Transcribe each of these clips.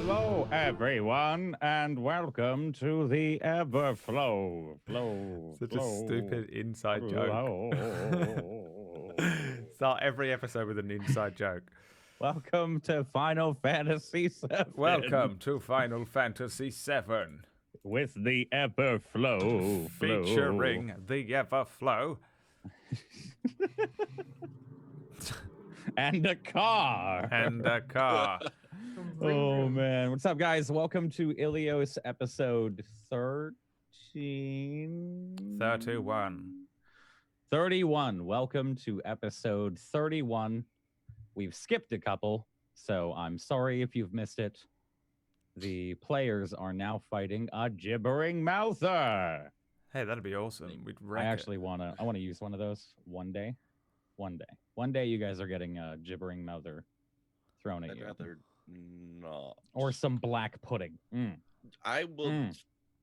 Hello, everyone, and welcome to the Everflow. Such a stupid inside joke. Start every episode with an inside joke. Welcome to Final Fantasy VII. Welcome to Final Fantasy VII. With the Everflow. Featuring the Everflow. And a car. Oh, man. What's up, guys? Welcome to Ilios episode 13. 31. Welcome to episode 31. We've skipped a couple, so I'm sorry if you've missed it. The players are now fighting a gibbering mouther. Hey, that'd be awesome. We'd wreck I actually want to use one of those one day. One day you guys are getting a gibbering mouther thrown at you. I'd rather not. Or some black pudding. I will.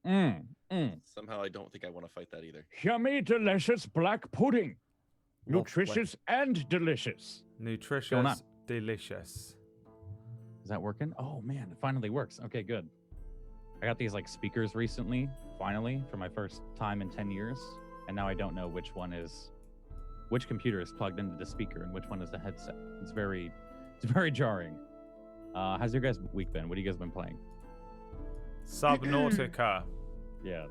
Somehow I don't think I want to fight that either. Yummy, delicious black pudding. Nutritious and delicious. Nutritious, delicious. Is that working? Oh, man, it finally works. Okay, good. I got these like speakers recently, finally, for my first time in 10 years. And now I don't know which computer is plugged into the speaker and which one is the headset. It's very jarring. How's your guys' week been? What have you guys been playing? Subnautica. Yeah.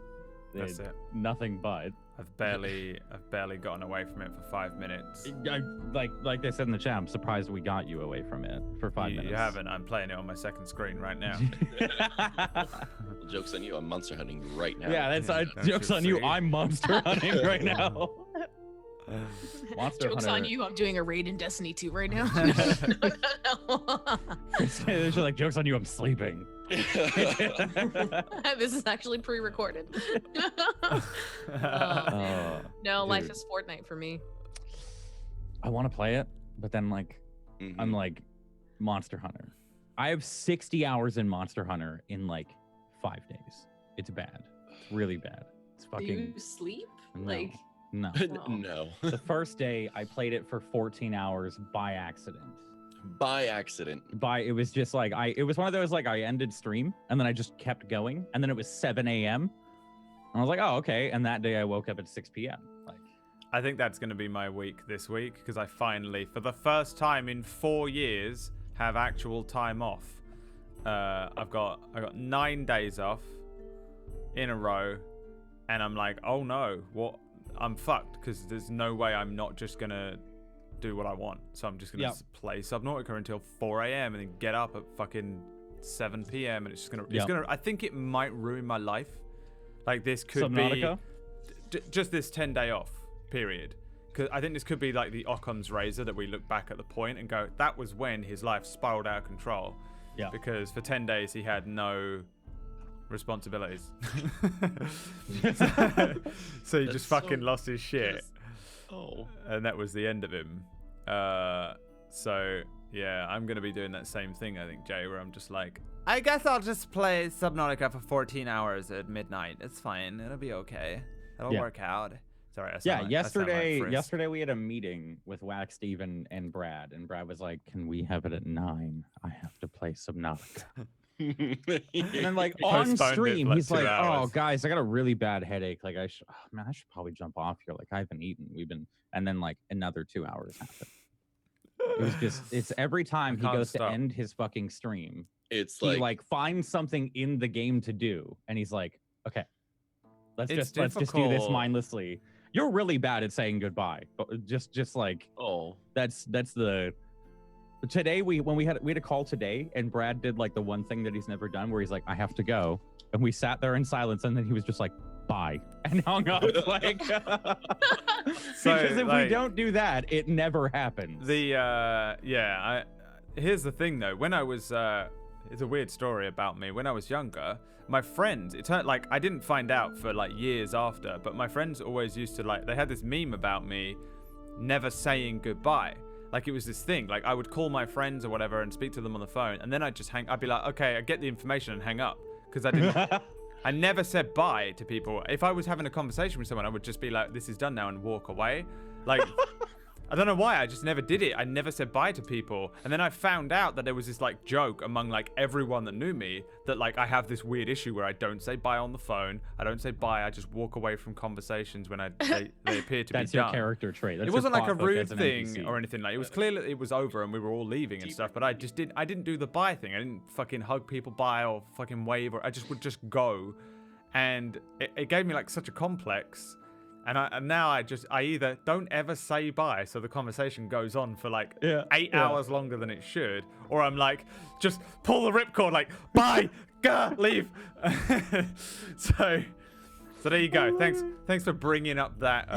That's it. Nothing but. I've barely gotten away from it for 5 minutes. Like they said in the chat, I'm surprised we got you away from it for 5 minutes. You haven't. I'm playing it on my second screen right now. Well, joke's on you. I'm monster hunting right now. Yeah, joke's on you. I'm monster hunting right now. Monster Joke's Hunter. on you. I'm doing a raid in Destiny 2 right now. They're like, joke's on you. I'm sleeping. This is actually pre-recorded. No, life is Fortnite for me. I want to play it, but then I'm like Monster Hunter. I have 60 hours in Monster Hunter in like 5 days. It's bad. It's really bad. It's fucking. Do you sleep? No. No. No. The first day I played it for 14 hours by accident. By accident. It was just like it was one of those like I ended stream and then I just kept going and then it was 7 a.m. and I was like, oh, okay. And that day I woke up at 6 p.m. I think that's going to be my week this week because I finally, for the first time in 4 years, have actual time off. I got 9 days off in a row, and I'm like, oh no, what? I'm fucked because there's no way I'm not just gonna do what I want. So I'm just gonna play Subnautica until 4 a.m. and then get up at fucking 7 p.m. and it's gonna. I think it might ruin my life. Like this could Subnautica? be just this 10-day off period. Because I think this could be like the Occam's razor that we look back at the point and go, that was when his life spiraled out of control. Yeah. Because for 10 days he had no responsibilities. So he just fucking lost his shit. Oh. And that was the end of him. So yeah, I'm gonna be doing that same thing, I think, Jay, where I'm just like, I guess I'll just play Subnautica for 14 hours at midnight. It's fine. It'll be okay. It'll work out. Sorry. Yesterday we had a meeting with Wax, Steve, and Brad, and Brad was like, "Can we have it at 9? I have to play Subnautica." And then like on stream, he's like, "Oh, guys, I got a really bad headache. Like, I should probably jump off here. Like, I haven't eaten. And then like another 2 hours happened. It's every time he goes to end his fucking stream, he finds something in the game to do, and he's like, okay, let's just do this mindlessly. You're really bad at saying goodbye, but just like, that's the. Today we had a call today, and Brad did like the one thing that he's never done, where he's like, I have to go, and we sat there in silence, and then he was just like, bye, and hung up. Like, because if we don't do that, it never happens. Here's the thing though. When I was, it's a weird story about me. When I was younger, my friends, it turned like I didn't find out for like years after, but my friends always used to like. They had this meme about me never saying goodbye. Like it was this thing, like I would call my friends or whatever and speak to them on the phone, and then I'd be like, okay, I get the information and hang up. Because I didn't, I never said bye to people. If I was having a conversation with someone, I would just be like, this is done now and walk away. Like, I don't know why, I just never did it. I never said bye to people. And then I found out that there was this like joke among like everyone that knew me that like I have this weird issue where I don't say bye on the phone. I don't say bye. I just walk away from conversations when they appear to be done. That's your character trait. That's it wasn't like a rude as an thing NPC. or anything. Like it was clear that it was over and we were all leaving and stuff. But I didn't do the bye thing. I didn't fucking hug people bye or fucking wave. Or I just would just go, and it gave me like such a complex. And now I either don't ever say bye, so the conversation goes on for like 8 hours longer than it should, or I'm like, just pull the ripcord, like, bye, leave. So there you go. Thanks for bringing up that.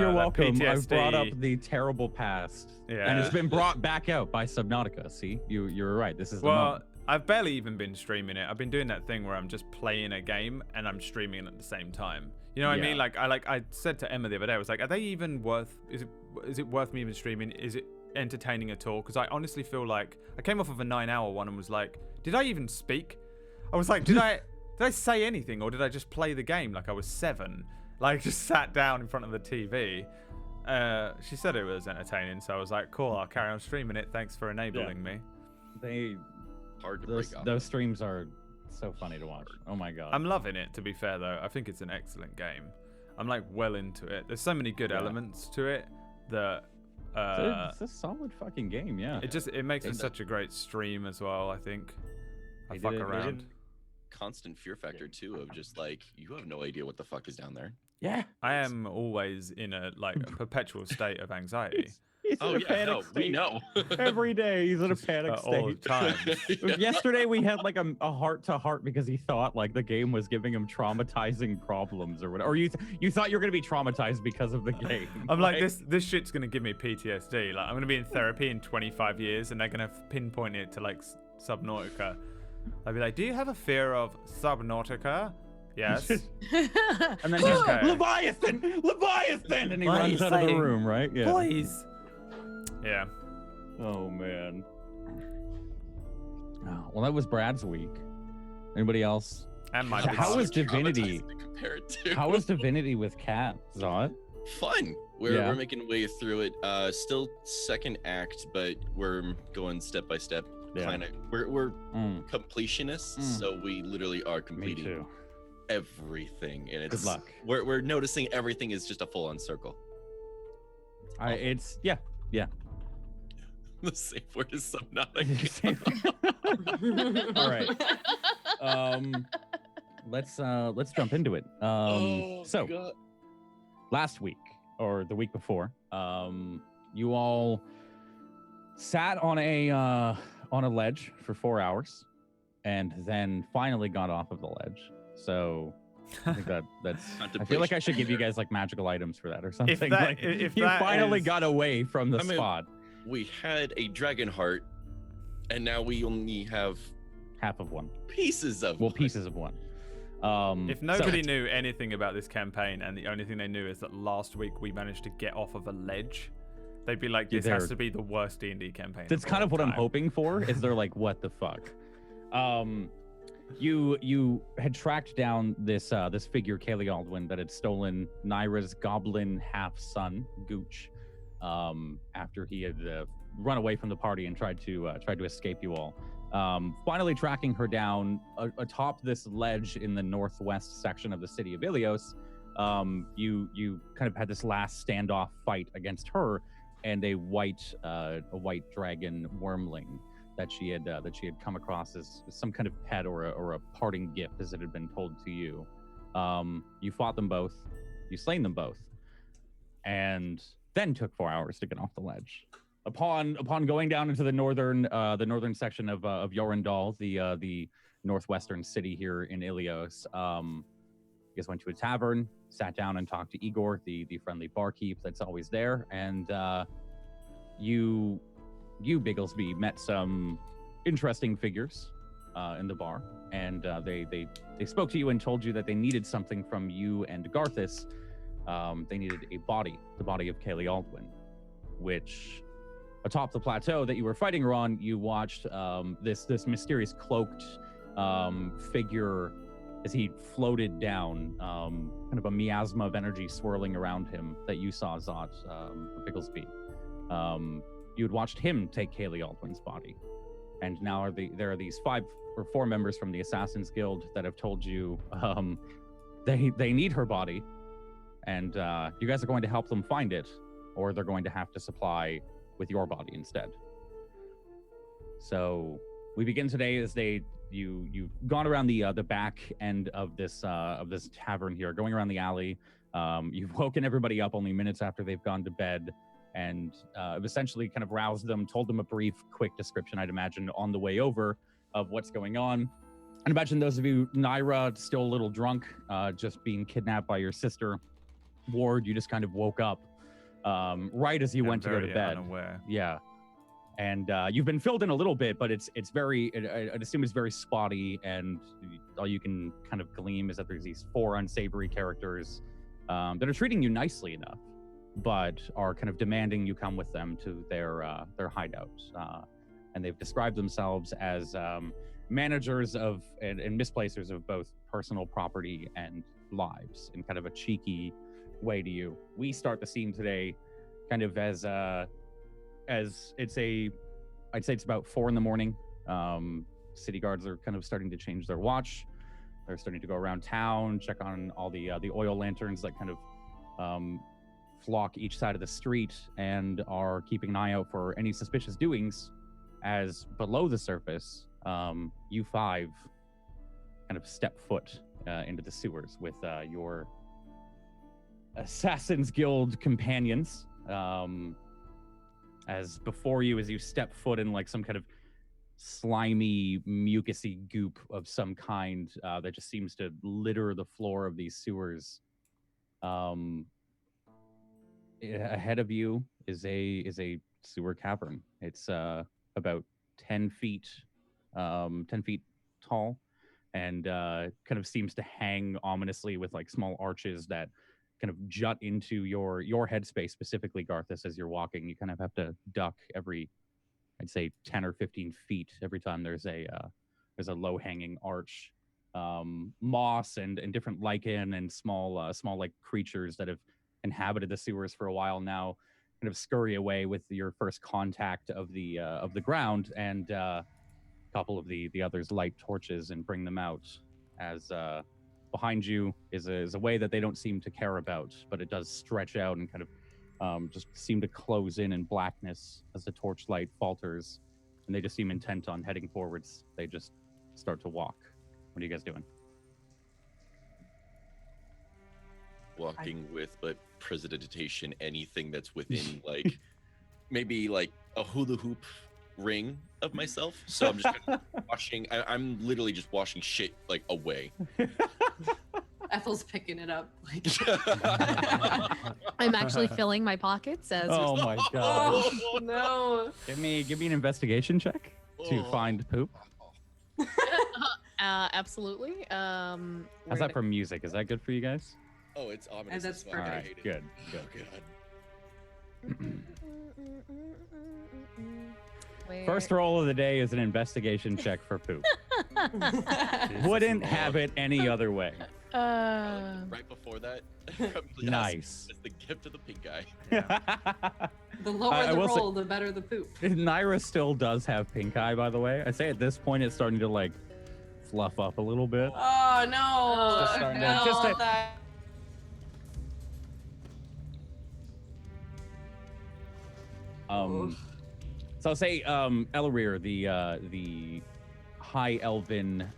You're welcome. PTSD. I've brought up the terrible past, and it's been brought back out by Subnautica. See, you're right. This is the moment. I've barely even been streaming it. I've been doing that thing where I'm just playing a game and I'm streaming it at the same time. You know what I mean? Like I said to Emma the other day, I was like, are they even worth? Is it worth me even streaming? Is it entertaining at all? Because I honestly feel like I came off of a 9-hour one and was like, did I even speak? I was like, did I say anything, or did I just play the game like I was 7? Like just sat down in front of the TV. She said it was entertaining, so I was like, cool, I'll carry on streaming it. Thanks for enabling me. Hard to break up. Those streams are so funny to watch. Oh my god. I'm loving it, to be fair though. I think it's an excellent game. I'm like well into it. There's so many good elements to it that it's a solid fucking game, yeah. It makes for such a great stream as well, I think. I fuck around. Constant fear factor too of just like you have no idea what the fuck is down there. Yeah. I am always in a perpetual state of anxiety. He's in a panic state. We know. Every day he's in a panic state. All the time. Yesterday we had like a heart-to-heart because he thought like the game was giving him traumatizing problems or whatever. Or you thought you were gonna be traumatized because of the game. I'm like this shit's gonna give me PTSD. Like I'm gonna be in therapy in 25 years and they're gonna pinpoint it to like Subnautica. I'd be like, do you have a fear of Subnautica? Yes. And then he's Leviathan, and he runs out of the room, right? Yeah. Please. Yeah. Oh man. Oh, well, that was Brad's week. Anybody else? And my how was Divinity? How was Divinity with Kat, Zod? Fun. We're making way through it. Still second act, but we're going step by step. Kind of. We're completionists, so we literally are completing everything, and it's good luck. We're noticing everything is just a full-on circle. Yeah. The safe word is Subnautica. All right. Let's jump into it. So last week or the week before, you all sat on a ledge for 4 hours, and then finally got off of the ledge. So I think that's. I feel like I should give you guys like magical items for that or something. If you finally got away from the spot. We had a dragon heart, and now we only have half of one. Pieces of one. If nobody knew anything about this campaign, and the only thing they knew is that last week we managed to get off of a ledge, they'd be like, "This has to be the worst D&D campaign." That's kind of what I'm hoping for. Is they're like, "What the fuck?" You had tracked down this figure, Kaylee Aldwin, that had stolen Naira's goblin half-son, Gooch, after he had run away from the party and tried to escape you all. Finally tracking her down atop this ledge in the northwest section of the city of Ilios. You kind of had this last standoff fight against her and a white dragon wormling that she had come across as some kind of pet or a parting gift, as it had been told to you. You fought them both, you slain them both, and then took 4 hours to get off the ledge. Upon going down into the northern section of Yorindal, the northwestern city here in Ilios, you guys went to a tavern, sat down and talked to Igor, the friendly barkeep that's always there, and you Bigglesby met some interesting figures in the bar, and they spoke to you and told you that they needed something from you and Garthus. They needed the body of Kaylee Aldwin, which atop the plateau that you were fighting her on, you watched this mysterious cloaked figure as he floated down, kind of a miasma of energy swirling around him that you saw, Zot, Bigglesby. you had watched him take Kaylee Aldwin's body. And now there are these 5 or 4 members from the Assassin's Guild that have told you they need her body, and you guys are going to help them find it, or they're going to have to supply with your body instead. So we begin today as you've gone around the back end of this tavern here, going around the alley. You've woken everybody up only minutes after they've gone to bed, and have essentially kind of roused them, told them a brief, quick description, I'd imagine, on the way over of what's going on. And imagine those of you, Naira, still a little drunk, just being kidnapped by your sister. Ward, you just kind of woke up right as you went to go to bed. Unaware. Yeah. And you've been filled in a little bit, but it's very, I'd assume it's very spotty, and all you can kind of glean is that there's these 4 unsavory characters that are treating you nicely enough, but are kind of demanding you come with them to their hideout. And they've described themselves as managers of and misplacers of both personal property and lives, in kind of a cheeky way to you. We start the scene today kind of as I'd say it's about 4 a.m. City guards are kind of starting to change their watch. They're starting to go around town, check on all the oil lanterns that kind of flock each side of the street, and are keeping an eye out for any suspicious doings. As below the surface, you 5 kind of step foot into the sewers with your Assassin's Guild companions. As before you, as you step foot in like some kind of slimy, mucusy goop of some kind that just seems to litter the floor of these sewers. Ahead of you is a sewer cavern. It's about 10 feet tall, and kind of seems to hang ominously with like small arches that kind of jut into your headspace, specifically, Garthus. As you're walking, you kind of have to duck every, I'd say, 10 or 15 feet every time there's a low-hanging arch. Moss and different lichen and small like creatures that have inhabited the sewers for a while now kind of scurry away with your first contact of the ground, and a couple of the others light torches and bring them out. As behind you is a way that they don't seem to care about, but it does stretch out and kind of just seem to close in blackness as the torchlight falters, and they just seem intent on heading forwards. They just start to walk. What are you guys doing? Walking with, but precipitation, anything that's within like maybe like a hula hoop ring of myself. So I'm just kind of washing. I'm literally just washing shit like away. Ethel's picking it up. Like I'm actually filling my pockets as. Oh my god! Oh no! Give me an investigation check to find poop. Absolutely. How's that for music? Is that good for you guys? Oh, it's ominous. And that's perfect. I hate it. Good. Oh, God. First roll of the day is an investigation check for poop. Wouldn't have it any other way. Right before that, nice. It's the gift of the pink guy. The lower the roll, the better the poop. Naira still does have pink eye, by the way. I say at this point it's starting to like fluff up a little bit. Oh no! Just starting to- No, just to- that- So I'll say Ellerir, the high elven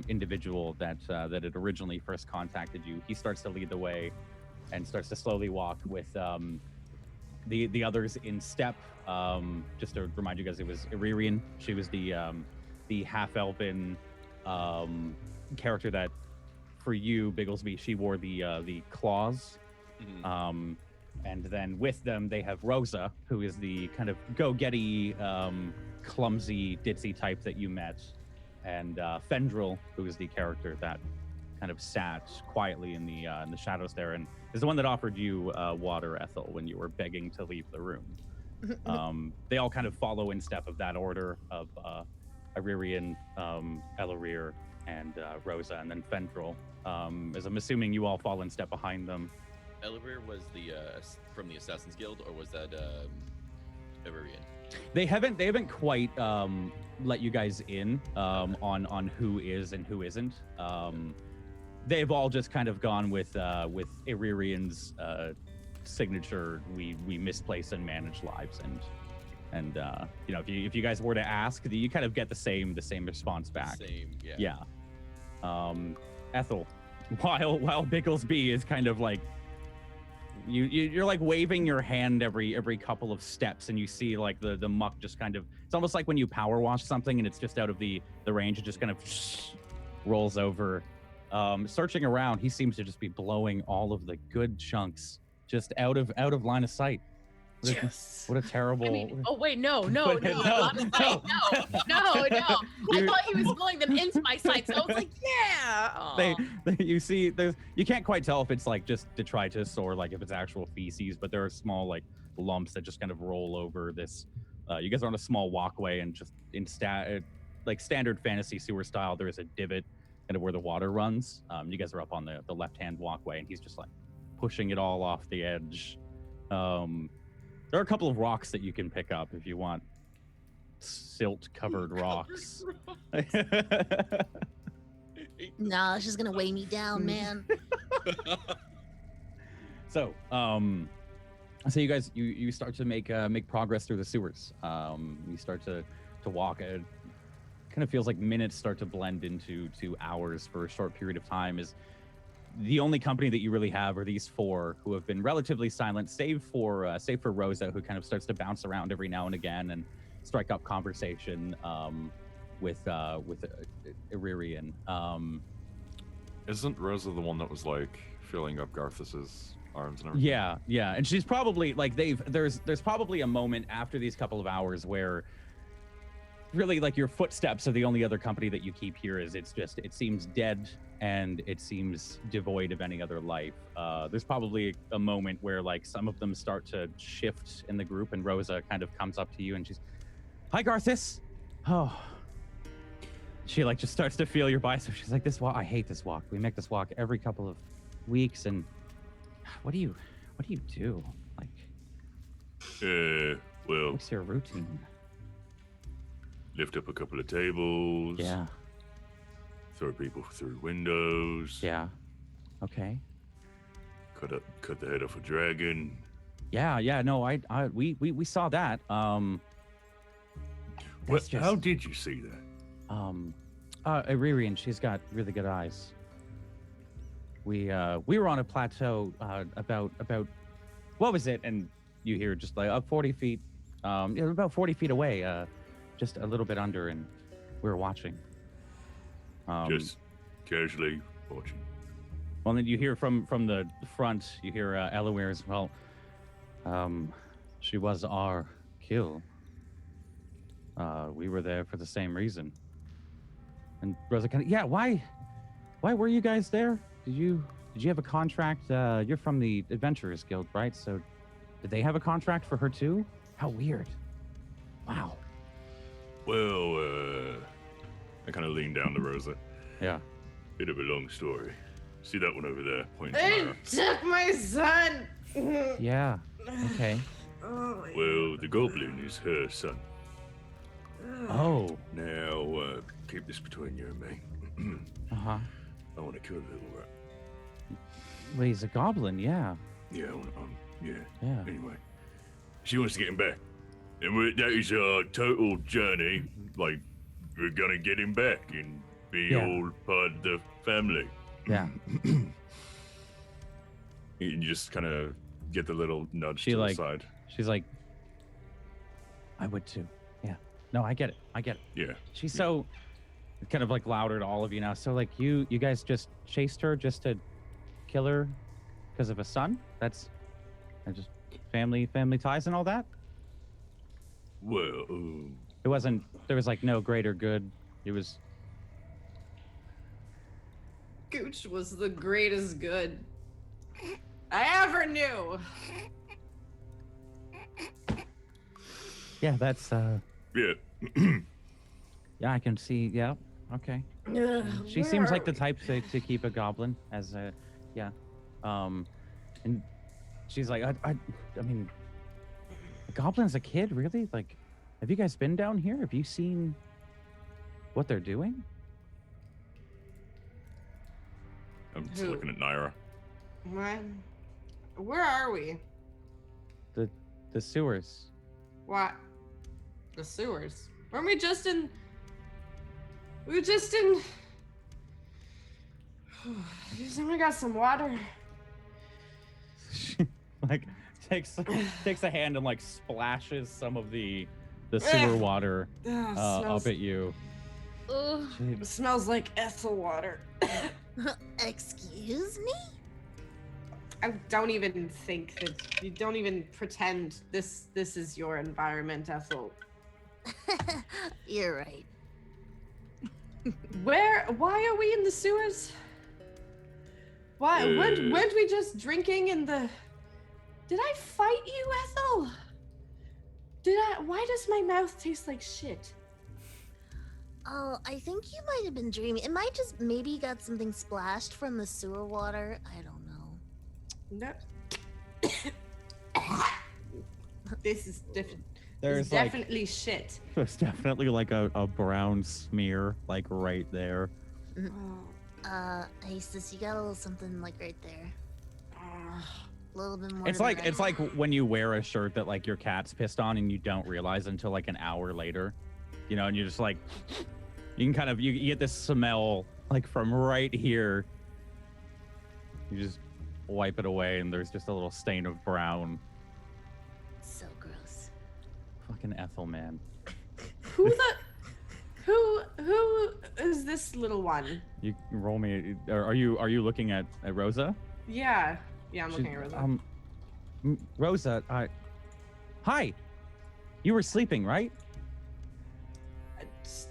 individual that had originally first contacted you, he starts to lead the way and starts to slowly walk with the others in step. Just to remind you guys, it was Iririan. She was the half elven character that, for you, Bigglesby, she wore the claws. Mm-hmm. And then with them, they have Rosa, who is the kind of go-getty, clumsy, ditzy type that you met. And Fendril, who is the character that kind of sat quietly in the shadows there, and is the one that offered you water, Ethel, when you were begging to leave the room. They all kind of follow in step of that order of Iririan, Ellerir, and Rosa, and then Fendril. As I'm assuming you all fall in step behind them. Ellerir was the from the Assassin's Guild, or was that in? They haven't quite let you guys in on who is and who isn't. They've all just kind of gone with Iririan's signature. We misplace and manage lives, and you know, if you guys were to ask, you kind of get the same response back. Yeah. Ethel, while Bigglesby is kind of like you're like waving your hand every couple of steps, and you see like the muck just kind of, it's almost like when you power wash something and it's just out of the range, it just kind of rolls over. Searching around, he seems to just be blowing all of the good chunks just out of line of sight. What a terrible. I mean, oh wait, no. Line of sight, no. I thought he was blowing them into my sight, so I was like, yeah. You see, you can't quite tell if it's like just detritus or like if it's actual feces, but there are small like lumps that just kind of roll over this. You guys are on a small walkway, and just like standard fantasy sewer style, there is a divot kind of where the water runs. You guys are up on the left-hand walkway, and he's just like pushing it all off the edge. There are a couple of rocks that you can pick up if you want. Silt-covered rocks. Nah, it's just gonna weigh me down, man. So you guys, you start to make progress through the sewers. You start to walk. It kind of feels like minutes start to blend into hours for a short period of time. Is the only company that you really have are these four who have been relatively silent, save for Rosa, who kind of starts to bounce around every now and again and strike up conversation with Iririan. Isn't Rosa the one that was like filling up Garthus's arms and everything? Yeah, and she's probably like there's probably a moment after these couple of hours where really like your footsteps are the only other company that you keep here. It seems dead and it seems devoid of any other life. There's probably a moment where like some of them start to shift in the group, and Rosa kind of comes up to you and she's, "Hi, Garthus." Oh. She like just starts to feel your biceps. She's like, "This walk, I hate this walk. We make this walk every couple of weeks, and what do you do? Like, well, what's your routine?" Lift up a couple of tables. Yeah. Throw people through windows. Yeah. Okay. Cut the head off a dragon. Yeah. No, we saw that. How did you see that? Iririan, she's got really good eyes. We were on a plateau about what was it? And you hear just like up 40 feet, about 40 feet away, just a little bit under, and we were watching. Just casually watching. Well, then you hear from the front, you hear Elaware as well. She was our kill. We were there for the same reason. And Rosa kind of, why were you guys there? Did you have a contract? You're from the Adventurers Guild, right? So did they have a contract for her too? How weird. Wow. Well, I kind of lean down to Rosa. Yeah. Bit of a long story. See that one over there? Pointing They took my son. Yeah. Okay. Oh my Well, the goblin is her son. Oh. Now, keep this between you and me. Uh-huh. I want to kill the little rat. Well, he's a goblin, yeah. Yeah, yeah. Yeah. Anyway, she wants to get him back. And that is our total journey. Like, we're gonna get him back and be all part of the family. Yeah. You just kind of get the little nudge to the side. She's like, I would too. Yeah. No, I get it. Yeah. She's so kind of like louder to all of you now. So like you guys just chased her just to kill her because of a son? That's just family ties and all that? Well, it wasn't, there was like no greater good. It was. Gooch was the greatest good I ever knew. Yeah, that's yeah. Yeah, I can see. Yeah. Okay. She seems like the type to keep a goblin as a, yeah. And she's like, I mean, A goblin's a kid, really? Like, have you guys been down here? Have you seen what they're doing? I'm just looking at Naira. What? Where are we? The sewers. What? The sewers? Weren't we just in? We were just in. Someone got some water. Like takes a hand and like splashes some of the sewer water up at you. It smells like ethyl water. Excuse me? I don't even think that you don't even pretend this is your environment, Ethel. You're right. Why are we in the sewers? Why weren't we just drinking in the? Did I fight you, Ethel? Why does my mouth taste like shit? Oh, I think you might have been dreaming. It might just maybe got something splashed from the sewer water. I don't know. No. This is different. There's definitely shit. There's definitely like a brown smear like right there. Hey sis, you got a little something like right there. A little bit more. It's like when you wear a shirt that like your cat's pissed on and you don't realize until like an hour later, you know, and you're just like, you can kind of you get this smell like from right here. You just wipe it away and there's just a little stain of brown. So gross. Fucking Ethel, man. Who is this little one? You can roll me. Are you looking at Rosa? Yeah, I'm looking at Rosa. Rosa, hi. You were sleeping, right?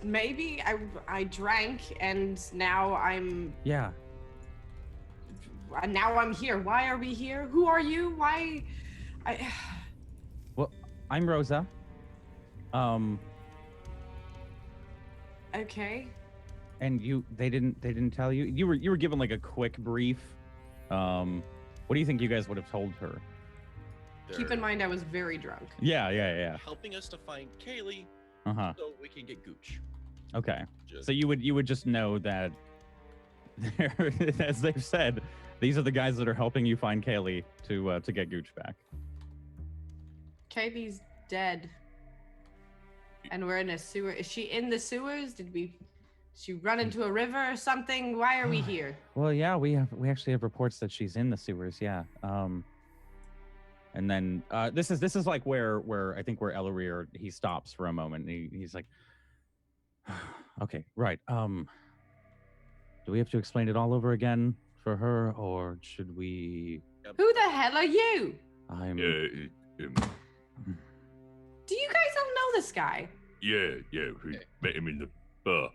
Maybe I drank and now I'm. Yeah. Now I'm here. Why are we here? Who are you? Why? Well, I'm Rosa. Okay. And they didn't tell you. You were given like a quick brief. What do you think you guys would have told her? Keep in mind I was very drunk. Yeah. Helping us to find Kaylee so we can get Gooch. Okay. So you would just know that, as they've said, these are the guys that are helping you find Kaylee to get Gooch back. Kaylee's dead. And we're in a sewer. Is she in the sewers? Did she run into a river or something? Why are we here? Well, yeah, we actually have reports that she's in the sewers, yeah. And then this is like where I think where Ellery he stops for a moment. And he's like, okay, right. Do we have to explain it all over again for her, or should we? Who the hell are you? I'm. Do you guys all know this guy? Yeah, we met him in the bar.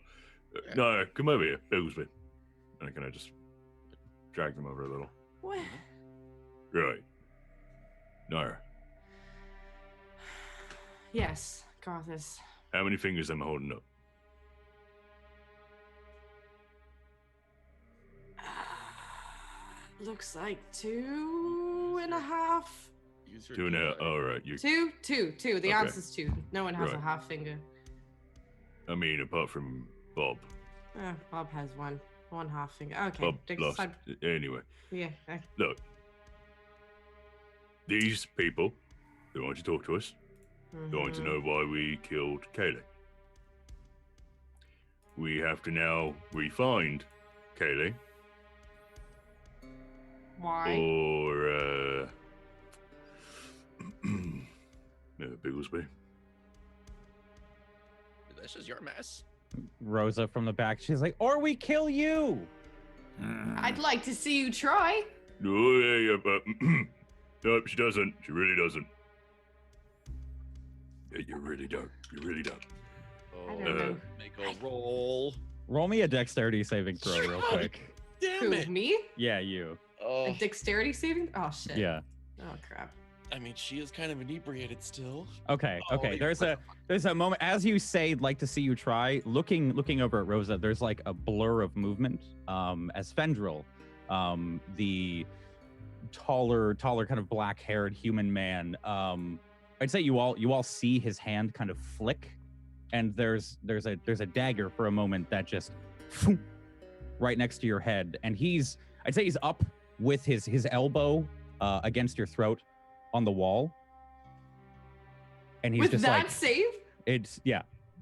No, come over here, Billsman. And I kind of just drag them over a little. What? Right. Naira, Yes, got this. how many fingers am I holding up? Looks like 2.5. 2.5. All right. Two. The Okay. answer's 2. No one has a Right. half finger. I mean, apart from Bob. Bob has one half finger. Okay. Bob lost. Anyway, Yeah. look. These people, they want to talk to us. They want to know why we killed Kaylee. We have to now re-find Kaylee. Why? Or, Bigglesby. That's just your mess. Rosa from the back. She's like, or we kill you. I'd like to see you try. Oh, yeah, but nope, she doesn't. She really doesn't. Yeah, you really don't. You really don't. I don't know. Make a roll. Roll me a dexterity saving throw real quick. Damn Who, it. me? Yeah, you. A dexterity saving? Oh, shit. Yeah. Oh, crap. I mean, she is kind of inebriated still. Okay. Oh, Okay. wait, There's a moment as you say, like to see you try. Looking over at Rosa, there's like a blur of movement. As Fendril, the taller, kind of black-haired human man, I'd say you all see his hand kind of flick, and there's a dagger for a moment that just right next to your head, and I'd say he's up with his elbow against your throat on the wall, and he's With just that like save? it's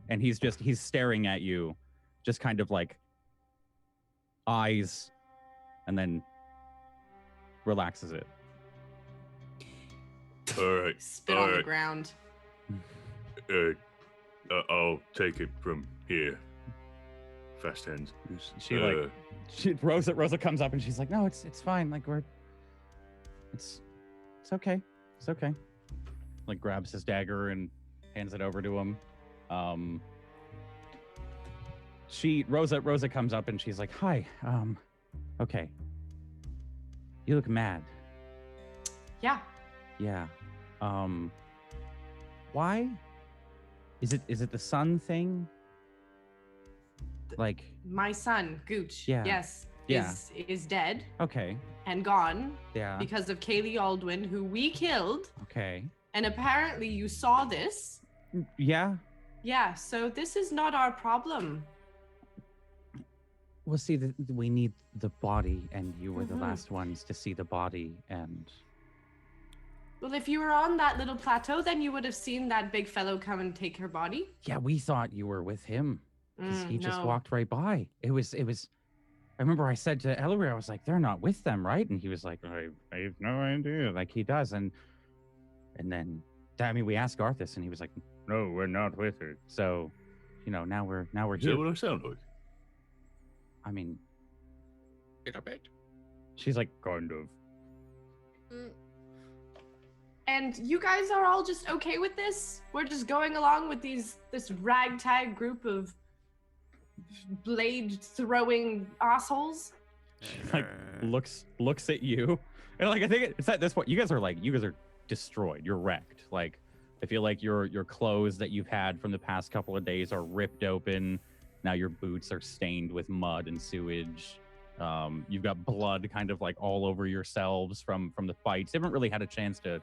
and he's staring at you, just kind of like eyes, and then relaxes it. All right. Spit on the ground. I'll take it from here. Fast hands. Rosa comes up and she's like, no, it's fine. Like it's okay. It's okay. Like grabs his dagger and hands it over to him. Rosa comes up and she's like, hi. Okay. You look mad. Yeah. Yeah. Why? Is it the sun thing? Like my son, Gooch. Yeah. Yes. Yeah. Is dead. Okay. And gone. Yeah. Because of Kaylee Aldwin, who we killed. Okay. And apparently you saw this. Yeah. Yeah. So this is not our problem. Well, see, we need the body, and you were the last ones to see the body, and... Well, if you were on that little plateau, then you would have seen that big fellow come and take her body. Yeah, we thought you were with him, because he just no. walked right by. It was... I remember I said to Ellery, I was like, they're not with them, right? And he was like, I have no idea, like he does, and then, I mean, we asked Arthas, and he was like, no, we're not with her. So, now we're Is here. that what I sound like? I mean, a bit. she's like, kind of. And you guys are all just okay with this? We're just going along with this ragtag group of blade-throwing assholes? She like looks at you, and like I think it's at this point you guys are destroyed. You're wrecked. Like I feel like your clothes that you've had from the past couple of days are ripped open. Now your boots are stained with mud and sewage. You've got blood kind of like all over yourselves from the fights. You haven't really had a chance to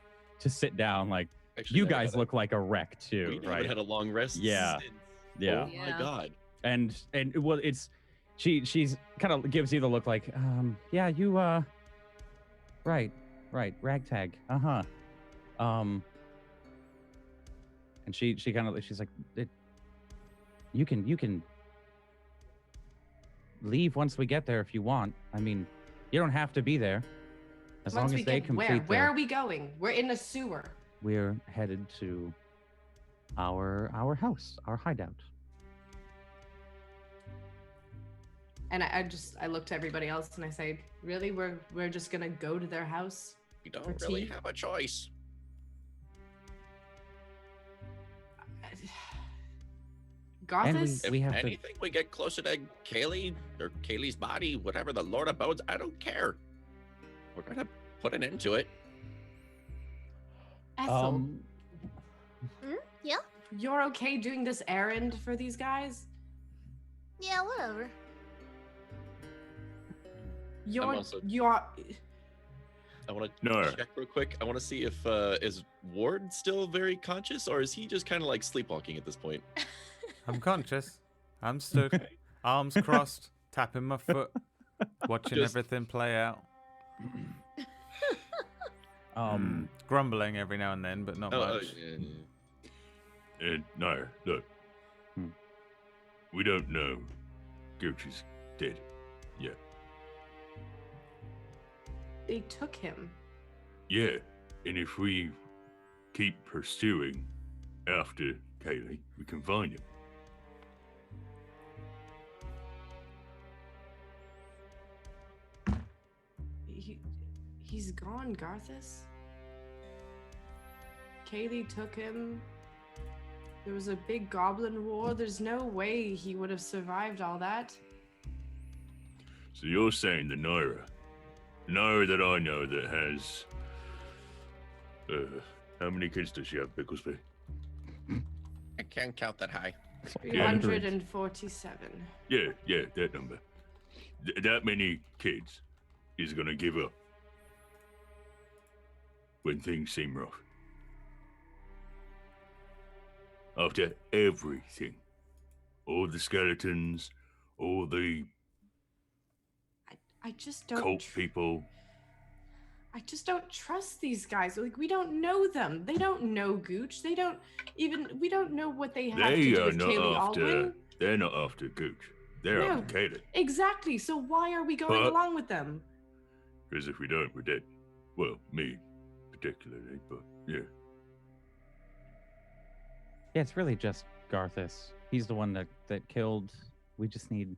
sit down. Like actually, you guys look like a wreck too, we right? haven't had a long rest. Yeah. Since. Yeah. Oh my god. And well, it's she's kind of gives you the look like, yeah, you right, ragtag, and she kind of she's like, you can leave once we get there if you want. I mean, you don't have to be there as long as they complete. Where are we going? We're in a sewer. We're headed to our house, our hideout. And I look to everybody else and I say, really, we're just gonna go to their house? We don't really have a choice. Garthus? If anything, we get closer to Kaylee or Kaylee's body, whatever the Lord abodes, I don't care. We're gonna put an end to it. Ethel, Yeah? you're okay doing this errand for these guys? Yeah, whatever. You're I want to check real quick. I want to see if is Ward still very conscious, or is he just kind of like sleepwalking at this point? I'm conscious. I'm stood, arms crossed, tapping my foot, watching everything play out. Grumbling every now and then, but not much. No, look. We don't know Gooch is dead yet. They took him. Yeah, and if we keep pursuing after Kaylee, we can find him. He's gone, Garthus. Kaylee took him. There was a big goblin war. There's no way he would have survived all that. So you're saying the Naira that I know that has... how many kids does she have, Bicklesby? I can't count that high. 347. Yeah, that number. That many kids is gonna give up when things seem rough. after everything. All the skeletons, all the I just don't. cult people. I just don't trust these guys. Like, we don't know them. They don't know Gooch. They don't even. We don't know what they have to do with Kaylee Aldwin. They're not after Gooch. They're after Kaylee. Exactly. So why are we going along with them? Because if we don't, we're dead. Well, me particularly, but yeah. Yeah, it's really just Garthus. He's the one that killed. We just need.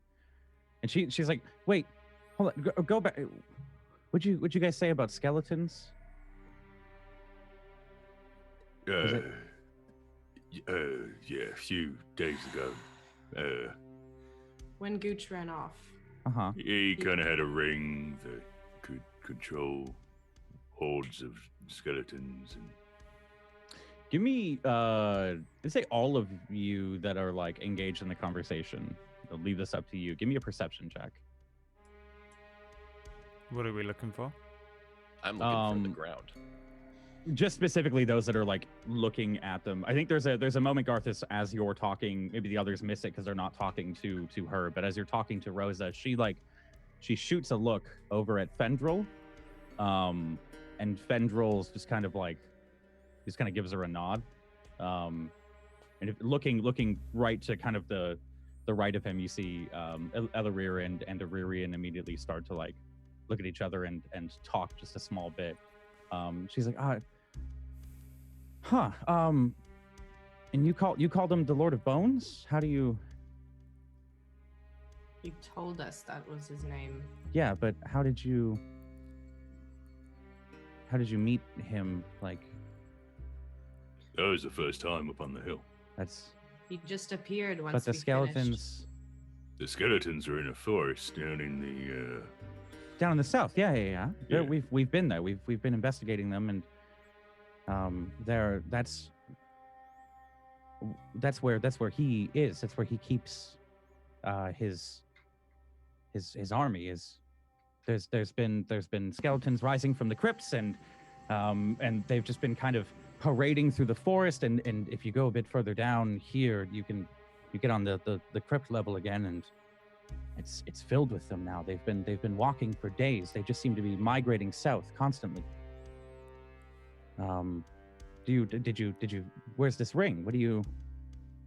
And she's like, wait, hold on, go back. What'd you guys say about skeletons? Yeah, a few days ago. When Gooch ran off. He kind of had a ring that could control hordes of skeletons and. Give me, let's say all of you that are like engaged in the conversation. I'll leave this up to you. Give me a perception check. What are we looking for? I'm looking for the ground. Just specifically those that are like looking at them. I think there's a moment, Garthus, as you're talking. Maybe the others miss it because they're not talking to her. But as you're talking to Rosa, she shoots a look over at Fendril, and Fendril's just kind of gives her a nod, and looking right to kind of the right of him, you see Elarir and Aririan immediately start to like look at each other and talk just a small bit. She's like, and you called him the Lord of Bones? How do you? He told us that was his name. Yeah, but how did you meet him? Like, that was the first time up on the hill. He just appeared once. But the skeletons. Finished. The skeletons are in a forest down in the. Down in the south, yeah. We've been there. We've been investigating them, and that's where he is. That's where he keeps his army. There's been skeletons rising from the crypts, and they've just been kind of parading through the forest. And if you go a bit further down here, you get on the crypt level again, and it's filled with them now. They've been walking for days. They just seem to be migrating south constantly. Did you? Where's this ring? What do you?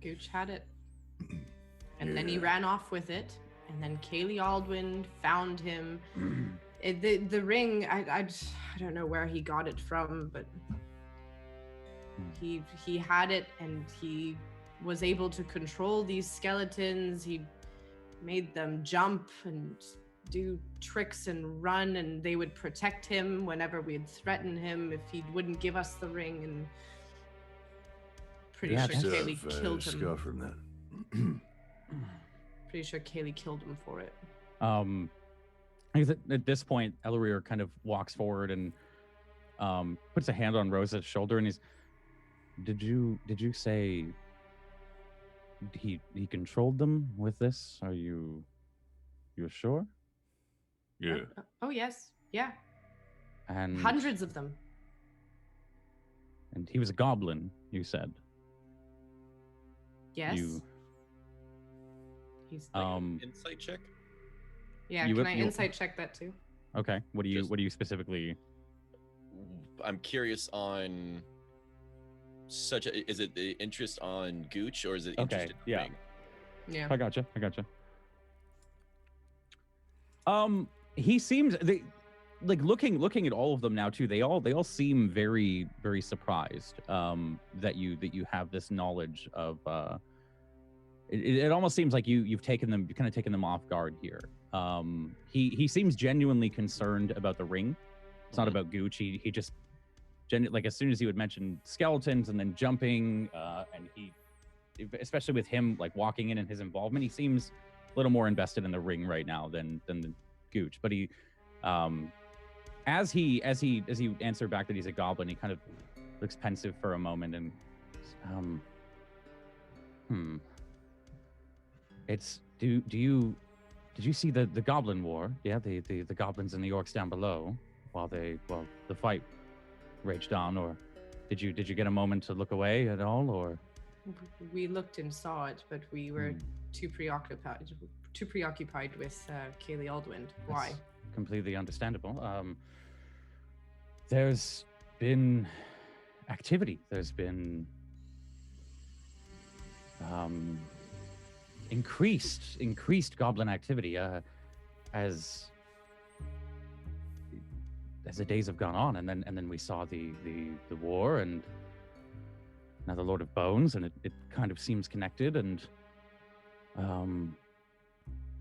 Gooch had it, and then he ran off with it. And then Kaylee Aldwin found him. The ring, I don't know where he got it from, but he had it, and he was able to control these skeletons. He made them jump and do tricks and run, and they would protect him whenever we'd threaten him if he wouldn't give us the ring. And pretty sure Kaylee killed him. Scar from that. Pretty sure Kaylee killed him for it. At this point, Elarir kind of walks forward and puts a hand on Rosa's shoulder, and he's, Did you say he controlled them with this? Are you sure? Yeah. Oh yes, yeah. And hundreds of them. And he was a goblin, you said. Yes. He's like, insight check. Yeah, can I insight check that too? Okay. What do you specifically? I'm curious on is it the interest on Gooch, or is it interest in Ring? Yeah. I gotcha. He seems like looking at all of them now too. They all seem very, very surprised that you have this knowledge of. It almost seems like you've taken them off guard here. He seems genuinely concerned about the ring. It's not about Gooch. He just like as soon as he would mention skeletons and then jumping, and he, especially with him like walking in and his involvement, he seems a little more invested in the ring right now than the Gooch. But he, as he answered back that he's a goblin, he kind of looks pensive for a moment and, It's did you see the Goblin War? Yeah, the goblins and the orcs down below while the fight raged on, or did you get a moment to look away at all, or? we looked and saw it, but we were too preoccupied with Kaylee Aldwind. Why? That's completely understandable. There's been activity. There's been increased goblin activity as the days have gone on, and then we saw the war, and now the Lord of Bones, and it kind of seems connected, and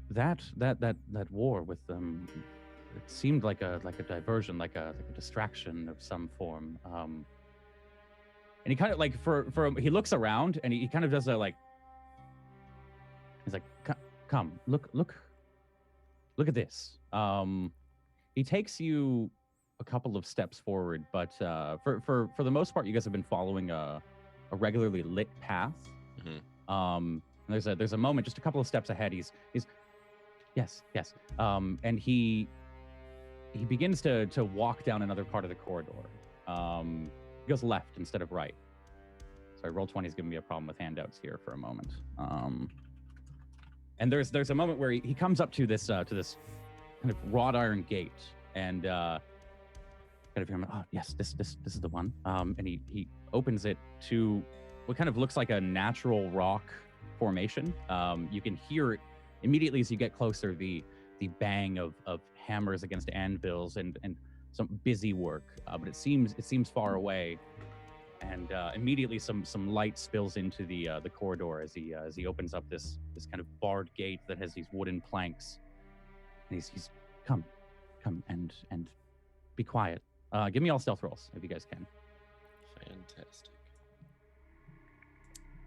that war with them, it seemed like a diversion, like a distraction of some form. And he kind of like he looks around and he kind of does a like. He's like, come, look at this. He takes you a couple of steps forward, but for the most part, you guys have been following a regularly lit path. And there's a moment just a couple of steps ahead. He's yes. And he begins to walk down another part of the corridor. He goes left instead of right. Sorry, Roll20 is giving me a problem with handouts here for a moment. And there's a moment where he comes up to this kind of wrought iron gate, and kind of hear him, oh yes, this is the one. And he opens it to what kind of looks like a natural rock formation. You can hear it immediately as you get closer, the bang of hammers against anvils and some busy work. But it seems far away. And immediately some light spills into the corridor as he opens up this kind of barred gate that has these wooden planks. And he's come and be quiet. Give me all stealth rolls if you guys can. Fantastic.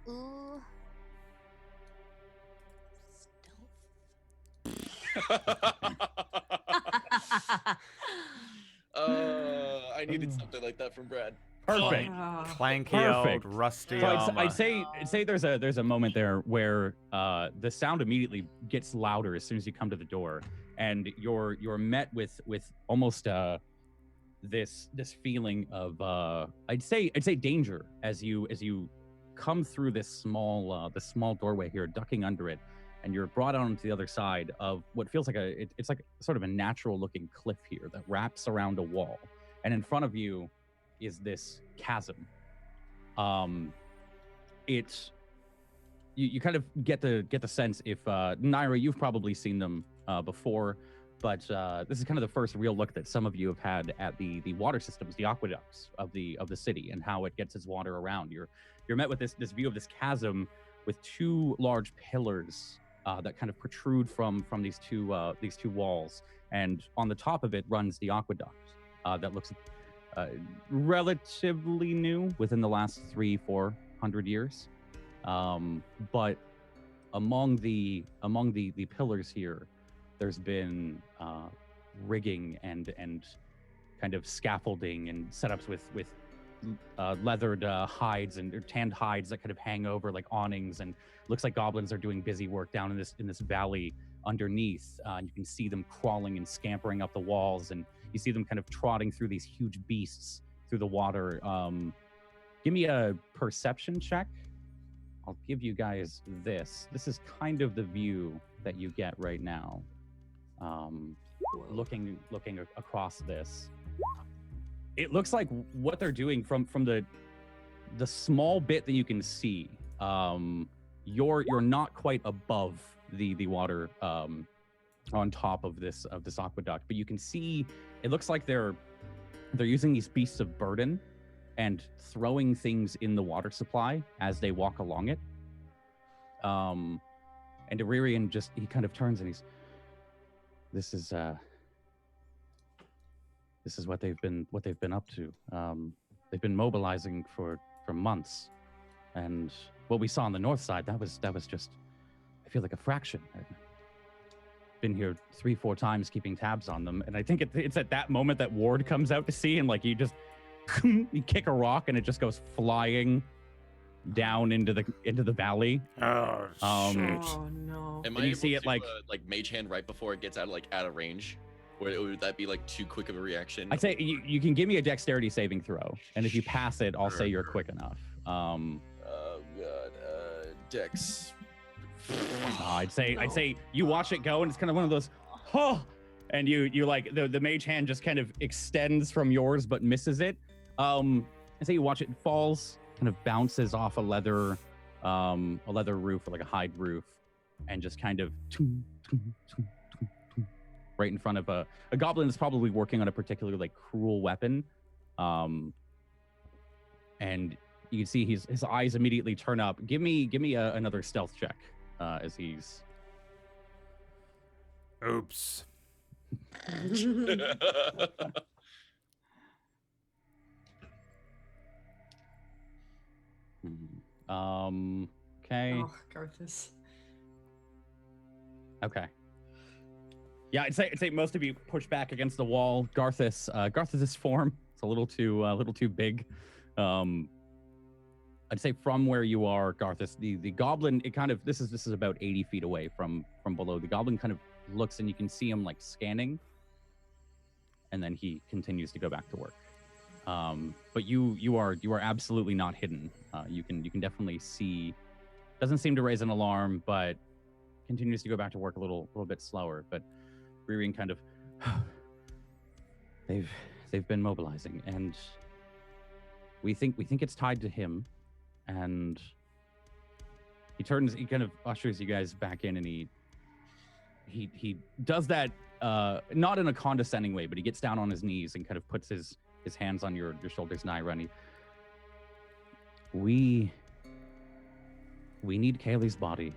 Ooh. I needed something like that from Brad. Perfect. Clanky old rusty armor. I'd say there's a moment there where the sound immediately gets louder as soon as you come to the door, and you're met with almost this feeling of I'd say danger as you come through this small doorway here, ducking under it, and you're brought out onto the other side of what feels like it's like sort of a natural looking cliff here that wraps around a wall, and in front of you is this chasm. You kind of get the sense, if Naira, you've probably seen them before, but this is kind of the first real look that some of you have had at the water systems, the aqueducts of the city, and how it gets its water around. You're met with this view of this chasm with two large pillars that kind of protrude from these two walls, and on the top of it runs the aqueduct that looks relatively new, within the last 300-400 years, but among the pillars here, there's been rigging and kind of scaffolding and setups with leathered hides and tanned hides that kind of hang over like awnings, and looks like goblins are doing busy work down in this valley underneath. And you can see them crawling and scampering up the walls, and you see them kind of trotting through these huge beasts through the water. Give me a perception check. I'll give you guys this. This is kind of the view that you get right now. Looking across this. It looks like what they're doing from the small bit that you can see. You're not quite above the water on top of this aqueduct, but you can see it looks like they're using these beasts of burden and throwing things in the water supply as they walk along it. And Iririan he kind of turns and this is what they've been up to. They've been mobilizing for months, and what we saw on the north side, that was just, I feel like, a fraction. I've been here 3-4 times keeping tabs on them, and I think it's at that moment that Ward comes out to see, and like you kick a rock and it just goes flying down into the valley. Oh shit! Oh no! Am I able to like mage hand right before it gets out of range? Or would that be like too quick of a reaction? I'd say you can give me a dexterity saving throw, and if you pass it, I'll say you're quick enough. Oh god. Dex. I'd say you watch it go, and it's kind of one of those, oh, and you like the mage hand just kind of extends from yours but misses it. And say you watch it falls, kind of bounces off a leather roof or like a hide roof, and just kind of right in front of a goblin that's probably working on a particularly like cruel weapon. And you can see his eyes immediately turn up. Give me another stealth check as he's. Oops. Okay. Oh, Garthus. Okay. Yeah, I'd say most of you push back against the wall. Garthus's form, it's a little too big. I'd say from where you are, Garthus, the goblin, it kind of this is about 80 feet away from below. The goblin kind of looks, and you can see him like scanning, and then he continues to go back to work. But you are absolutely not hidden. You can definitely see. Doesn't seem to raise an alarm, but continues to go back to work a little bit slower. But Wherein kind of they've been mobilizing, and we think it's tied to him. And he kind of ushers you guys back in, and he does that not in a condescending way, but he gets down on his knees and kind of puts his hands on your shoulders, Naira, and we need Kaylee's body,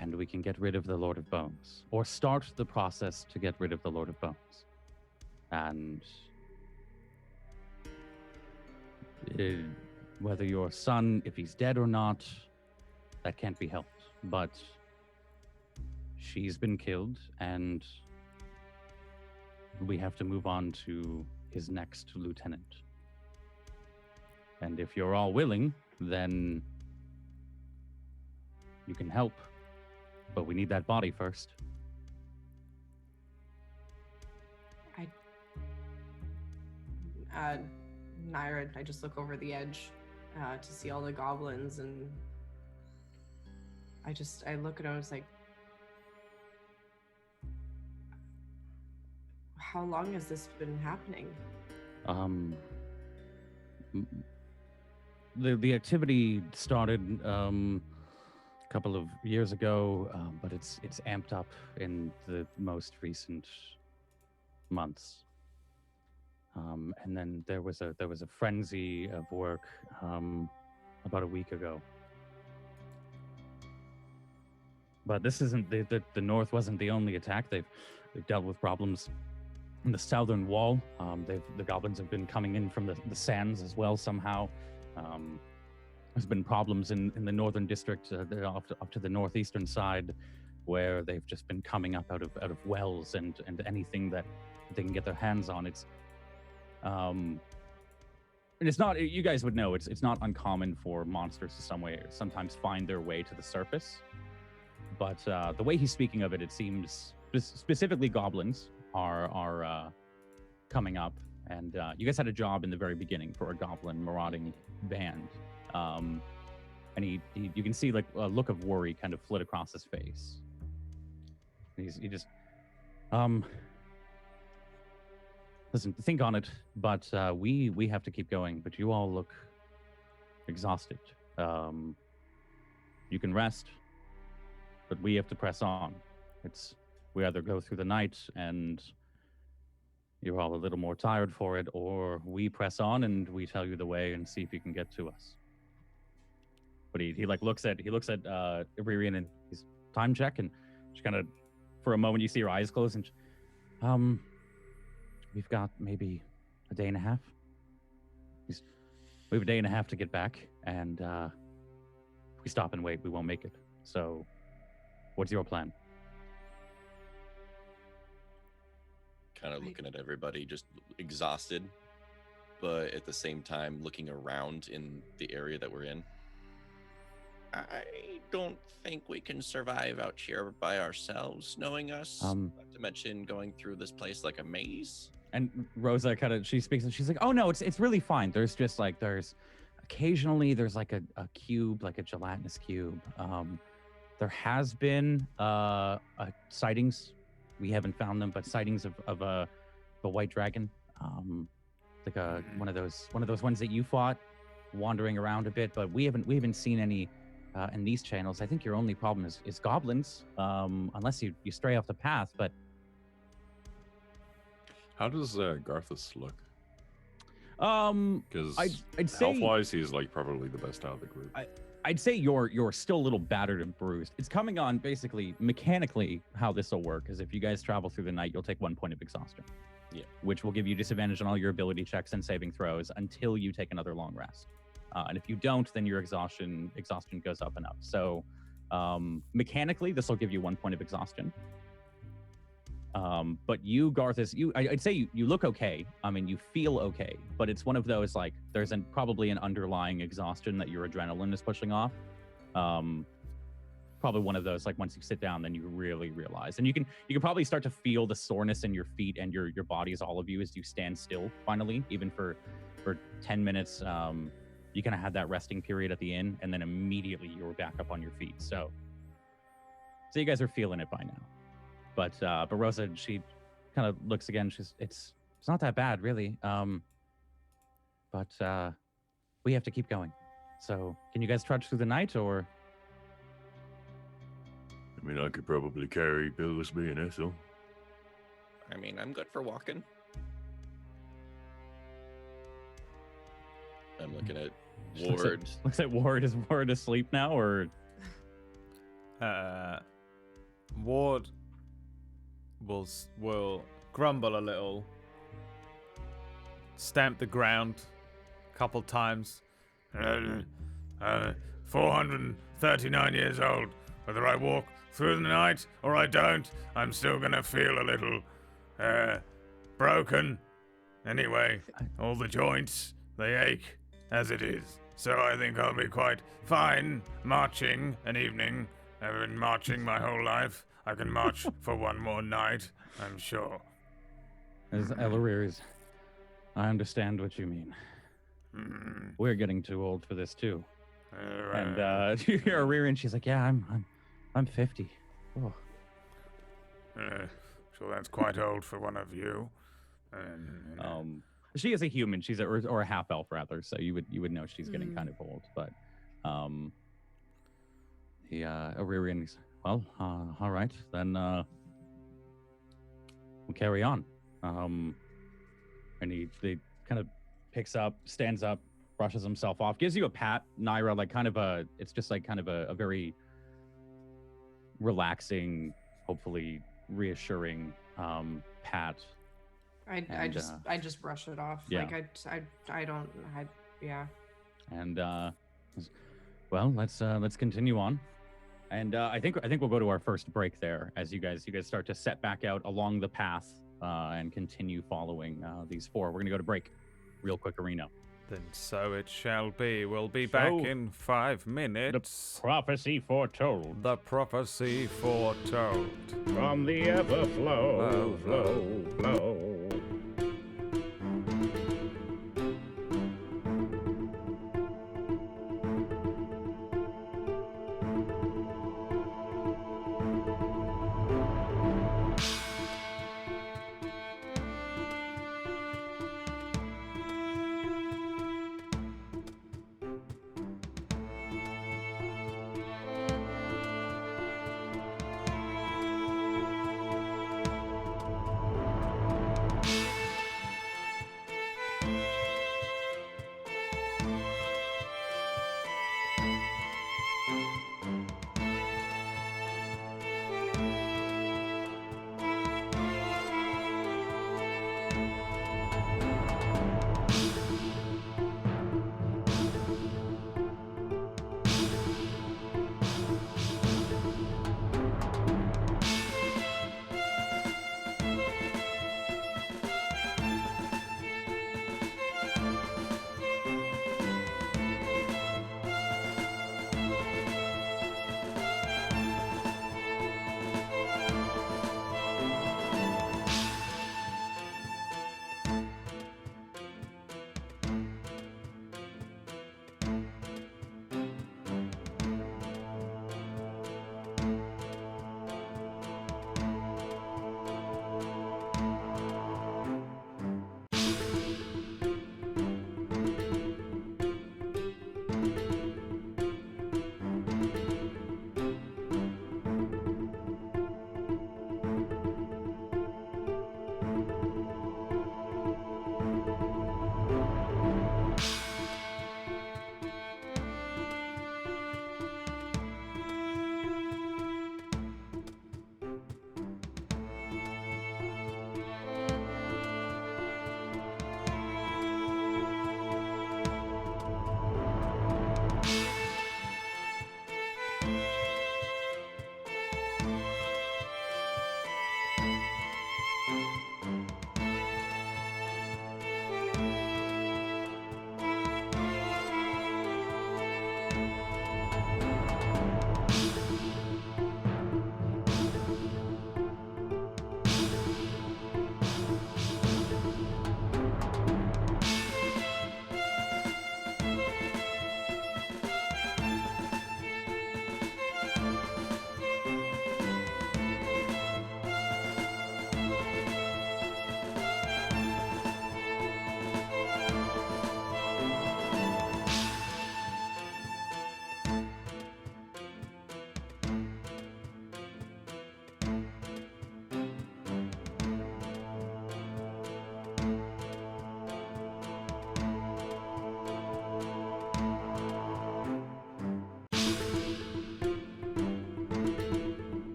and we can get rid of the Lord of Bones, or start the process to get rid of the Lord of Bones. And whether your son, if he's dead or not, that can't be helped. But she's been killed, and we have to move on to his next lieutenant. And if you're all willing, then you can help. But we need that body first. Naira, I just look over the edge to see all the goblins, and I look at him, I was like, how long has this been happening? The activity started a couple of years ago, but it's amped up in the most recent months. And then there was a frenzy of work about a week ago. But this isn't the North wasn't the only attack. They've dealt with problems in the southern wall. The goblins have been coming in from the sands as well somehow. There's been problems in the northern district, up to the northeastern side, where they've just been coming up out of wells and anything that they can get their hands on. And it's not, you guys would know, it's not uncommon for monsters to sometimes find their way to the surface. But the way he's speaking of it, it seems specifically goblins are coming up. And you guys had a job in the very beginning for a goblin marauding band. And you can see like a look of worry kind of flit across his face. He just, listen, think on it, but we have to keep going. But you all look exhausted. You can rest, but we have to press on. We either go through the night and you're all a little more tired for it, or we press on and we tell you the way and see if you can get to us. But he looks at Irian and he's time check, and just kind of for a moment you see her eyes close, and we've got maybe a day and a half. We have a day and a half to get back, and if we stop and wait, we won't make it. So what's your plan? Kind of looking at everybody, just exhausted, but at the same time looking around in the area that we're in. I don't think we can survive out here by ourselves, knowing us. Not to mention going through this place like a maze. And Rosa she speaks and she's like, "Oh no, it's really fine. There's just like there's occasionally there's like a cube, like a gelatinous cube. There has been sightings. We haven't found them, but sightings of a white dragon, like one of those ones that you fought, wandering around a bit. But we haven't seen any in these channels. I think your only problem is goblins, unless you stray off the path. But how does Garthus look? Because I'd say health-wise, he's like probably the best out of the group. I'd say you're still a little battered and bruised. It's coming on basically mechanically how this will work is if you guys travel through the night, you'll take 1 point of exhaustion. Yeah. Which will give you disadvantage on all your ability checks and saving throws until you take another long rest. And if you don't, then your exhaustion goes up and up. So mechanically, this will give you 1 point of exhaustion. But you, Garthus, I'd say you look okay. I mean, you feel okay, but it's one of those, like, there's probably an underlying exhaustion that your adrenaline is pushing off. Probably one of those, like, once you sit down, then you really realize. And you can probably start to feel the soreness in your feet and your bodies, all of you, as you stand still, finally, even for 10 minutes. You kind of had that resting period at the end, and then immediately you were back up on your feet. So you guys are feeling it by now. But Rosa, she kind of looks again. It's not that bad, really. But we have to keep going. So can you guys trudge through the night, or? I mean, I could probably carry Billsby and Ethel. I mean, I'm good for walking. I'm looking at Ward. Looks like Ward is asleep now, or? Ward will grumble a little, stamp the ground a couple times. 439 years old. Whether I walk through the night or I don't, I'm still gonna feel a little broken. Anyway, all the joints, they ache as it is. So I think I'll be quite fine marching an evening. I've been marching my whole life. I can march for one more night, I'm sure. As Ellery, I understand what you mean. We're getting too old for this too. And you hear Ariri, and she's like, "Yeah, I'm 50." Oh. So that's quite old for one of you. She is a human. She's or a half elf rather. So you would know she's getting kind of old. But the Ariri, well, all right, then we'll carry on. And he kind of picks up, stands up, brushes himself off, gives you a pat, Naira, like it's just like kind of a very relaxing, hopefully reassuring pat. I just brush it off. Yeah. Like yeah. And well, let's continue on. And I think we'll go to our first break there as you guys start to set back out along the path and continue following these four. We're gonna go to break real quick, Arena. Then so it shall be. We'll be back in 5 minutes. The prophecy foretold. The prophecy foretold. From the everflow, flow.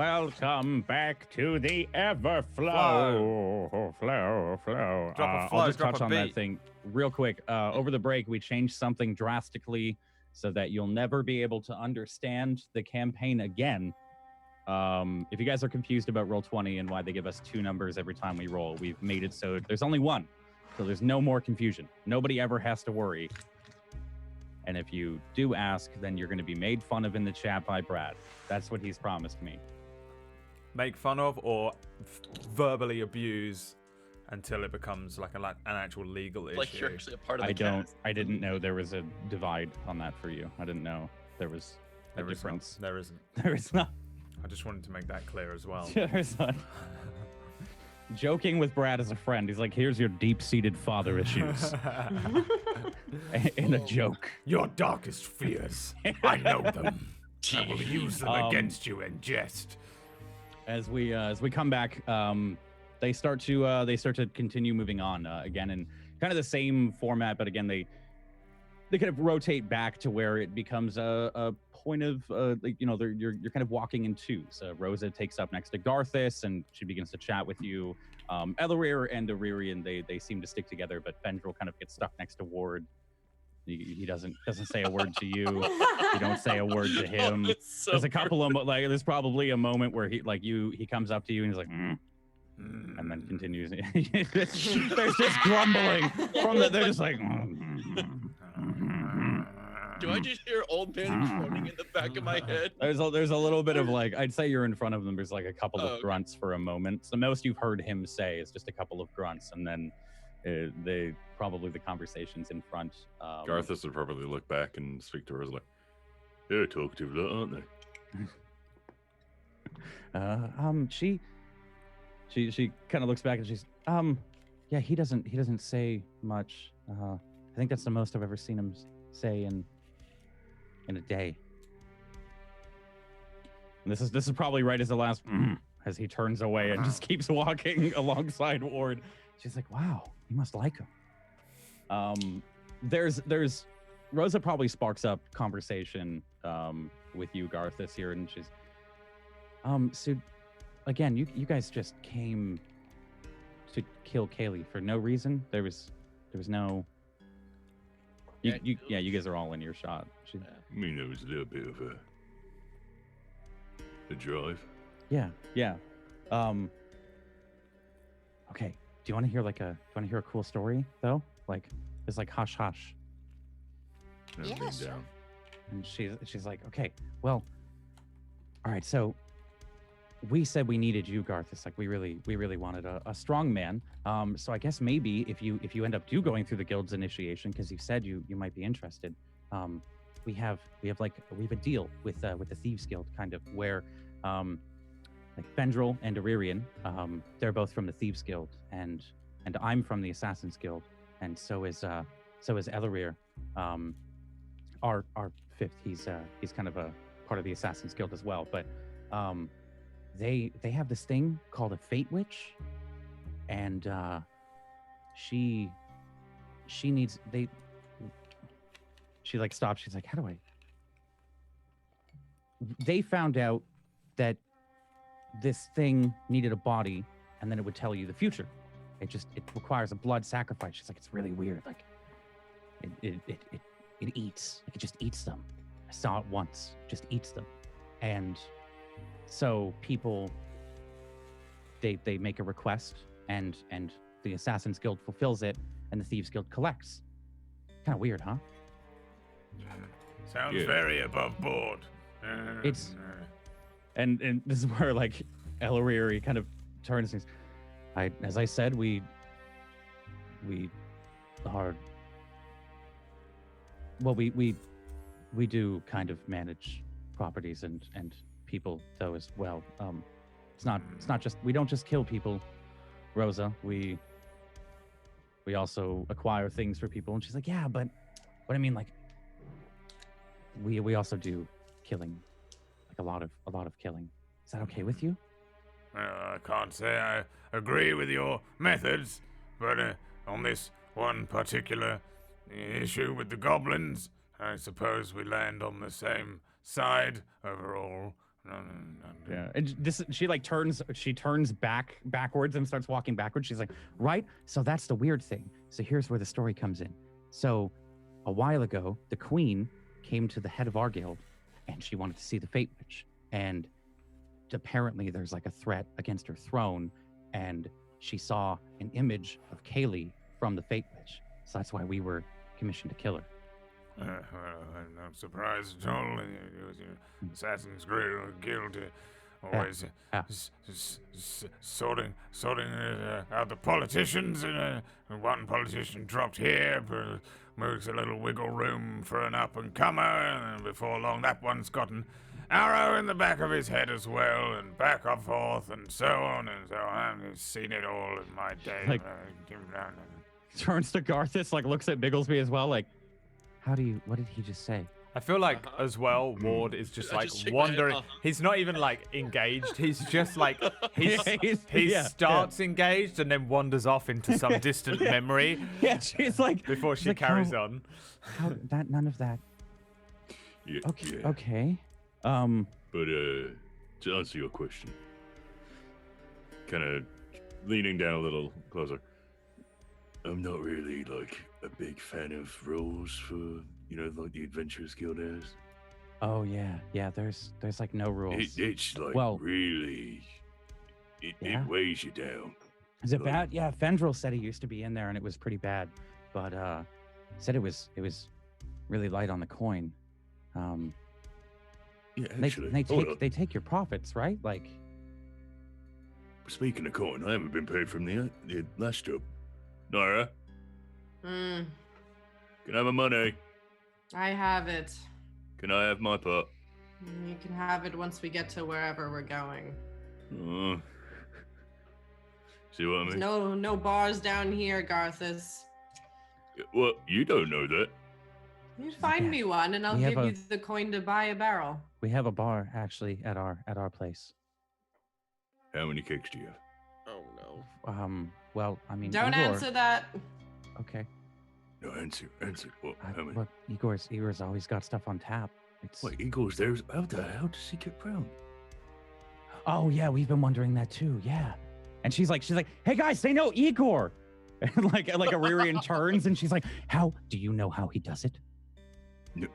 Welcome back to the Everflow. Flow. Drop a flow, I'll just drop touch a on beat. that thing real quick. Over the break, we changed something drastically so that you'll never be able to understand the campaign again. If you guys are confused about Roll20 and why they give us 2 numbers every time we roll, we've made it so there's only 1. So there's no more confusion. Nobody ever has to worry. And if you do ask, then you're going to be made fun of in the chat by Brad. That's what he's promised me. Make fun of or verbally abuse until it becomes like an actual legal issue. Like you're actually a part of the cast. I didn't know there was a divide on that for you. I didn't know there was a difference. There isn't. There is not. I just wanted to make that clear as well. There's not. Joking with Brad as a friend. He's like, here's your deep-seated father issues. In a joke. Your darkest fears. I know them. I will use them against you in jest. As we come back, they start to continue moving on again in kind of the same format, but again they kind of rotate back to where it becomes a point of you're kind of walking in twos. Rosa takes up next to Garthus and she begins to chat with you. Ellerir and Aririan, they seem to stick together, but Fendril kind of gets stuck next to Ward. He doesn't say a word to you. You don't say a word to him. There's a couple of there's probably a moment where he comes up to you and he's like, and then continues. There's just grumbling from they're just like. Do I just hear old man groaning in the back of my head? There's a little bit of I'd say you're in front of them. There's like a couple of grunts for a moment. The most you've heard him say is just a couple of grunts, and then probably the conversation's in front. Garthus would probably look back and speak to her like, they're talkative, aren't they? She kind of looks back and she's yeah, he doesn't say much. I think that's the most I've ever seen him say in a day. And this is probably right as the last as he turns away and just keeps walking alongside Ward. She's like, wow, you must like him. There's Rosa probably sparks up conversation with you, Garthus, here, and she's so again, you guys just came to kill Kaylee for no reason. There was no you guys are all in your shot. I mean, there was a little bit of a drive. Yeah. Okay. Do you want to hear a cool story though? Like it's like hush hush. Yeah, sure. Down. And she's like, okay, well, all right. So we said we needed you, Garthus. Like we really wanted a strong man. So I guess maybe if you end up going through the guild's initiation, because you said you might be interested. We have a deal with the Thieves Guild, kind of where like Fendril and Aririan, they're both from the Thieves Guild, and I'm from the Assassins Guild, and so is Ellerir, our fifth. He's kind of a part of the Assassins Guild as well, but they have this thing called a Fate Witch, and she like stops. She's like, how do I? They found out that this thing needed a body, and then it would tell you the future. It requires a blood sacrifice. She's like, it's really weird. Like it eats. Like it just eats them. I saw it once. It just eats them, and so people they make a request, and the Assassins Guild fulfills it, and the Thieves Guild collects. Kind of weird, huh? Sounds very above board. It's and this is where like Ellerir kind of turns and says, as I said, we are we do kind of manage properties and people though as well. It's not just, we don't just kill people, Rosa. We also acquire things for people. And she's like, yeah, but what I mean, like we also do killing, like a lot of killing. Is that okay with you? I can't say I agree with your methods, but on this one particular issue with the goblins, I suppose we land on the same side overall. Yeah, and she like turns backwards and starts walking backwards. She's like, right. So that's the weird thing. So here's where the story comes in. So a while ago, the queen came to the head of our guild, and she wanted to see the Fate Witch. And apparently, there's like a threat against her throne, and she saw an image of Kaylee from the Fate Witch. So that's why we were commissioned to kill her. Well, I'm not surprised at all. Assassin's Guild always sorting out the politicians, and one politician dropped here, moves a little wiggle room for an up-and-comer, and before long that one's got an arrow in the back of his head as well, and back and forth, and so on and so on. I've seen it all in my day. Like, turns to Garthus, like looks at Bigglesby as well, like, what did he just say? I feel like as well, Ward is just like wandering. He's not even like engaged. He's just like he starts engaged and then wanders off into some distant memory. Yeah, she's like before she carries on. How that none of that. Yeah, Okay. But to answer your question, kind of leaning down a little closer. I'm not really like a big fan of roles for, like the Adventurers Guild is. Oh yeah. There's like no rules. It's like really, it weighs you down. Is it bad? Yeah, Fendril said he used to be in there and it was pretty bad, but said it was really light on the coin. Yeah, actually, they take your profits, right? Like, speaking of coin, I haven't been paid from the last job. Nara? Can I have my money? I have it. Can I have my part? You can have it once we get to wherever we're going. See what I mean? No bars down here, Garthus. Well, you don't know that. You find me one, and I'll give you the coin to buy a barrel. We have a bar actually at our place. How many cakes do you have? Oh no. Well, I mean, don't Igor, answer that. Okay. No, answer. What? How many? Look, Igor's always got stuff on tap. Wait, Igor's there? How the hell does he get around? Oh yeah, we've been wondering that too. Yeah. And she's like, hey guys, they know Igor. And like Aurelian turns and she's like, how do you know how he does it?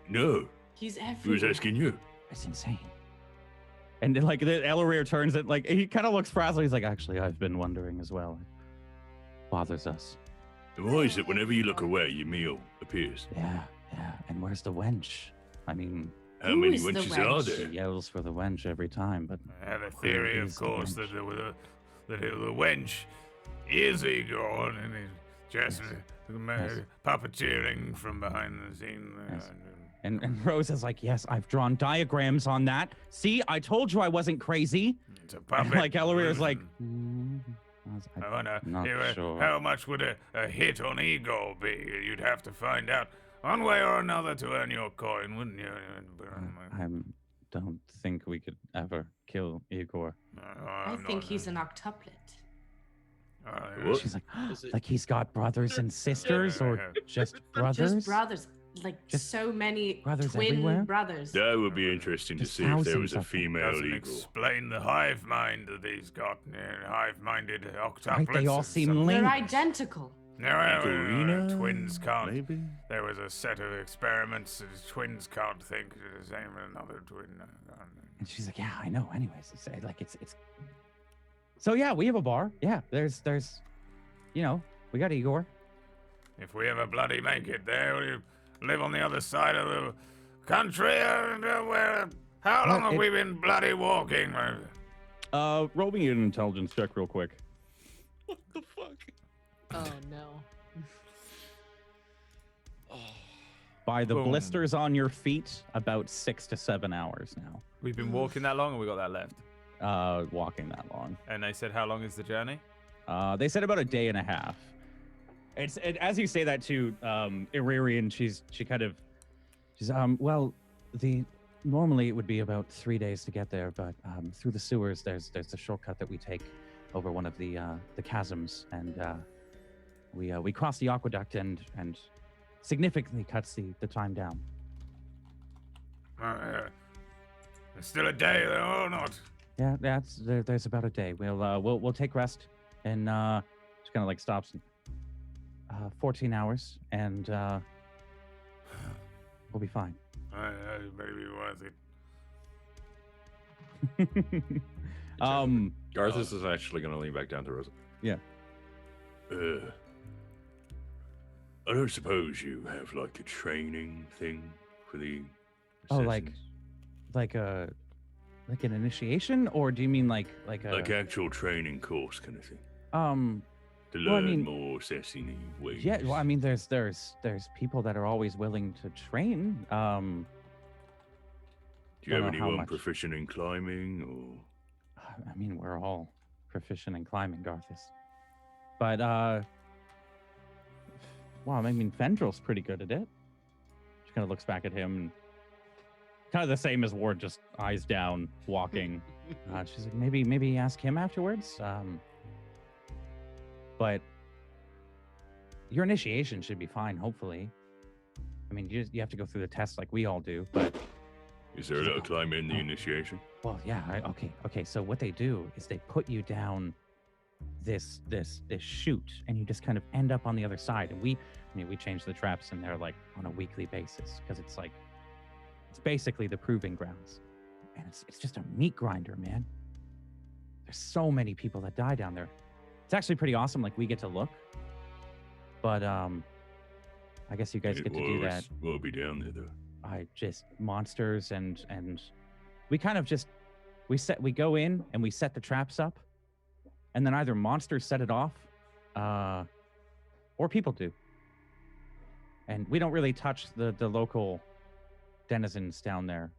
No. He's everywhere. Who's asking you? It's insane. And then, like the Ellery turns and like he kind of looks frazzled. He's like, actually, I've been wondering as well. It bothers us. Why is it whenever you look away, your meal appears? Yeah. And where's the wench? I mean, how many wenches are there? She yells for the wench every time, but I have a theory, of course, that the wench is Igor, and he's just puppeteering from behind the scenes. Yes. And Rose is like, yes, I've drawn diagrams on that. See, I told you I wasn't crazy. It's a puppet. And like Ellery is like, I wonder how much would a hit on Igor be? You'd have to find out one way or another to earn your coin, wouldn't you? I don't think we could ever kill Igor. I think he's an octuplet. She's like, like he's got brothers and sisters, or just brothers? Just brothers. Like just so many brothers twin everywhere? brothers. That would be interesting to see if there was a female Doesn't Igor. Explain the hive mind that he's got. Hive-minded octuplets. Right, they all seem linked. They're identical. No, twins can't. Maybe. There was a set of experiments that twins can't think the same as another twin. And she's like, yeah, I know. Anyways, it's. So yeah, we have a bar. Yeah, there's, we got Igor. If we ever bloody make it there, we live on the other side of the country. How long have we been bloody walking? Roll me an intelligence check real quick. What the fuck? Oh no. By the blisters on your feet, about 6 to 7 hours now. We've been walking that long, and we got that left. Walking that long. And they said, how long is the journey? They said about a day and a half. As you say that to Iririan, she's normally it would be about 3 days to get there, but through the sewers there's a shortcut that we take over one of the chasms, and we cross the aqueduct and significantly cuts the time down. There's still a day there or not? Yeah, there's about a day. We'll take rest and just kind of like stops. 14 hours and we'll be fine. Maybe worth it. Garthus is actually going to lean back down to Rosa. Yeah. I don't suppose you have like a training thing for the Oh, assassins? like an initiation, or do you mean like actual training course kind of thing? To well, I learn mean, more assassin ways. Yeah, well, I mean, there's people that are always willing to train. Do you have don't know how anyone much. proficient in climbing or? I mean, we're all proficient in climbing, Garthus. But well, I mean, Fendrill's pretty good at it. She kind of looks back at him, and kind of the same as Ward, just eyes down, walking. She's like, maybe ask him afterwards. But your initiation should be fine, hopefully. I mean, you have to go through the test like we all do, but... Is there a climb in the initiation? Well, yeah, okay. So what they do is they put you down this chute, and you just kind of end up on the other side. And we change the traps, and they're like on a weekly basis, because it's basically the proving grounds. And it's just a meat grinder, man. There's so many people that die down there. It's actually pretty awesome. Like, we get to look, but I guess you guys get to do that. We'll be down there though. Just monsters and we kind of just we go in and we set the traps up, and then either monsters set it off, or people do. And we don't really touch the local denizens down there.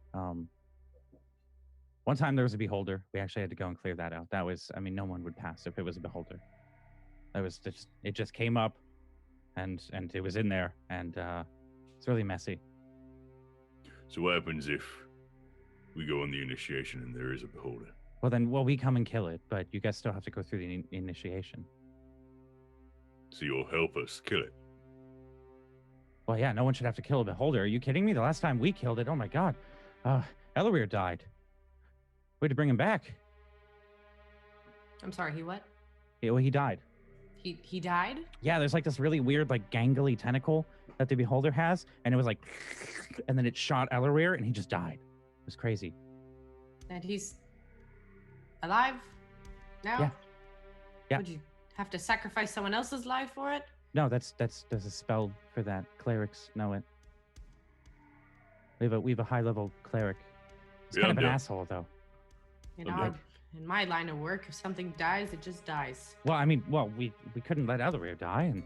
One time there was a beholder. We actually had to go and clear that out. That was, I mean, no one would pass if it was a beholder. That was just, it just came up, and it was in there, and it's really messy. So what happens if we go on the initiation and there is a beholder? Well, we come and kill it, but you guys still have to go through the initiation. So you'll help us kill it? Well, yeah, no one should have to kill a beholder. Are you kidding me? The last time we killed it, oh my god, Ellerir died. We had to bring him back. I'm sorry, he what? He died. He died? Yeah, there's like this really weird, like, gangly tentacle that the beholder has, and it was like, and then it shot Ellerir, and he just died. It was crazy. And he's alive now? Yeah. Would you have to sacrifice someone else's life for it? No, there's a spell for that. Clerics know it. We have a high level cleric. He's kind of an asshole though. In my line of work, if something dies, it just dies. Well, I mean, we couldn't let Ellerir die, and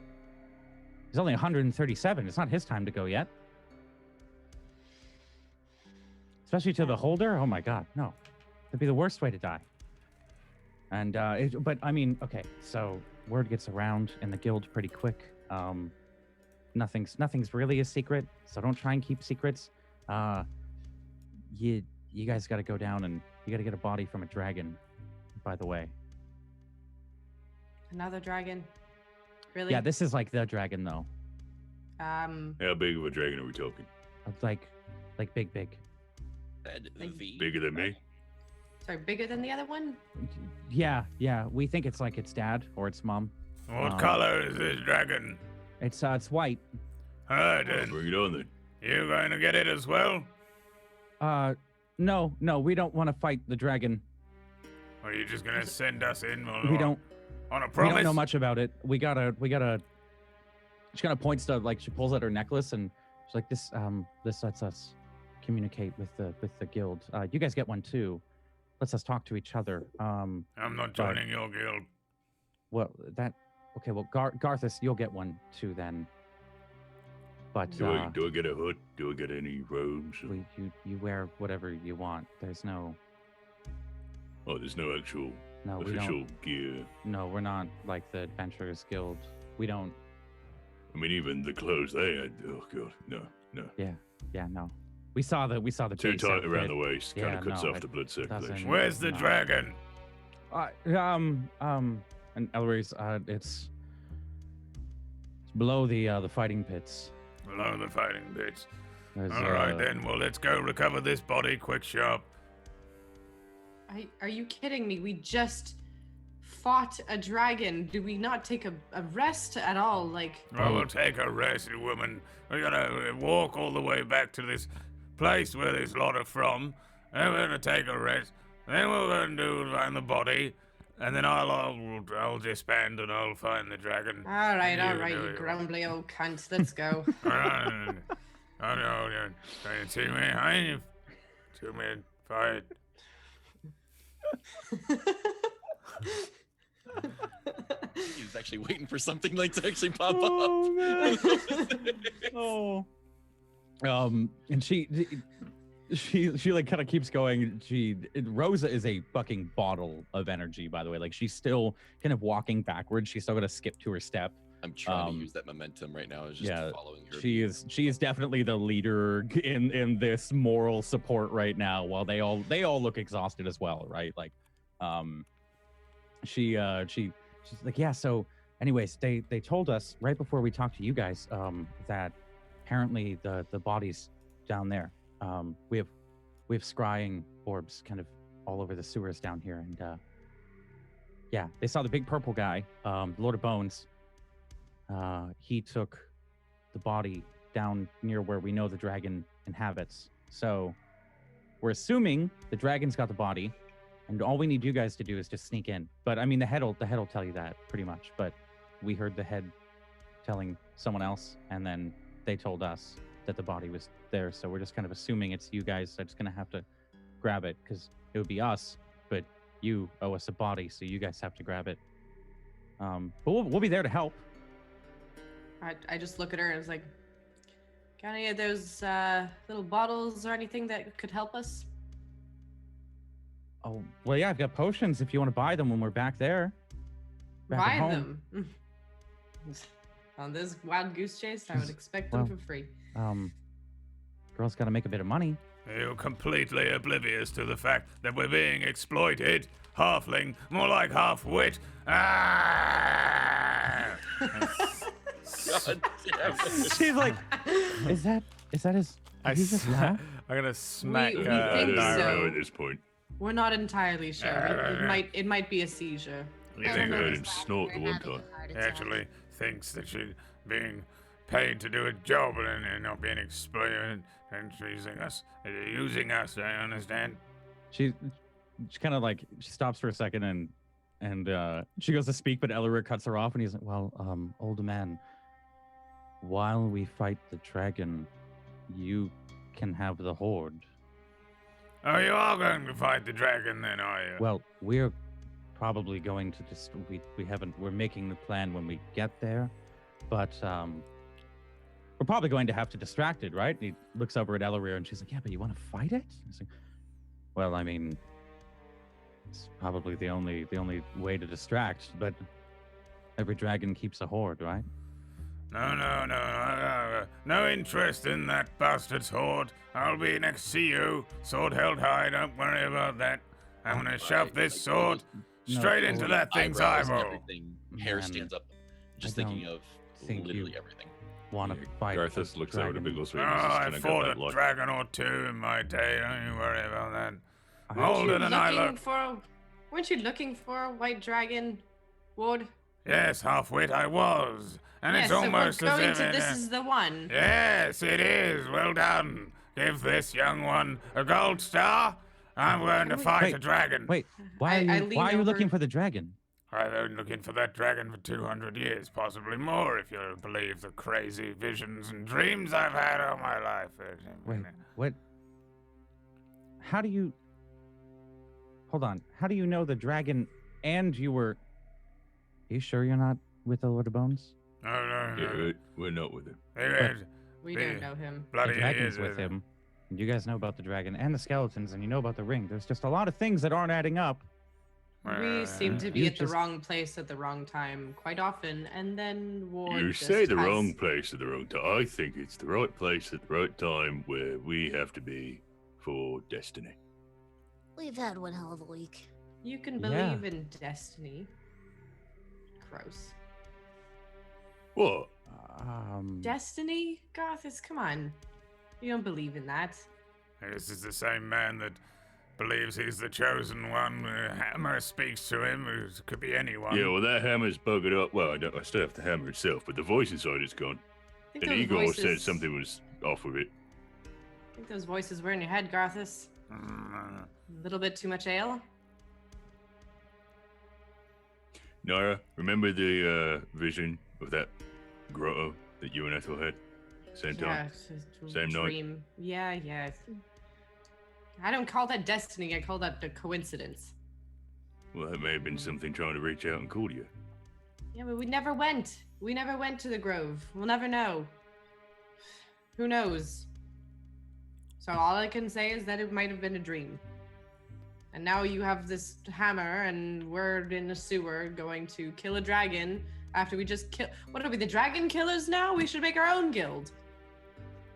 he's only 137. It's not his time to go yet. Especially to the beholder. Oh my god, no. That'd be the worst way to die. And but I mean, okay, so word gets around in the guild pretty quick. Nothing's really a secret, so don't try and keep secrets. You guys got to go down, and you got to get a body from a dragon, by the way. Another dragon? Really? Yeah, this is like the dragon though. How big of a dragon are we talking? Like big. Bigger than me? Sorry, bigger than the other one? Yeah. We think it's like its dad or its mom. What color is this dragon? It's white. All right, then. Bring it on then. You going to get it as well? No, we don't want to fight the dragon. Or are you just gonna send us in? We don't. On a promise? We don't know much about it. We gotta. She kind of points to, like, she pulls out her necklace, and she's like, this lets us communicate with the guild. You guys get one too. Lets us talk to each other. I'm not joining your guild. Well, okay. Well, Garthus, you'll get one too then. But do I get a hood? Do I get any robes? You wear whatever you want. There's no. Oh, there's no actual official gear. No, we're not like the Adventurers Guild. We don't. I mean, even the clothes they had. Oh god, no. Yeah, no. We saw the too tight around the waist. Kind of cuts off the blood doesn't- circulation. Where's the dragon? And Ellerir's, it's below the fighting pits. Below the fighting pits. There's, All right, then. Well, let's go recover this body quick, sharp. Are you kidding me? We just fought a dragon. Do we not take a rest at all? Like. Well, we'll take a rest, woman. We gotta walk all the way back to this place where this lot are from. Then we're gonna take a rest. Then we're gonna find the body. And then I'll disband and I'll find the dragon. All right, you grumbly old cunt. Let's go. I know. 2-minute fight. He was actually waiting for something like to actually pop Oh, up. Man. And she like kind of keeps going. Rosa is a fucking bottle of energy, by the way. Like, she's still kind of walking backwards. She's still gonna skip to her step. I'm trying to use that momentum right now. Is just following her. She is definitely the leader in this moral support right now. While they all look exhausted as well, right? Like, she's like, yeah. So, anyways, they told us right before we talked to you guys that apparently the body's down there. We have scrying orbs kind of all over the sewers down here, and yeah, they saw the big purple guy, the Lord of Bones. He took the body down near where we know the dragon inhabits. So we're assuming the dragon's got the body, and all we need you guys to do is just sneak in. But I mean, the head'll tell you that pretty much. But we heard the head telling someone else, and then they told us that the body was there. So we're just kind of assuming it's you guys. I'm just gonna have to grab it because it would be us, but you owe us a body, so you guys have to grab it. But we'll be there to help. I just look at her and I was like, got any of those little bottles or anything that could help us? Oh, well, yeah, I've got potions if you want to buy them when we're back there. Buy them? On this wild goose chase, I would expect them for free. Girl's got to make a bit of money. You're completely oblivious to the fact that we're being exploited. Halfling, more like half-wit. Ah! God damn it. She's like, is that his? Did he just laugh? I'm gonna smack. We think I don't so. know at this point. We're not entirely sure. It might be a seizure. You think I heard him snort the one time? Actually thinks that she's being paid to do a job and not being exploited and using us. I understand. She kind of like, she stops for a second and she goes to speak, but Ellery cuts her off, and he's like, well, old man, while we fight the dragon, you can have the horde. Oh, you are going to fight the dragon then, are you? Well, we're probably going to we're making the plan when we get there, but we're probably going to have to distract it, right? He looks over at Ellery and she's like, yeah, but you want to fight it? He's like, well, I mean, it's probably the only way to distract, but every dragon keeps a horde, right? No interest in that bastard's horde. I'll be next to you, sword held high, don't worry about that. I'm gonna shove this sword straight into that thing's eyeball. Everything. Hair stands up, just thinking of literally everything. Want to fight? Garthus looks over to Bigglesweet. I fought a dragon or two in my day, don't you worry about that. Older than I look. Weren't you looking for a white dragon, Ward? Yes, half-wit I was. And it's almost so we're going as if this is the one. Yes, it is. Well done. Give this young one a gold star. I'm going to fight a dragon. Wait, why are you looking for the dragon? I've been looking for that dragon for 200 years, possibly more, if you'll believe the crazy visions and dreams I've had all my life. Wait, what? How do you... Hold on. How do you know the dragon and you were... Are you sure you're not with the Lord of Bones? No. Yeah, we're not with him. We don't know him. The dragon's with him. And you guys know about the dragon and the skeletons, and you know about the ring. There's just a lot of things that aren't adding up. We seem to be at the wrong place at the wrong time quite often, and then Ward You say the wrong place at the wrong time. I think it's the right place at the right time where we have to be for destiny. We've had one hell of a week. You can believe in destiny. Gross. What? Destiny? Garthus, come on. You don't believe in that. This is the same man that believes he's the chosen one. Hammer speaks to him. It could be anyone. Yeah, well, that hammer's buggered up. Well, I still have the hammer itself, but the voice inside it's gone. And Igor said something was off with it. I think those voices were in your head, Garthus. A little bit too much ale. Nara, remember the vision of that grotto that you and Ethel had? Same time? Same dream. night? Yeah. I don't call that destiny, I call that the coincidence. Well, that may have been something trying to reach out and call you. Yeah, but we never went. We never went to the grove. We'll never know. Who knows? So all I can say is that it might have been a dream. And now you have this hammer, and we're in a sewer going to kill a dragon after we just kill. What are we, the dragon killers now? We should make our own guild.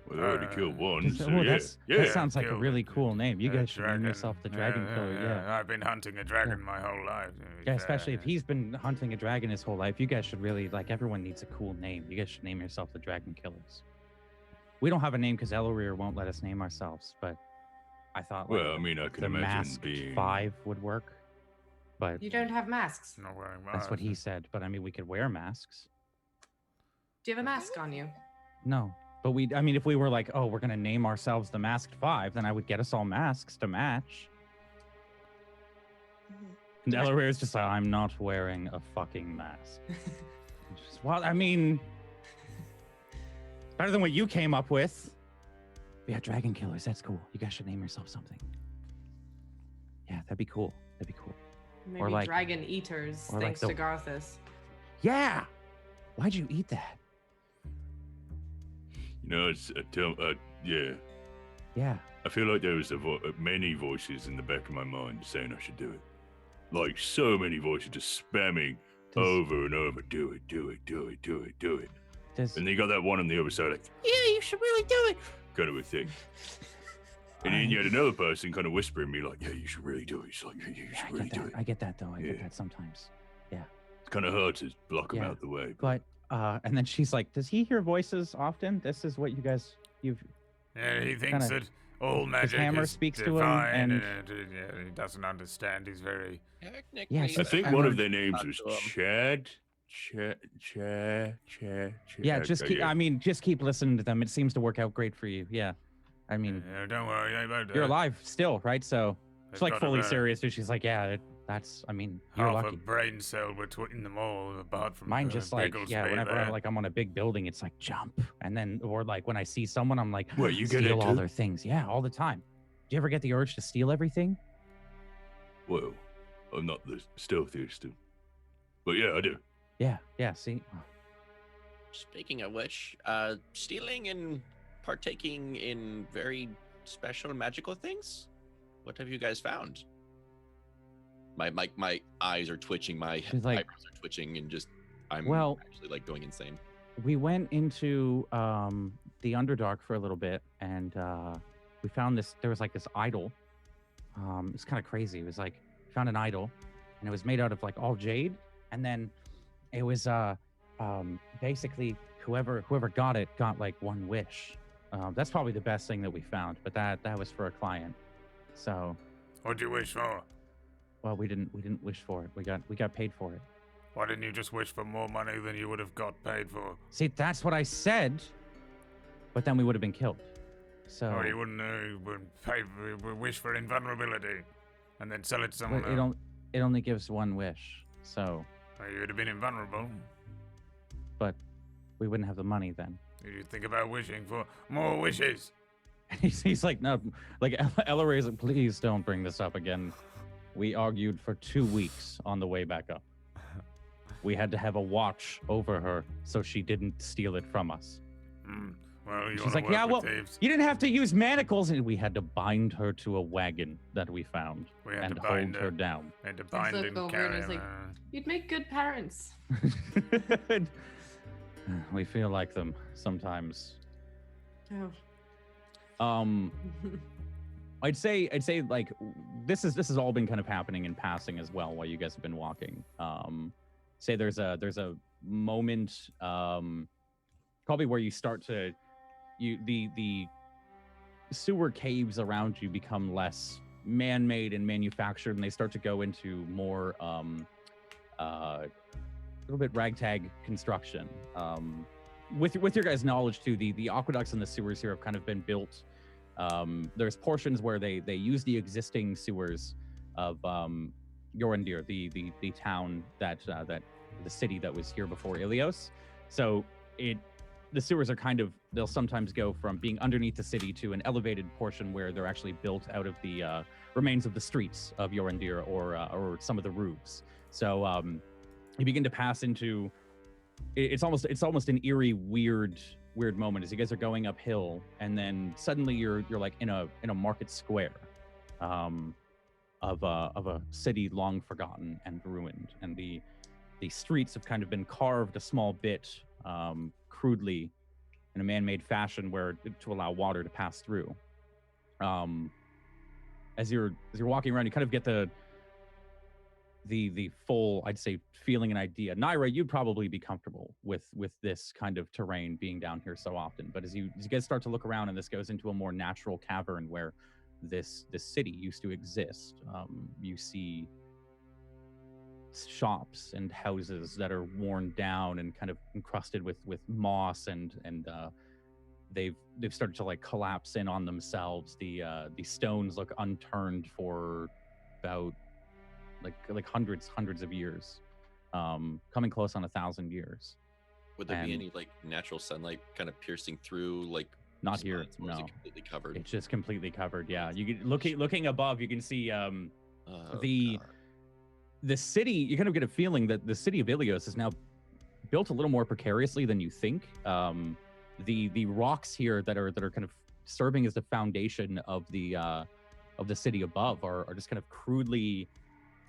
Well, they already killed one, so that sounds like a really cool name. You guys should name yourself the Dragon Killer. Yeah. I've been hunting a dragon my whole life. Yeah, especially if he's been hunting a dragon his whole life. You guys should really, like, everyone needs a cool name. You guys should name yourself the Dragon Killers. We don't have a name because Ellery won't let us name ourselves, but I thought, well, I mean, I can imagine Masked being 5 would work, but you don't have masks. Not wearing masks. that's what he said. But I mean, we could wear masks. Do you have a mask on you? No, but I mean, if we were like, oh, we're gonna name ourselves the Masked 5, then I would get us all masks to match. And Ellery is just like, I'm not wearing a fucking mask. Well, I mean, better than what you came up with. Yeah, Dragon Killers, that's cool. You guys should name yourself something. Yeah, that'd be cool. Maybe or like Dragon Eaters, thanks to Garthus. Yeah! Why'd you eat that? You know, it's yeah. Yeah. I feel like there was many voices in the back of my mind saying I should do it. Like so many voices just spamming over and over. Do it. And then you got that one on the other side like, yeah, you should really do it. Kind of a thing. And then you had another person kind of whispering me like, yeah, you should really do it. She's like, yeah, you should really do it. I get that though. I get that sometimes. Yeah. It's kind of hard to block them out the way. But and then she's like, does he hear voices often? This is what you've. Yeah, he thinks that all magic Hammer is speaks divine, to him, and he doesn't understand. He's very. Yeah, I think one of their names was Chad. Yeah, just keep listening to them. It seems to work out great for you. Yeah, I mean, don't worry about that. You're alive still, right? So it's like fully serious. And she's like, yeah, that's. I mean, you're half lucky. a brain cell between them all, apart from mine. Just like whenever I'm on a big building, it's like jump, and then or like when I see someone, I'm like, what, you steal all their things? Yeah, all the time. Do you ever get the urge to steal everything? Well, I'm not the stealthiest, but yeah, I do. Yeah, see? Speaking of which, stealing and partaking in very special magical things? What have you guys found? My eyes are twitching, my eyebrows are twitching, and just, I'm actually like going insane. We went into the Underdark for a little bit, and we found there was like this idol. It's kind of crazy. It was like, found an idol, and it was made out of like all jade, and then it was basically whoever got it got like one wish. That's probably the best thing that we found, but that was for a client. So what'd you wish for? Well, we didn't wish for it. We got paid for it. Why didn't you just wish for more money than you would have got paid for? See, that's what I said, but then we would have been killed. So you wouldn't wish for invulnerability and then sell it to someone else. It only gives one wish, so you would have been invulnerable. But we wouldn't have the money then. Did you think about wishing for more wishes? He's like, no, like Ellery's like, please don't bring this up again. We argued for 2 weeks on the way back up. We had to have a watch over her so she didn't steal it from us. Well, she's like, yeah, well, you didn't have to use manacles. And we had to bind her to a wagon that we found and hold her down. And to bind and carry her. Like, you'd make good parents. We feel like them sometimes. Oh. I'd say like this has all been kind of happening in passing as well while you guys have been walking. Say there's a moment probably where you start to the sewer caves around you become less man-made and manufactured, and they start to go into more a little bit ragtag construction. With your guys' knowledge too, the aqueducts and the sewers here have kind of been built. There's portions where they use the existing sewers of Yorendir, the town that the city that was here before Ilios. So the sewers are kind of, they'll sometimes go from being underneath the city to an elevated portion where they're actually built out of the remains of the streets of Yorendir or some of the roofs. So you begin to pass into, it's almost an eerie, weird moment as you guys are going uphill, and then suddenly you're like in a market square of a city long forgotten and ruined, and the streets have kind of been carved a small bit crudely in a man-made fashion to allow water to pass through. As you're walking around, you kind of get the full, I'd say, feeling and idea. Naira, you'd probably be comfortable with this kind of terrain being down here so often. But as you guys start to look around, and this goes into a more natural cavern where this city used to exist, you see shops and houses that are worn down and kind of encrusted with moss, and they've started to like collapse in on themselves. The stones look unturned for about like hundreds of years, coming close on 1,000 years. Would there be any like natural sunlight kind of piercing through, like? Not here, no. Is it completely covered? It's just completely covered. Yeah, you can looking above, you can see the city. You kind of get a feeling that the city of Ilios is now built a little more precariously than you think. The rocks here that are kind of serving as the foundation of the city above are just kind of crudely.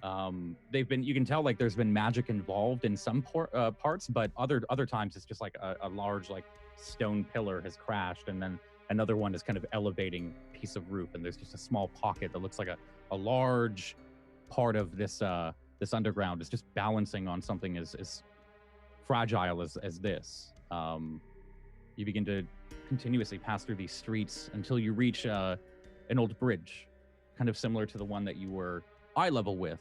You can tell like there's been magic involved in some parts, but other times it's just like a large like stone pillar has crashed, and then another one is kind of elevating piece of roof, and there's just a small pocket that looks like a large part of this underground is just balancing on something as fragile as this. You begin to continuously pass through these streets until you reach an old bridge, kind of similar to the one that you were eye level with,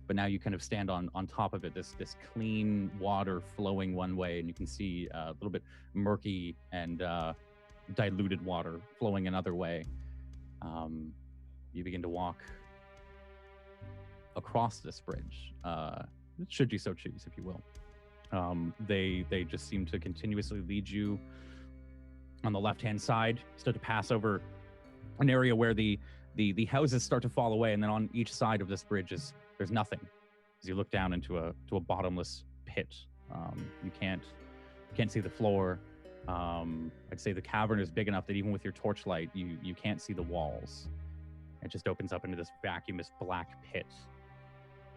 but now you kind of stand on top of it. This clean water flowing one way, and you can see a little bit murky and diluted water flowing another way. You begin to walk across this bridge, should you so choose, if you will. They just seem to continuously lead you on the left-hand side. You start to pass over an area where the houses start to fall away, and then on each side of this bridge there's nothing. As you look down into a bottomless pit, you can't see the floor. I'd say the cavern is big enough that even with your torchlight, you can't see the walls. It just opens up into this vacuumous black pit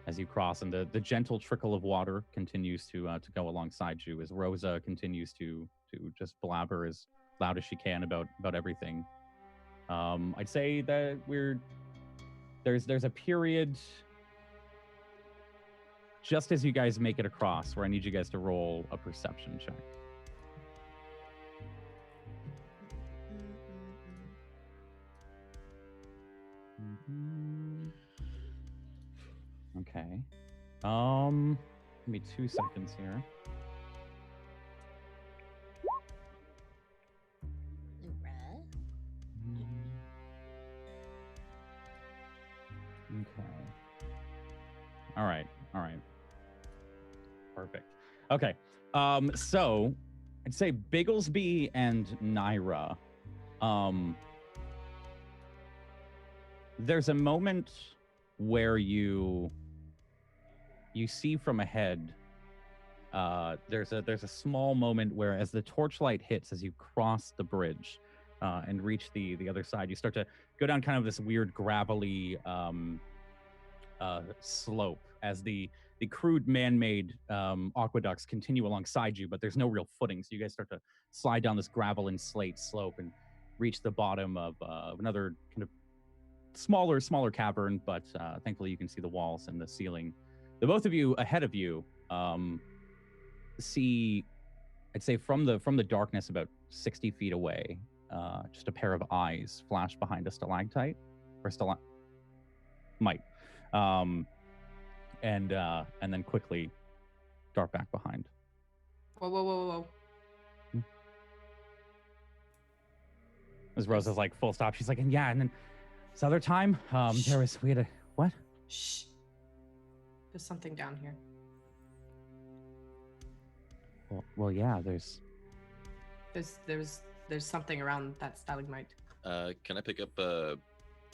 as you cross, and the gentle trickle of water continues to go alongside you as Rosa continues to just blabber as loud as she can about everything. I'd say that there's a period just as you guys make it across where I need you guys to roll a perception check. Okay. Give me 2 seconds here. Okay. All right. Perfect. Okay. So I'd say Bigglesby and Naira. There's a moment where you see from ahead. There's a small moment where, as the torchlight hits, as you cross the bridge and reach the other side, you start to go down kind of this weird gravelly slope as the crude man-made aqueducts continue alongside you, but there's no real footing, so you guys start to slide down this gravel and slate slope and reach the bottom of another kind of smaller cavern, but thankfully you can see the walls and the ceiling. The both of you ahead of you see, I'd say from the darkness about 60 feet away, just a pair of eyes flash behind a stalactite, or might, and then quickly dart back behind. Whoa. As Rosa's like full stop, she's like, and then this other time, we had a what? Shh. There's something down here. Well, yeah. There's something around that stalagmite. Can I pick up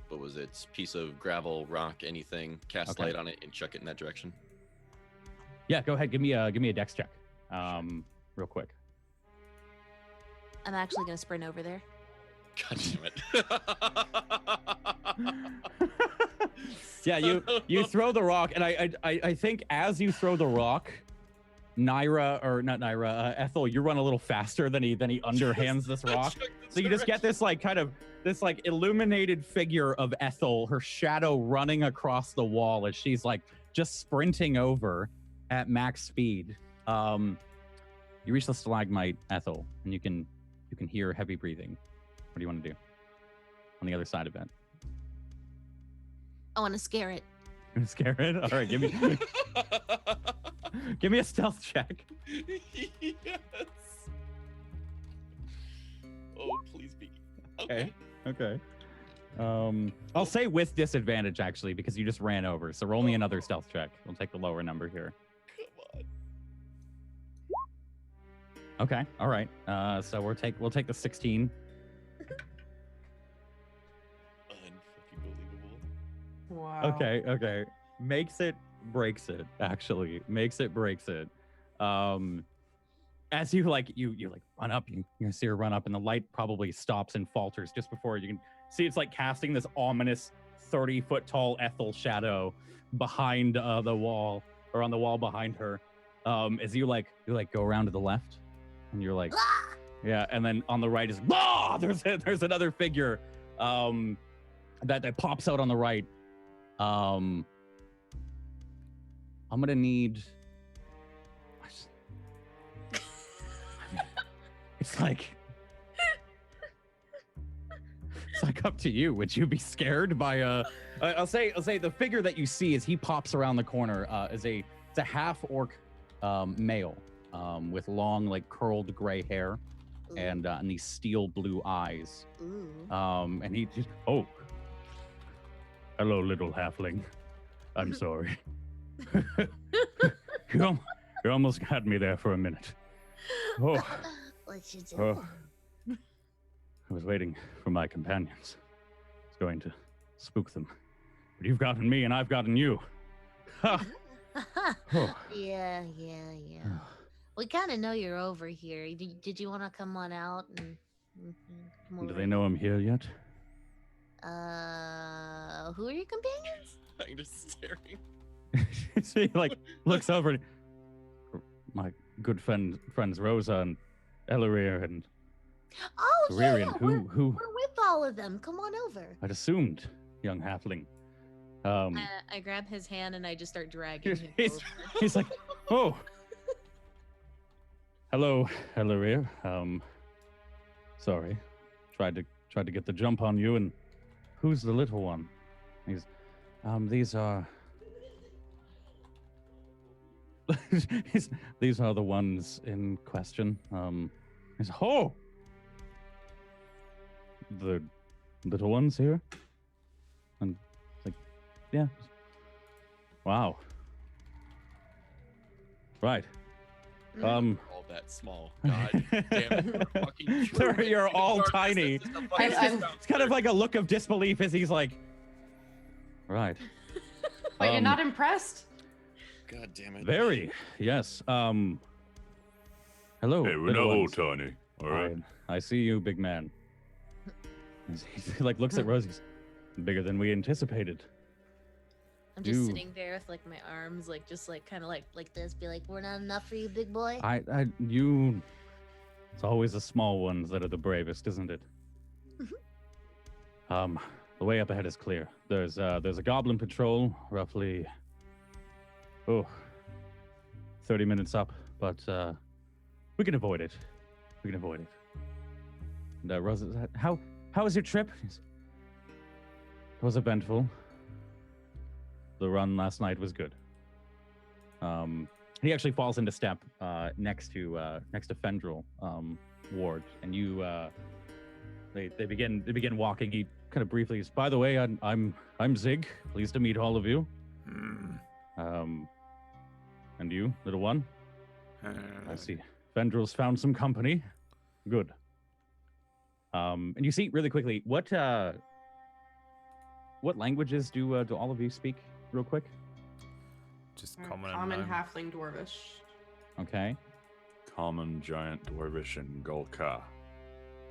what was it? Piece of gravel, rock, anything? Cast light on it and chuck it in that direction. Yeah, go ahead. Give me a dex check, real quick. I'm actually gonna sprint over there. God damn it. Yeah, you throw the rock, and I think as you throw the rock, Ethel, you run a little faster than he underhands this rock. So you just get this illuminated figure of Ethel, her shadow running across the wall as she's like just sprinting over at max speed. You reach the stalagmite, Ethel, and you can hear heavy breathing. What do you want to do on the other side of it? I want to scare it. You want to scare it? All right, give me a stealth check. Yes. Oh, please be. Okay. I'll say with disadvantage actually, because you just ran over. So roll me another stealth check. We'll take the lower number here. Come on. Okay. All right. So we'll take the 16. Unfucking-believable. Wow. Okay. Makes it, breaks it. Actually, makes it, breaks it. As you run up, you see her run up, and the light probably stops and falters just before you can see it's like casting this ominous 30-foot tall Ethel shadow behind the wall, or on the wall behind her. As you go around to the left, and you're like, yeah, and then on the right is there's another figure that pops out on the right. I'm gonna need. It's like up to you. Would you be scared by I'll say the figure that you see as he pops around the corner is a half orc male with long like curled gray hair and these steel blue eyes. And he just hello, little halfling. I'm sorry. You almost had me there for a minute. What you do? I was waiting for my companions. I was going to spook them. But you've gotten me and I've gotten you. Yeah. We kind of know you're over here. Did you want to come on out? Do they know I'm here yet? Who are your companions? I'm just staring. She looks over and my good friends Rosa and Elarir and We're who with all of them. Come on over. I'd assumed, young halfling. I grab his hand and I just start dragging him over. He's like, oh, hello, Elarir. Sorry, tried to get the jump on you. And who's the little one? These are these are the ones in question. The little ones here, and yeah. Wow. Right. All that small. God damn it. Fucking true. You're all tiny. It's kind of like a look of disbelief as he's like, right. Wait, you're not impressed? God damn it. Very, yes. Hello. Hey, we're not all tiny. All right. I see you, big man. He looks at Rose. He's bigger than we anticipated. I'm just sitting there with my arms just kind of like this, be like, we're not enough for you, big boy. It's always the small ones that are the bravest, isn't it? The way up ahead is clear. There's a goblin patrol, roughly 30 minutes up, but we can avoid it. And Rosa, how was your trip? was eventful. The run last night was good. He actually falls into step next to Fendril, Ward, and you. They begin walking. He kind of briefly says, "By the way, I'm Zig. Pleased to meet all of you." And you, little one? I see. Fendril's found some company. Good. And you see really quickly what languages do all of you speak, real quick? Just common. Common, halfling, dwarvish. Okay. Common, giant, dwarvish, and Golka,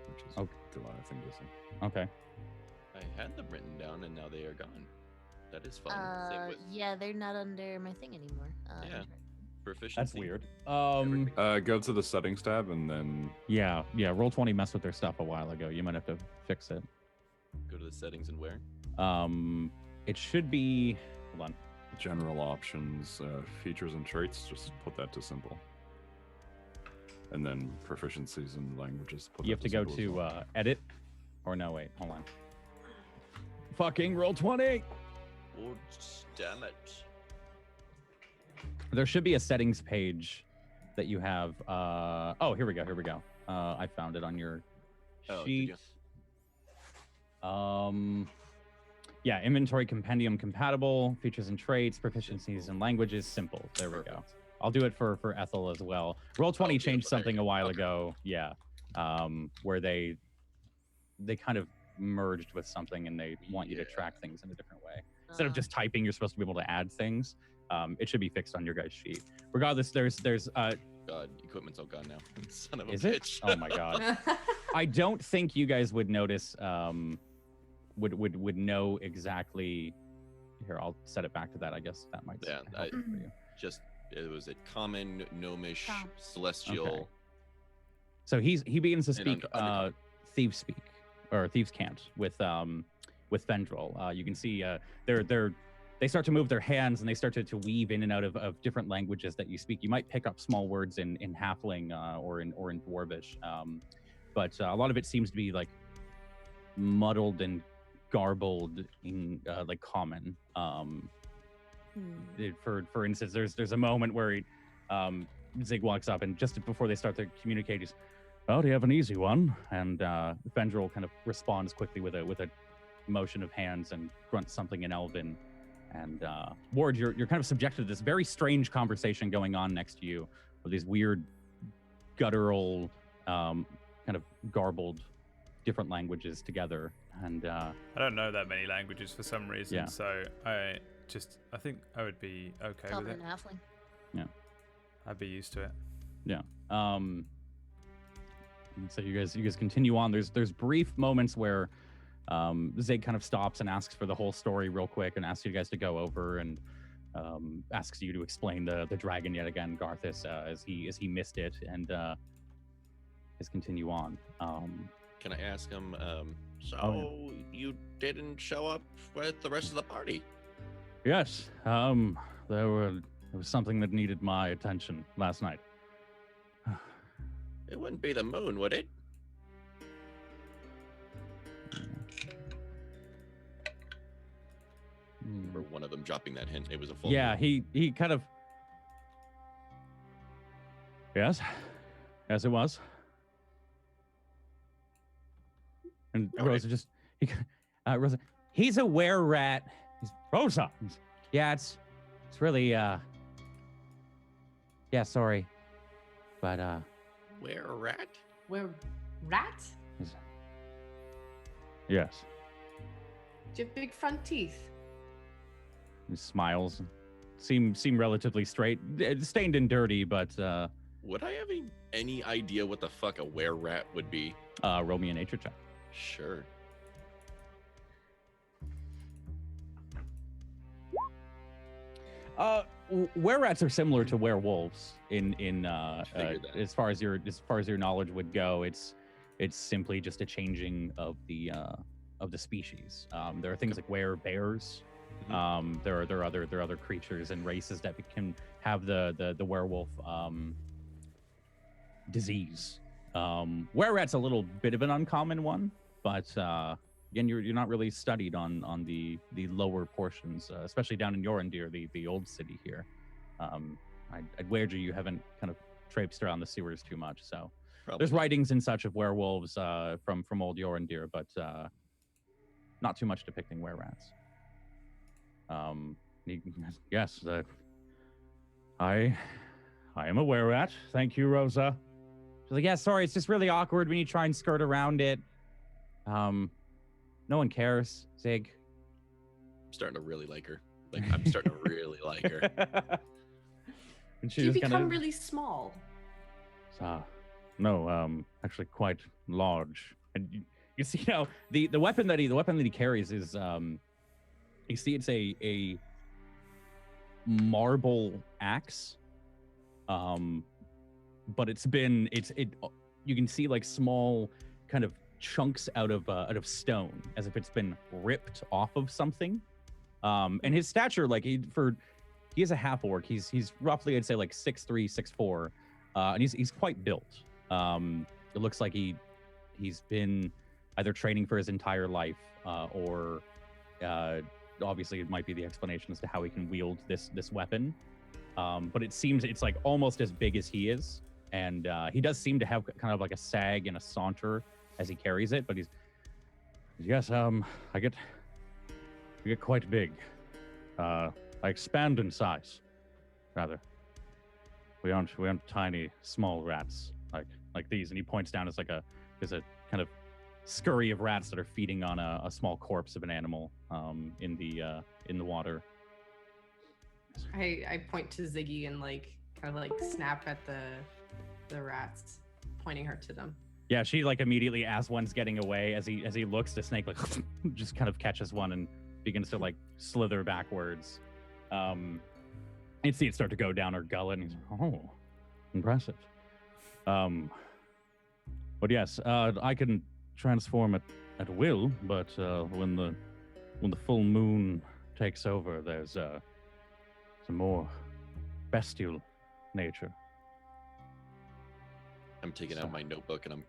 which is Goliath and Gissel. Okay. I had them written down and now they are gone. That is fun. Same with yeah, they're not under my thing anymore. yeah. Proficiency. That's weird. Go to the settings tab and then yeah. Roll20 messed with their stuff a while ago. You might have to fix it. Go to the settings and where? It should be. Hold on. general options, features and traits. Just put that to simple. And then proficiencies and languages. You have to go to edit. Or no, wait, hold on. Fucking Roll20. Oh, damn it. There should be a settings page that you have. Oh, here we go. I found it on your sheet. Yeah, inventory compendium compatible, features and traits, proficiencies and languages, simple. There we go. I'll do it for Ethel as well. Roll20 changed something a while ago. Yeah, where they kind of merged with something and they want you to track things in a different way. Instead of just typing, you're supposed to be able to add things. It should be fixed on your guys' sheet. Regardless, there's God, equipment's all gone now. Son of a is bitch. it? Oh my god. I don't think you guys would notice. Would know exactly. Here, I'll set it back to that. I guess that might. Yeah, help for you. Just it was a common, gnomish, celestial. Okay. So he begins to speak thieves speak or thieves can't with Fendril. You can see they start to move their hands and they start to weave in and out of different languages that you speak. You might pick up small words in halfling or in dwarvish, but a lot of it seems to be like muddled and garbled in like common. For instance, there's a moment where Zig walks up and just before they start to communicate, he's, "Oh, do you have an easy one?" And Fendril kind of responds quickly with a motion of hands and grunts something in Elven. And Ward, you're kind of subjected to this very strange conversation going on next to you with these weird, guttural, kind of garbled, different languages together. And I don't know that many languages for some reason, Yeah. so I think I would be okay with it. Halfling. Yeah, I'd be used to it. yeah. So you guys continue on. There's brief moments where Zig kind of stops and asks for the whole story real quick and asks you guys to go over and asks you to explain the dragon yet again, Garthus, as he missed it, and just continue on. Can I ask him? So you didn't show up with the rest of the party? Yes. There was something that needed my attention last night. It wouldn't be the moon, would it? Or one of them dropping that hint. It was a full. Yeah, he kind of. Yes, it was. And Rosa just Rosa. He's a were-rat. He's Rosa. Yeah, it's really yeah. Sorry, but Were-rat? We're rat? Yes. Do you have big front teeth? He smiles. Seem relatively straight, stained and dirty, but Would I have any idea what the fuck a were-rat would be? roll me a nature check. Sure. Were-rats are similar to werewolves in as far as your knowledge would go. It's simply just a changing of the species. There are things like were-bears. There are other creatures and races that can have the werewolf disease. Were-rat's a little bit of an uncommon one, but again, you're not really studied on the lower portions, especially down in Yorendir, the old city here. I'd wager you haven't kind of traipsed around the sewers too much. So there's writings and such of werewolves from old Yorendir, but not too much depicting were-rats. Yes, I am a were-rat. Thank you, Rosa. She's like, yeah, sorry, it's just really awkward when you try and skirt around it. No one cares, Zig. I'm starting to really like her. Like, I'm starting to really like her. And she You just become really small. No, actually quite large. And you see now the weapon that he carries is you see it's a marble axe. But you can see like small kind of chunks out of stone, as if it's been ripped off of something. And his stature, like he is a half orc. He's roughly, I'd say, like 6'3", 6'4", and he's quite built. It looks like he's been either training for his entire life, or obviously it might be the explanation as to how he can wield this weapon. But it seems it's like almost as big as he is, and he does seem to have kind of like a sag and a saunter as he carries it. But yes, I get quite big. I expand in size, rather. We aren't tiny, small rats like these. And he points down as there's a kind of scurry of rats that are feeding on a small corpse of an animal in the water. I point to Ziggy and like kind of like snap at the rats, pointing her to them. Yeah, she like immediately, as one's getting away, as he looks, the snake like just kind of catches one and begins to like slither backwards. You see it start to go down her gullet, and he's like, oh, impressive. But yes, I can transform at will, but when the full moon takes over, there's a more bestial nature. I'm taking out my notebook and I'm,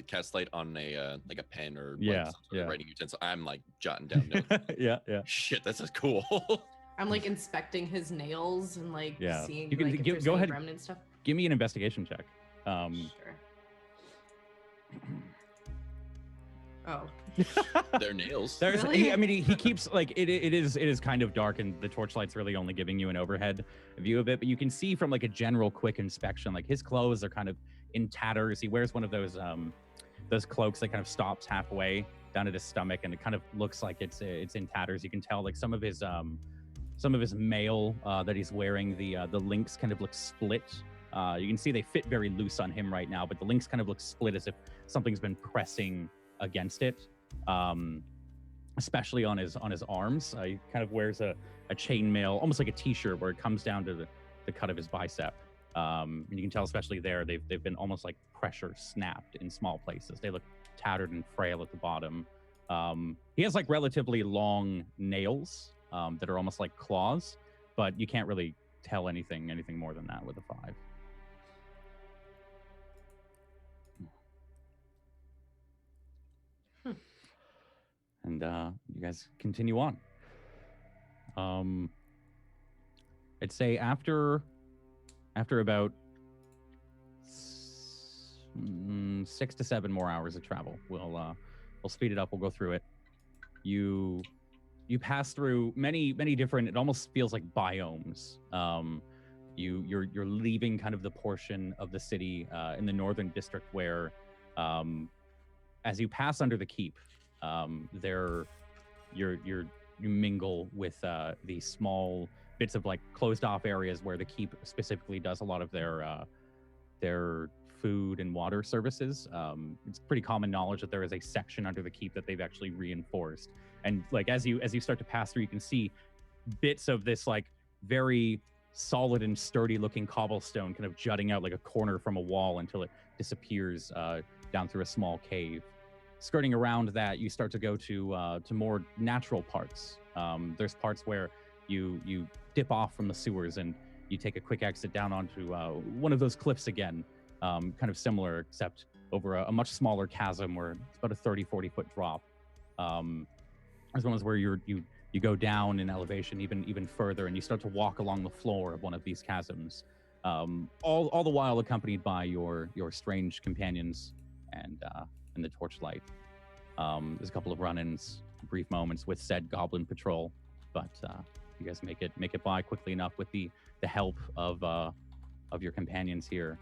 cast light on a like a pen or yeah, some sort of writing utensil. I'm like jotting down notes. yeah. Shit, that's cool. I'm like inspecting his nails and like seeing you can like, if there's go any ahead remnant stuff. Give me an investigation check. Sure. Oh. Their nails. Really? He keeps like it is kind of dark, and the torchlight's really only giving you an overhead view of it, but you can see from like a general quick inspection, like his clothes are kind of in tatters. He wears one of those cloaks that kind of stops halfway down at his stomach, and it kind of looks like it's in tatters. You can tell like some of his mail that he's wearing, the links kind of look split. You can see they fit very loose on him right now, but the links kind of look split as if something's been pressing against it, especially on his arms. He kind of wears a chainmail, almost like a t-shirt, where it comes down to the cut of his bicep. And you can tell, especially there, they've been almost like pressure snapped in small places. They look tattered and frail at the bottom. He has like relatively long nails that are almost like claws, but you can't really tell anything more than that with a 5. And you guys continue on. I'd say after about 6 to 7 more hours of travel, we'll speed it up. We'll go through it. You pass through many different. It almost feels like biomes. You're leaving kind of the portion of the city in the northern district where, as you pass under the keep, you mingle with these small bits of like closed off areas where the keep specifically does a lot of their food and water services. It's pretty common knowledge that there is a section under the keep that they've actually reinforced. And like as you start to pass through, you can see bits of this like very solid and sturdy looking cobblestone kind of jutting out like a corner from a wall until it disappears down through a small cave. Skirting around that, you start to go to more natural parts. There's parts where you dip off from the sewers and you take a quick exit down onto one of those cliffs again, kind of similar, except over a much smaller chasm where it's about a 30-40 foot drop. There's ones where you go down in elevation even further, and you start to walk along the floor of one of these chasms, all the while accompanied by your strange companions and the torchlight. There's a couple of run-ins, brief moments with said goblin patrol, but you guys make it by quickly enough with the help of your companions here.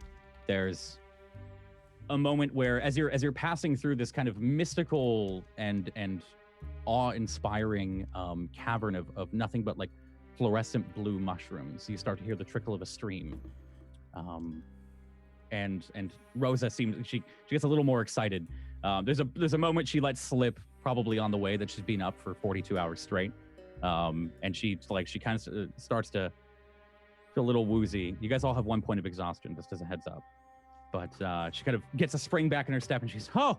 There's a moment where as you're passing through this kind of mystical and awe-inspiring cavern of nothing but like fluorescent blue mushrooms, you start to hear the trickle of a stream. And Rosa she gets a little more excited. There's a moment she lets slip, probably on the way, that she's been up for 42 hours straight. And she kind of starts to feel a little woozy. You guys all have 1 point of exhaustion, just as a heads up. But she kind of gets a spring back in her step, and she's, oh,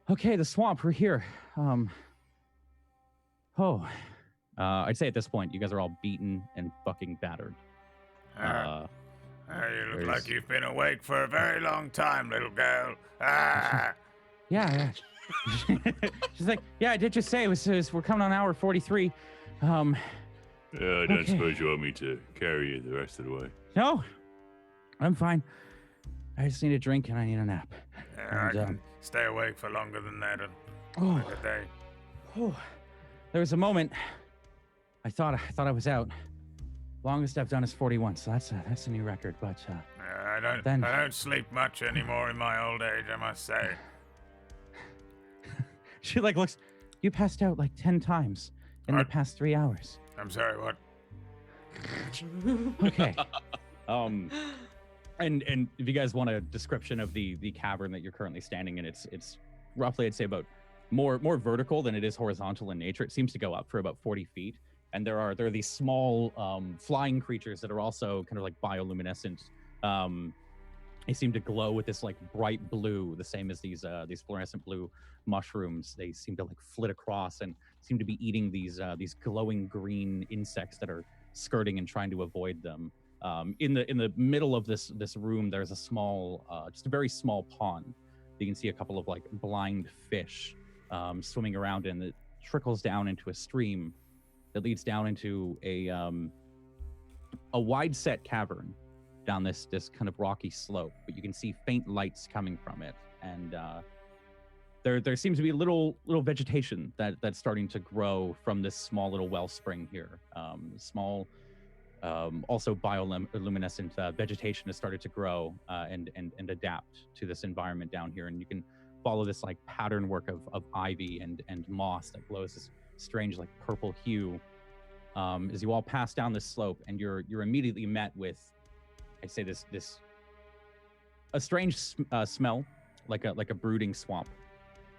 okay, the swamp, we're here. I'd say at this point, you guys are all beaten and fucking battered. You look like you've been awake for a very long time, little girl. Yeah. She's like, yeah, I did just say it was we're coming on hour 43. I don't suppose you want me to carry you the rest of the way. No, I'm fine. I just need a drink and I need a nap. I can stay awake for longer than that. Oh, A day. There was a moment I thought I was out. Longest I've done is 41, so that's a new record. But I don't sleep much anymore in my old age, I must say. She looks. You passed out like 10 times in the past 3 hours. I'm sorry, what? Okay. And if you guys want a description of the cavern that you're currently standing in, it's roughly, I'd say, about more vertical than it is horizontal in nature. It seems to go up for about 40 feet. And there are these small flying creatures that are also kind of like bioluminescent. They seem to glow with this like bright blue, the same as these fluorescent blue mushrooms. They seem to like flit across and seem to be eating these glowing green insects that are skirting and trying to avoid them. In the middle of this room, there's a small, just a very small pond. You can see a couple of like blind fish swimming around in that trickles down into a stream that leads down into a wide set cavern down this kind of rocky slope, but you can see faint lights coming from it, and there seems to be little vegetation that's starting to grow from this small little wellspring here. Small, also bioluminescent vegetation has started to grow and adapt to this environment down here, and you can follow this like pattern work of ivy and moss that glows this strange like purple hue as you all pass down this slope, and you're immediately met with, I'd say, a strange smell, like a brooding swamp,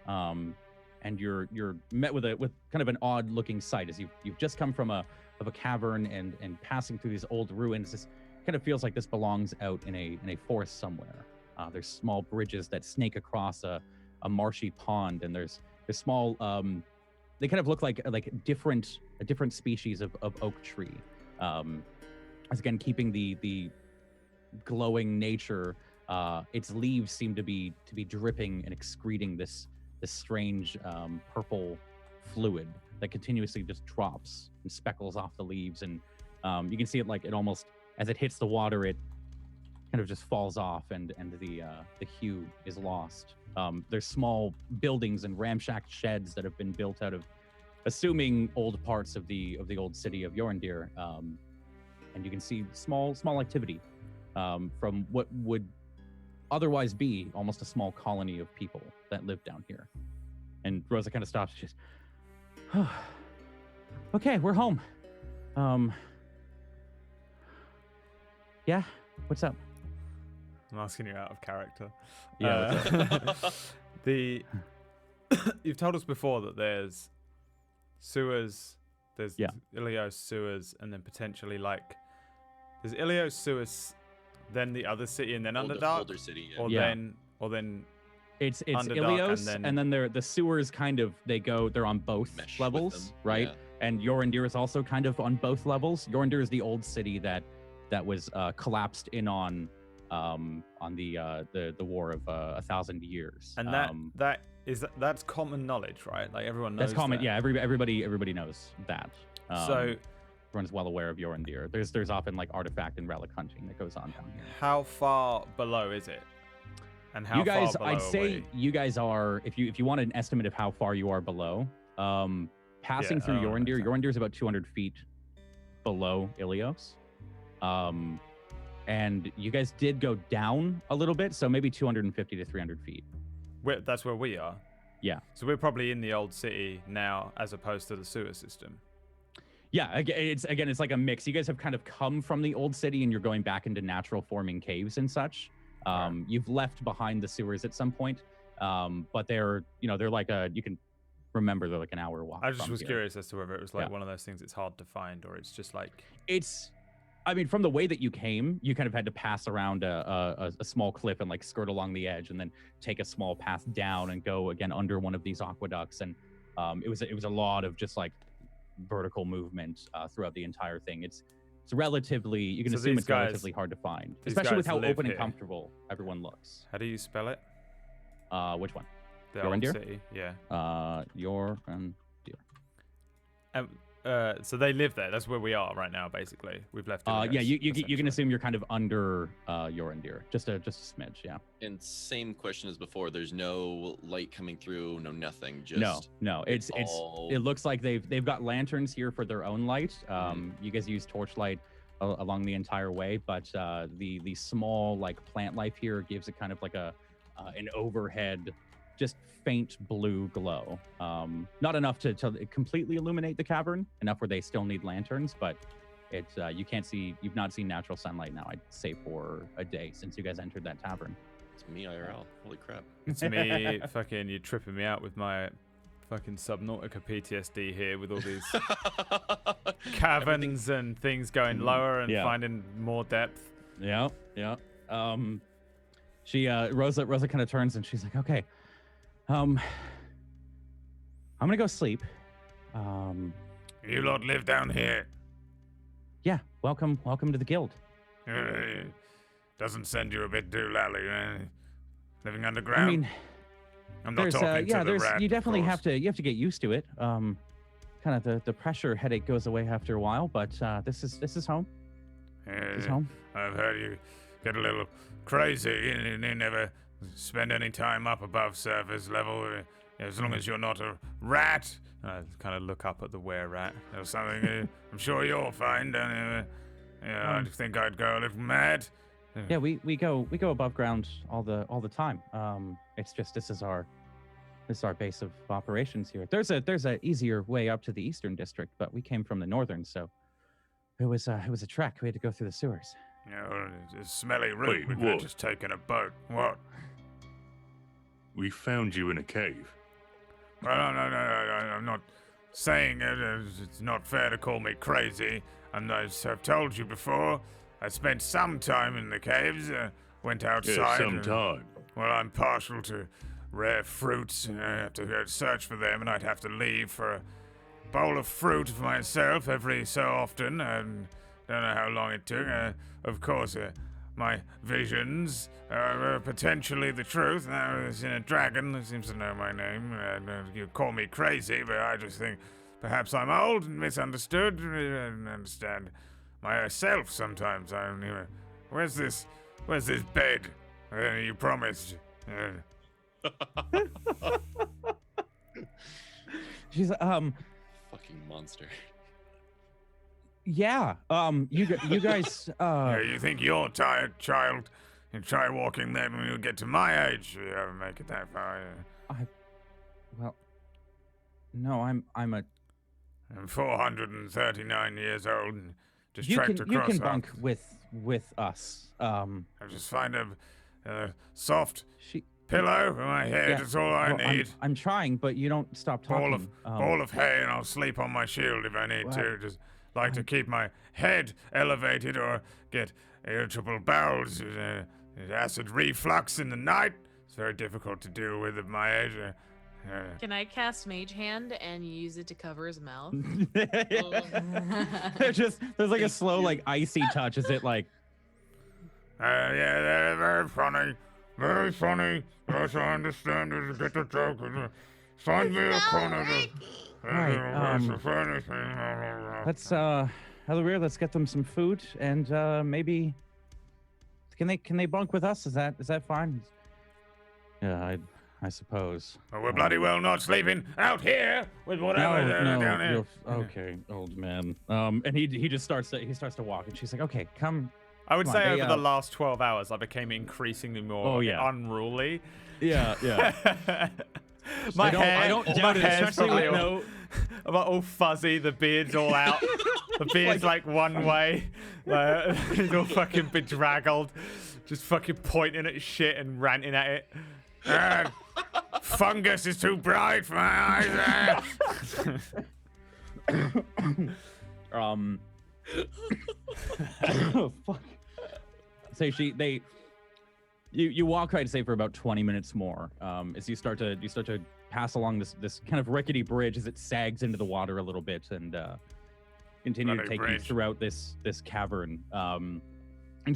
and you're met with kind of an odd looking sight as you've just come from a cavern and passing through these old ruins. This kind of feels like this belongs out in a forest somewhere. There's small bridges that snake across a marshy pond, and there's small they kind of look like a different species of oak tree. As again, keeping the glowing nature, its leaves seem to be dripping and excreting this strange purple fluid that continuously just drops and speckles off the leaves, and you can see it like it almost, as it hits the water, it kind of just falls off, and the hue is lost. There's small buildings and ramshacked sheds that have been built out of, assuming, old parts of the old city of Yorendir, and you can see small activity from what would otherwise be almost a small colony of people that live down here. And Rosa kind of stops. She's, oh, okay, we're home. Yeah, what's up? I'm asking you out of character. Yeah. You've told us before that there's sewers, there's Ilios sewers, and then potentially there's Ilios sewers, then the other city, and then Underdark. Older city, yeah. Or then it's Underdark, Ilios, and then the sewers kind of they're on both levels, right? Yeah. And Yorendir is also kind of on both levels. Yorendir is the old city that was collapsed in on on the War of 1,000 Years. And that's common knowledge, right? Like everyone knows. That's common. That. Yeah, everybody knows that. So everyone's well aware of Yorendir. There's often like artifact and relic hunting that goes on down here. How far below is it? And how you guys, far below I'd say you guys are, if you want an estimate of how far you are below, passing through Yorendir. Yorendir is about 200 feet below Ilios. And you guys did go down a little bit, so maybe 250 to 300 feet. That's where we are. Yeah. So we're probably in the old city now, as opposed to the sewer system. Yeah, it's like a mix. You guys have kind of come from the old city, and you're going back into natural forming caves and such. You've left behind the sewers at some point, but they're like you can remember they're like an hour walk. I just was curious as to whether it was like one of those things it's hard to find, or it's just like I mean, from the way that you came, you kind of had to pass around a small cliff and like skirt along the edge, and then take a small path down and go again under one of these aqueducts. And it was a lot of just like vertical movement throughout the entire thing. It's relatively, you can assume it's relatively hard to find, especially with how open and comfortable everyone looks. How do you spell it? Which one? The old city, yeah. Yorendir. So they live there. That's where we are right now, basically. We've left. Yeah, you can assume you're kind of under Yorendir, just a smidge, yeah. And same question as before. There's no light coming through, no nothing. Just no. It looks like they've got lanterns here for their own light. You guys use torchlight along the entire way, but the small like plant life here gives it kind of like an overhead, just faint blue glow. Not enough to completely illuminate the cavern, enough where they still need lanterns, but you've not seen natural sunlight now, I'd say, for a day since you guys entered that tavern. It's me IRL. Holy crap. It's me fucking, you're tripping me out with my fucking Subnautica PTSD here with all these caverns and things going lower and finding more depth. Yeah. She Rosa kind of turns and she's like, okay, I'm gonna go sleep. You lot live down here? Yeah, welcome to the guild. Doesn't send you a bit doolally, living underground. I mean, I'm not talking to the rat. You definitely have to get used to it. Kind of the pressure headache goes away after a while, but this is home. This is home. I've heard you get a little crazy and you never spend any time up above surface level, as long as you're not a rat. I kind of look up at the were-rat. Or something. I'm sure you'll find. I think I'd go a little mad. Yeah, we go above ground all the time. It's just this is our base of operations here. There's a easier way up to the eastern district, but we came from the northern, so it was a trek. We had to go through the sewers. It's a smelly room. We could have just taken a boat. What? We found you in a cave. Well, no. I'm not saying it. It's not fair to call me crazy. And as I've told you before, I spent some time in the caves. Went outside. Yeah, some time. Well, I'm partial to rare fruits, and I have to go search for them, and I'd have to leave for a bowl of fruit for myself every so often. And don't know how long it took. Of course, my visions are potentially the truth. Now, there's a dragon that seems to know my name. You call me crazy, but I just think perhaps I'm old and misunderstood. I don't understand myself sometimes. Where's this bed you promised? She's fucking monster. Yeah. You guys. You think you're tired, child? You try walking then when you get to my age. You haven't make it that far. No, I'm 439 years old and just trekked across. You can bunk with us. I just find a soft pillow for my head. Yeah. That's all I need. I'm trying, but you don't stop talking. Ball of hay, and I'll sleep on my shield if I need to. Just like to keep my head elevated or get irritable bowels, acid reflux in the night. It's very difficult to deal with at my age. Can I cast Mage Hand and use it to cover his mouth? There's like a slow, like icy touch. Is it like? Yeah, they're very funny. Very funny. Yes, I understand it. Get the joke. Find me a corner to... Let's Ellery, let's get them some food and maybe can they bunk with us? Is that fine? Yeah, I suppose. Oh, we're bloody well not sleeping out here with whatever down here. Okay, old man. And he just starts to walk, and she's like, okay, come. I would say over the last 12 hours, I became increasingly more unruly. Yeah. My I don't doubt it, especially with about all fuzzy, the beard's all out. The beard's like one way. He's all fucking bedraggled. Just fucking pointing at shit and ranting at it. Fungus is too bright for my eyes. Oh, fuck. So you walk, I'd say, for about 20 minutes more. As you start to pass along this kind of rickety bridge as it sags into the water a little bit and continue to take you throughout this cavern. And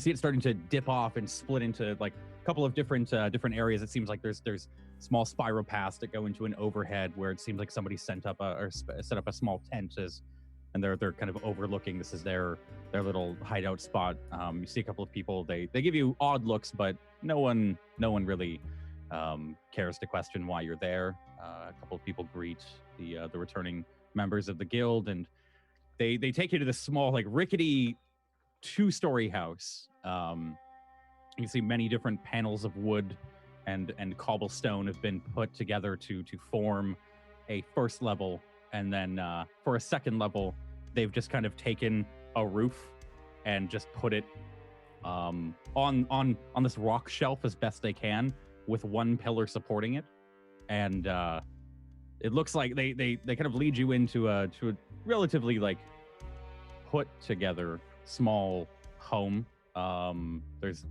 see it starting to dip off and split into like a couple of different areas. It seems like there's small spiral paths that go into an overhead where it seems like somebody set up a small tent and they're kind of overlooking. This is their little hideout spot. You see a couple of people. They give you odd looks, but no one really cares to question why you're there. A couple of people greet the returning members of the guild, and they take you to this small, like, rickety 2-story house. You can see many different panels of wood and cobblestone have been put together to form a first level, and then for a second level, they've just kind of taken a roof and just put it on this rock shelf as best they can, with one pillar supporting it, and it looks like they kind of lead you into a relatively, like, put together small home. There's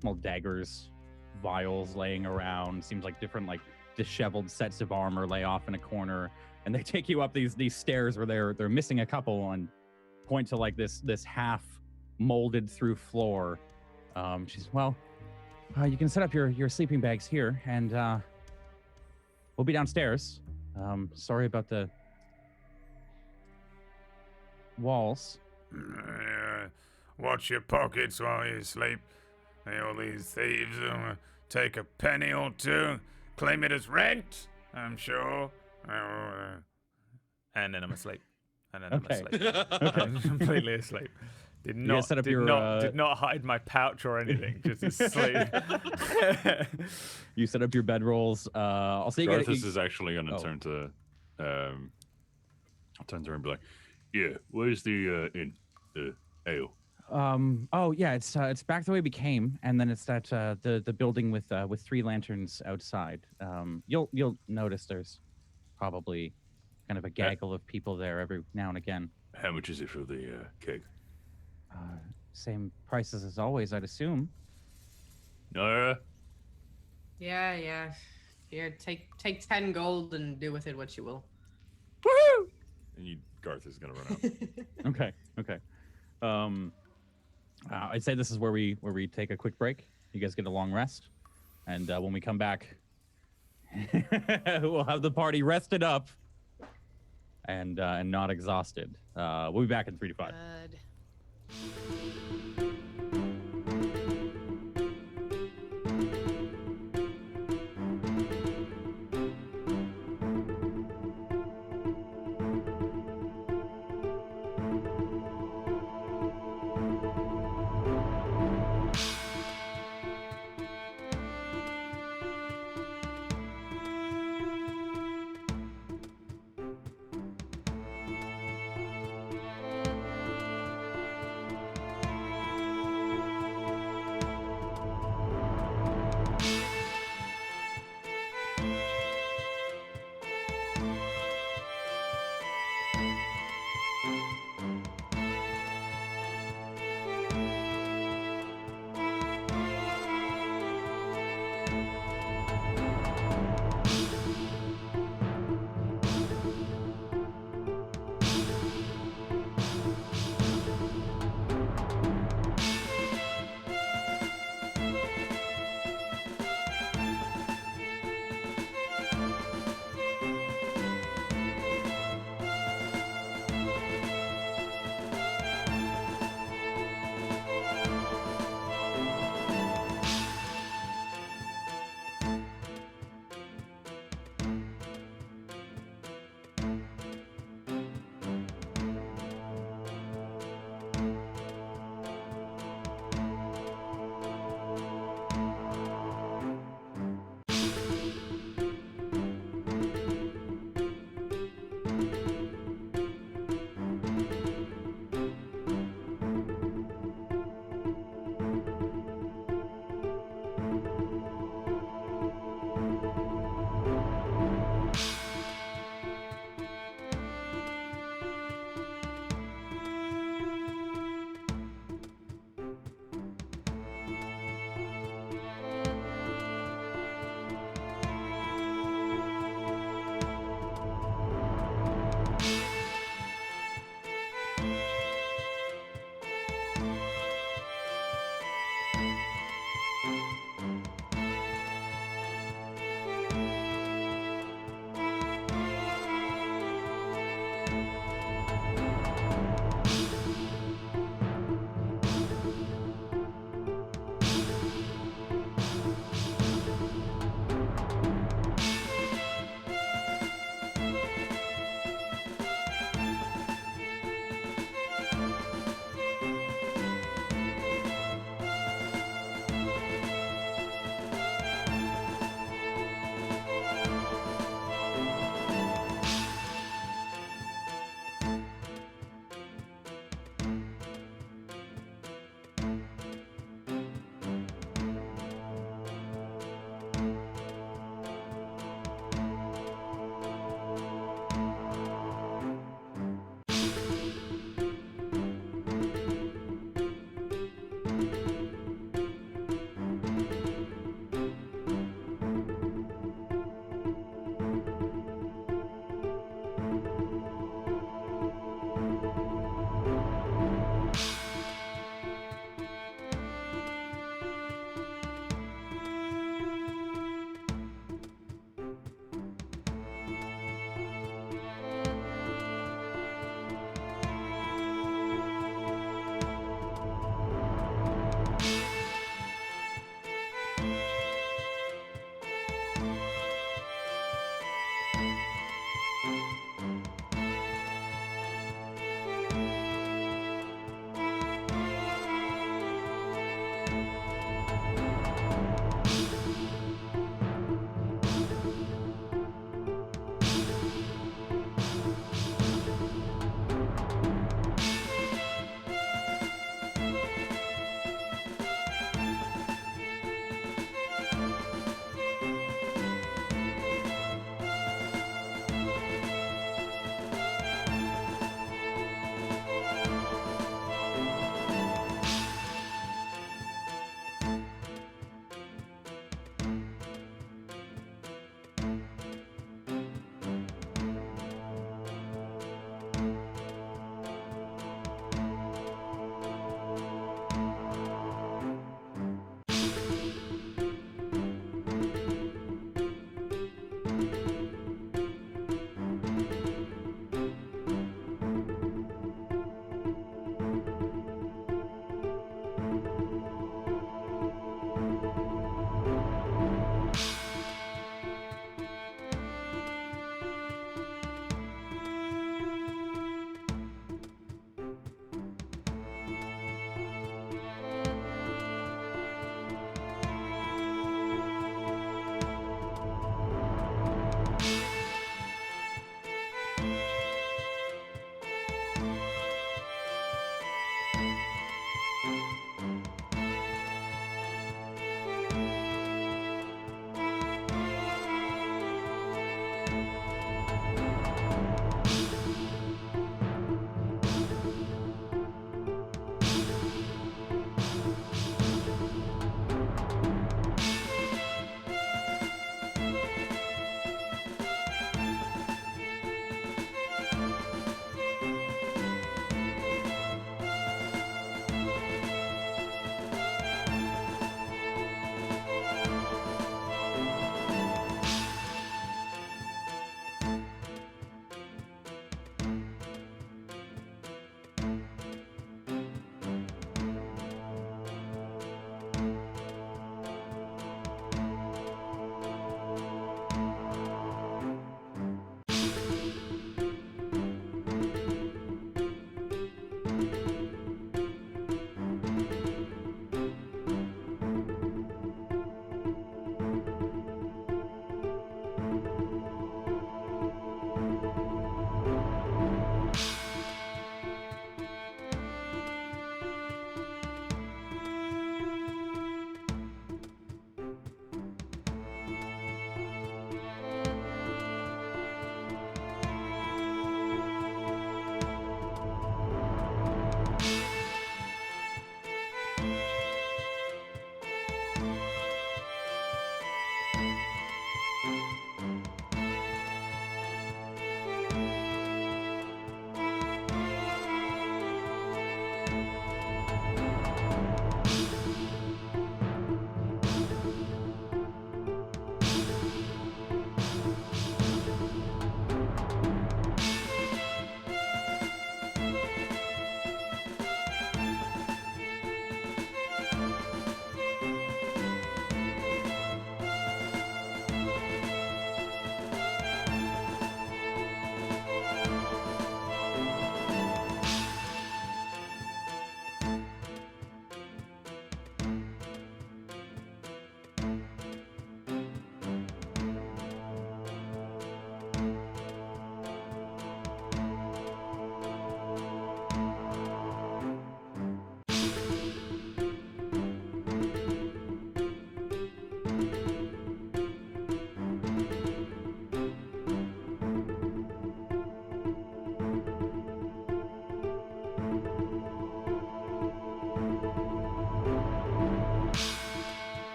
small daggers, vials laying around. Seems like different, like, disheveled sets of armor lay off in a corner, and they take you up these stairs where they're missing a couple and point to, like, this half molded through floor. She's, well, you can set up your sleeping bags here, and we'll be downstairs. Sorry about the walls. Watch your pockets while you sleep. All these thieves will take a penny or two, claim it as rent, I'm sure. And then I'm asleep. Okay. I'm completely asleep. Did not hide my pouch or anything. Just asleep. You set up your bedrolls. I'll say Garthus is actually going to turn to turns around and be like, yeah, where's the inn? The ale? Oh yeah, it's back the way we came, and then it's that the building with 3 lanterns outside. You'll notice there's probably kind of a gaggle of people there every now and again. How much is it for the keg? Same prices as always, I'd assume. No. Yeah. Here, take 10 gold and do with it what you will. Woohoo! And Garth is gonna run out. Okay. I'd say this is where we take a quick break. You guys get a long rest, and when we come back, we'll have the party rested up and not exhausted. We'll be back in 3 to 5. Good.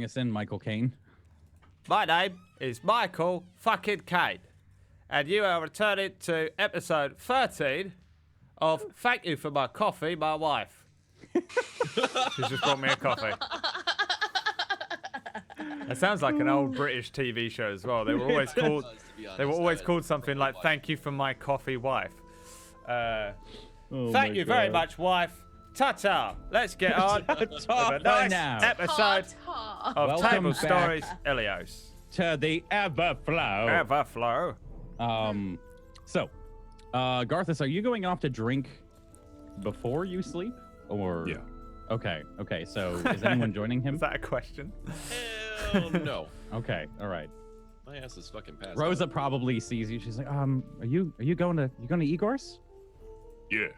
bring us in, Michael Caine? My name is Michael fucking Caine, and you are returning to episode 13 of Thank You for My Coffee, My Wife. She's just brought me a coffee. That sounds like an old British TV show as well. They were always called. They were always called something like "Thank you for my coffee, wife." Thank you very much, wife. Ta-ta. Let's get on with a nice episode of Table Stories, Ilios. To the Everflow. Everflow. So, Garthus, are you going off to drink before you sleep, or? Yeah. Okay. So, is anyone joining him? Is that a question? Hell no. Okay. All right. My ass is fucking passed. Rosa probably sees you. She's like, are you going to Igor's? Yeah.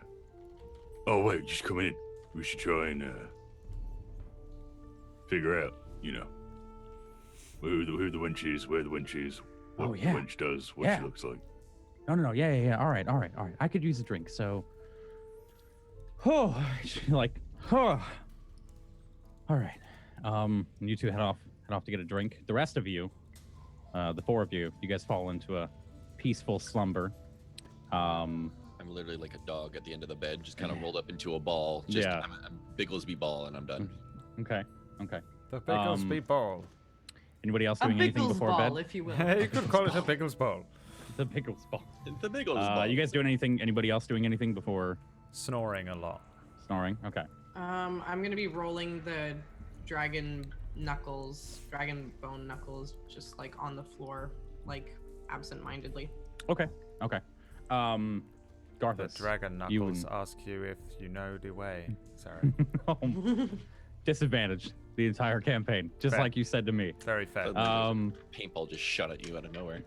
Oh wait, just come in. We should try and figure out, who the wench is, where the wench is, what the wench does, what she looks like. No. Yeah. All right. I could use a drink. So, all right. You two head off to get a drink. The rest of you, the four of you, you guys fall into a peaceful slumber. I'm literally like a dog at the end of the bed, just kind of rolled up into a ball. I'm Bigglesby ball, and I'm done. Okay. The Bigglesby ball. Anybody else doing anything before ball, bed? if you will. You could call it a Biggles ball. The Biggles ball. The Biggles ball. You guys doing anything? Anybody else doing anything before? Snoring a lot. Snoring. Okay. I'm gonna be rolling the dragon bone knuckles, just like on the floor, like absent-mindedly. Okay. Garthus. The dragon knuckles ask you if you know the way. Sorry. Disadvantaged the entire campaign, just like you said to me. Very fair. Paintball just shot at you out of nowhere.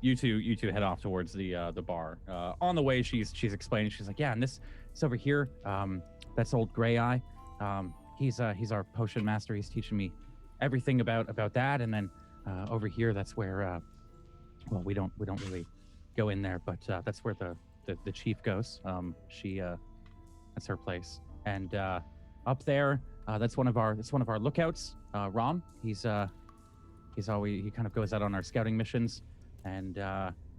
You two head off towards the bar. On the way, she's explaining. She's like, yeah, and this over here, that's old Gray Eye. He's our potion master. He's teaching me everything about that. And then over here, that's where we don't really go in there, but that's where the chief goes. That's her place. And up there, that's one of our lookouts. Rom. He kind of goes out on our scouting missions. And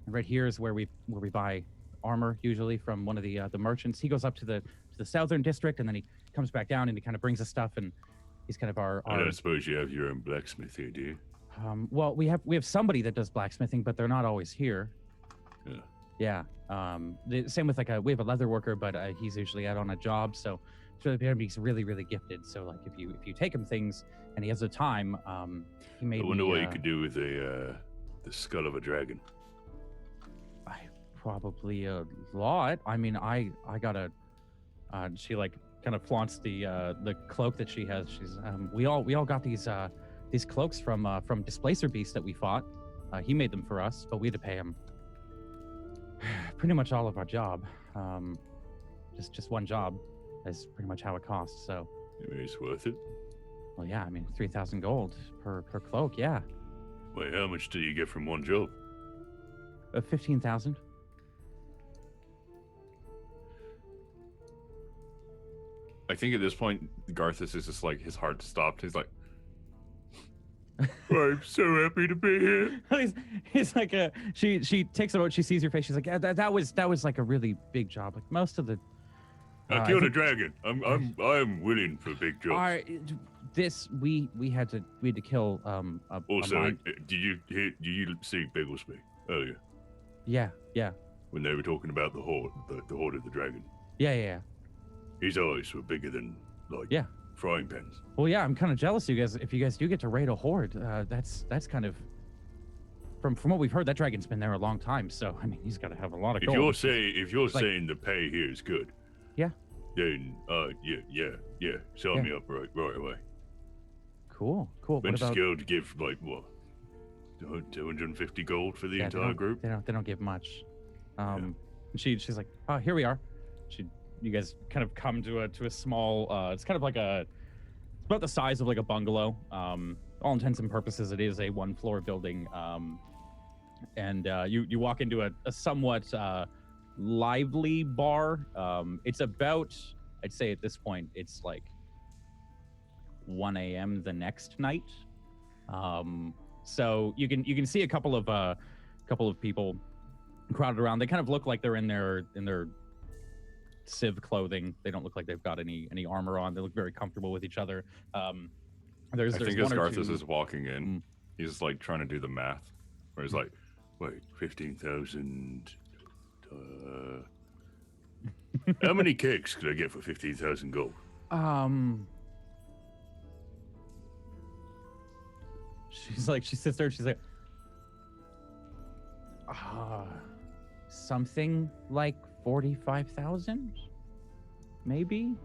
right here is where we buy armor, usually from one of the merchants. He goes up to the southern district, and then he comes back down and he kind of brings us stuff. And he's kind of our I don't suppose you have your own blacksmith here, do you? Well, we have somebody that does blacksmithing, but they're not always here. Yeah. The same with we have a leather worker, but he's usually out on a job. So he's really, really gifted. So like if you take him things and he has the time, he may. I wonder what you could do with the skull of a dragon. Probably a lot. I mean, I got a. She kind of flaunts the cloak that she has. She's we all got these cloaks from Displacer Beast that we fought. He made them for us, but we had to pay him pretty much all of our job. Just one job is pretty much how it costs. So Maybe it's worth it. Well, yeah, I mean 3,000 gold per cloak. Yeah. Wait, how much do you get from one job? 15,000. I think at this point, Garthus is just like, his heart stopped. He's like, I'm so happy to be here. he's like she takes it out. She sees your face. She's like, yeah, that was like a really big job. Like most of the. I killed a dragon. I'm willing for big jobs. We had to kill Also, did you see Bigglesby earlier? Yeah. When they were talking about the horde of the dragon. Yeah. His eyes were bigger than frying pans. Well, yeah, I'm kind of jealous, you guys. If you guys do get to raid a horde, that's kind of from what we've heard. That dragon's been there a long time, so I mean, he's got to have a lot of gold. If you're saying the pay here is good, yeah, then sign me up right away. Cool. Venture Guild give like what, 250 gold for the entire group. They don't give much. And she's like, oh, here we are. You guys kind of come to a small. It's kind of like it's about the size of like a bungalow. All intents and purposes, it is a 1-floor building. And you walk into a somewhat lively bar. It's about I'd say at this point it's like 1 a.m. the next night. So you can see a couple of people crowded around. They kind of look like they're in their civ clothing. They don't look like they've got any armor on. They look very comfortable with each other. I think as Garthus is walking in, he's like trying to do the math, where he's like, "Wait, 15,000. How many cakes could I get for 15,000 gold?" She sits there and she's like, something like 45,000, maybe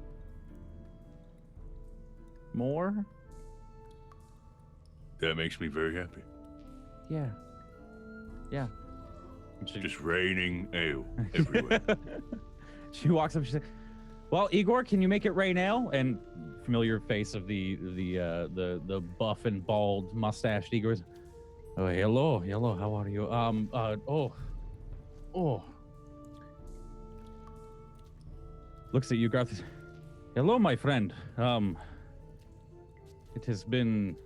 more. That makes me very happy. Yeah. Just raining ale everywhere. She walks up. She's like, "Well, Igor, can you make it rain ale?" And familiar face of the buff and bald mustached Igor's. "Oh, hello. How are you? Looks at you, Garth. "Hello, my friend. It has been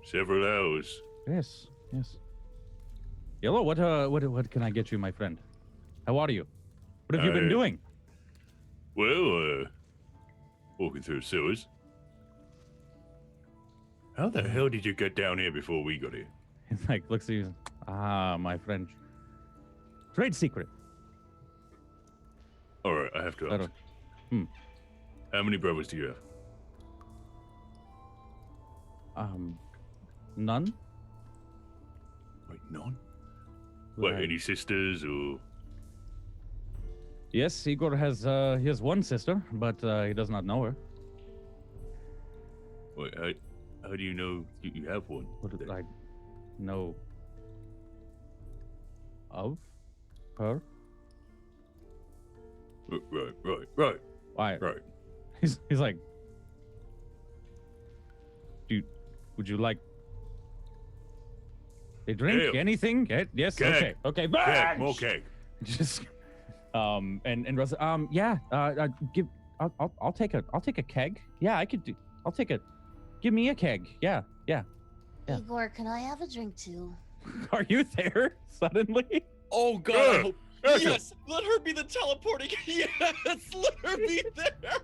several hours." Yes. Hello. What can I get you, my friend? How are you? What have you been doing?" "Well, walking through the sewers." "How the hell did you get down here before we got here?" He looks at you. My friend. Trade secret. All right, I have to ask. How many brothers do you have? None. Wait, none? What, any sisters or? Yes, Igor has he has one sister, but he does not know her. Wait, how do you know you have one? What did I know of her? Right. Right. He's like, "Dude, would you like a drink? Ale. Anything? Yes. Keg. Okay. Keg, more cake. Just and Rosa, I'll take a keg. Yeah, I could do. I'll take a. Give me a keg. Yeah. Igor, can I have a drink too? Are you there suddenly? Oh God! Yes, let her be the teleporting. Yes, let her be there.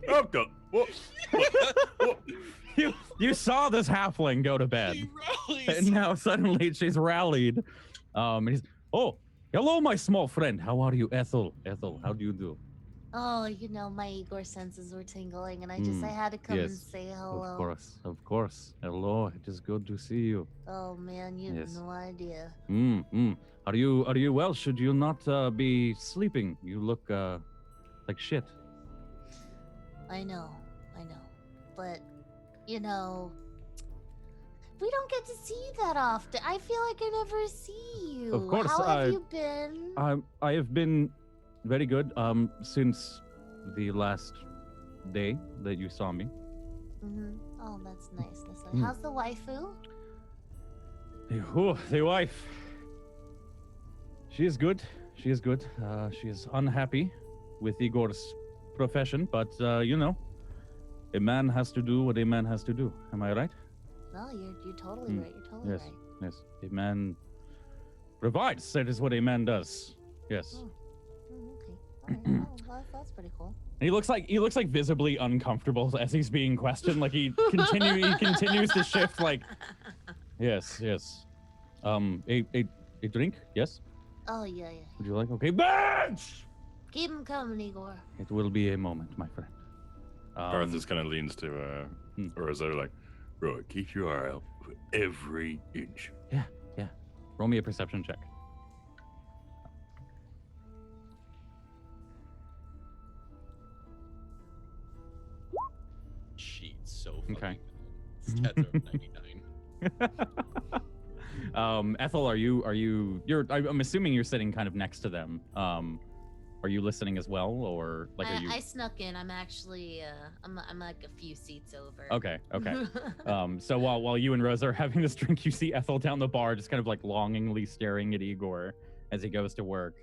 Okay. What? You saw this halfling go to bed, She rallies. and now suddenly she's rallied. And he's, "Oh, hello, my small friend. How are you, Ethel? Ethel, how do you do?" Oh, my Igor senses were tingling, and I had to come and say hello. Of course. Hello, it is good to see you. Oh man, you have no idea. Are you well? Should you not be sleeping? You look like shit. I know. But, we don't get to see you that often. I feel like I never see you. Of course. How have you been? I have been very good since the last day that you saw me. Oh, that's nice. How's the waifu? The wife. She is good. She is unhappy with Igor's profession, but a man has to do what a man has to do. Am I right? No, you're totally right. You're totally right. Yes. A man provides. That is what a man does. Yes. Okay. All right. That's pretty cool. And he looks like visibly uncomfortable as he's being questioned. Like he continues to shift. Like, yes. A drink? Yes. Oh yeah. Would you like? Okay, bitch. Keep him coming, Igor. It will be a moment, my friend. Garthus kind of leans to Rosa, like, "Right, keep your eye out for every inch." Yeah. Roll me a perception check. She's so fucking Okay. bad. Stats are 99. Ethel, I'm assuming you're sitting kind of next to them. Are you listening as well, or like are you? I snuck in. I'm actually I'm like a few seats over. Okay. So while you and Rosa are having this drink, you see Ethel down the bar, just kind of like longingly staring at Igor as he goes to work.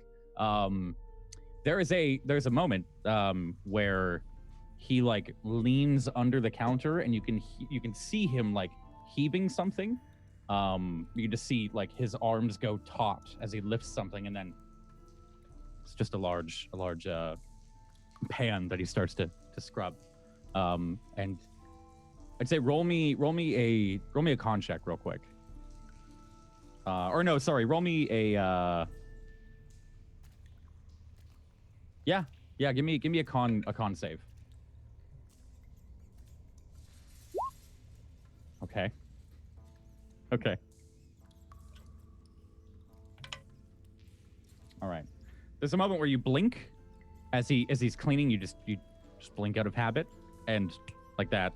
There's a moment where he like leans under the counter, and you can see him like heaving something. You can just see like his arms go taut as he lifts something, and then it's just a large pan that he starts to scrub. And I'd say roll me a con check real quick. Or no, sorry, roll me a yeah, give me a con save. Okay. All right. There's a moment where you blink as he's cleaning. You just blink out of habit, and like that,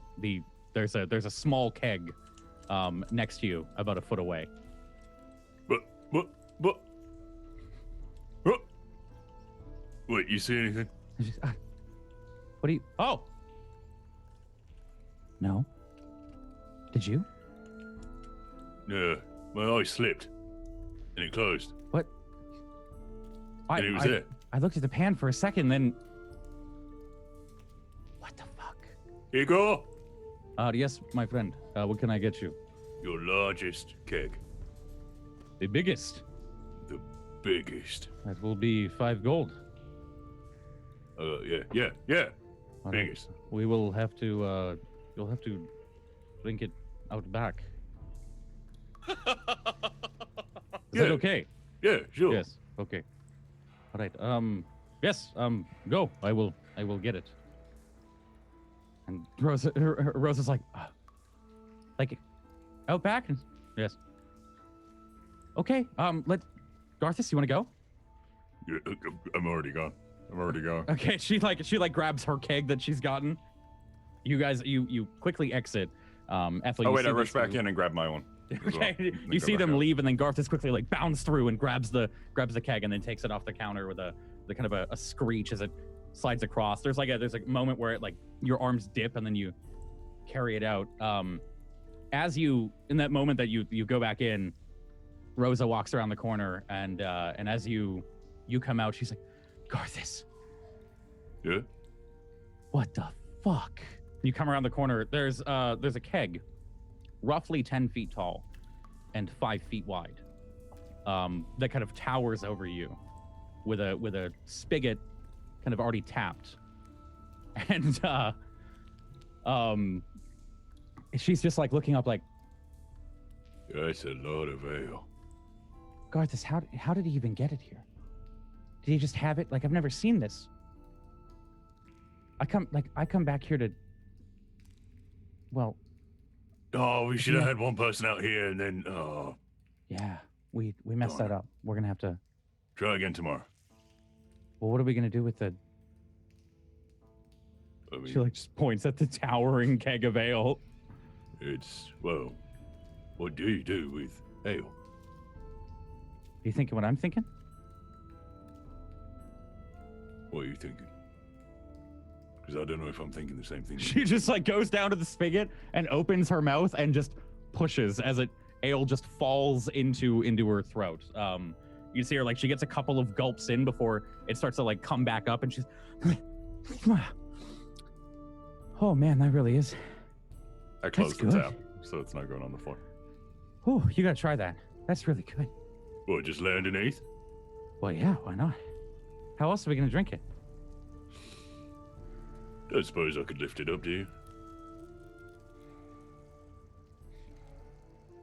there's a small keg next to you, about a foot away. What? Wait, you see anything? What do you? Oh. No. Did you? No, my eye slipped, and it closed. What? And it was there. I looked at the pan for a second, then... What the fuck? Igor? Yes, my friend. What can I get you? Your largest keg. The biggest. The biggest. That will be 5 gold. Yeah. All Biggest. right. We will have to, you'll have to drink it out back. Is that okay? Yeah, sure. Yes, okay. All right, yes, go. I will get it. And Rosa's like out back? Yes. Okay, Garthus, you want to go? Yeah, I'm already gone. Okay, she grabs her keg that she's gotten. You guys, you quickly exit. Ethel, oh wait, I rush back in and grab my one. Okay, well. You see them leave, and then Garthus quickly like bounds through and grabs the keg, and then takes it off the counter with the kind of a screech as it slides across. There's a moment where it like your arms dip, and then you carry it out. As you in that moment that you go back in, Rosa walks around the corner, and as you come out, she's like, Garthus. Yeah. What the fuck? You come around the corner. There's a keg, roughly 10 feet tall and 5 feet wide, that kind of towers over you, with a spigot kind of already tapped, and she's just like looking up like, That's a lot of ale. Garthus, how did he even get it here? Did he just have it? Like, I've never seen this. I come back here to, well. Oh, we should have had one person out here, and then yeah, we messed that up. We're gonna have to try again tomorrow. Well, what are we gonna do with the? She like just points at the towering keg of ale. Well, what do you do with ale? Are you thinking what I'm thinking? What are you thinking? Because I don't know if I'm thinking the same thing. She just like goes down to the spigot and opens her mouth and just pushes as ale just falls into her throat. You see her like she gets a couple of gulps in before it starts to like come back up, and she's oh man, that really is. I closed the tap, so it's not going on the floor. Oh, you gotta try that. That's really good. What, just lay underneath? Well, yeah, why not? How else are we gonna drink it? Don't suppose I could lift it up, do you?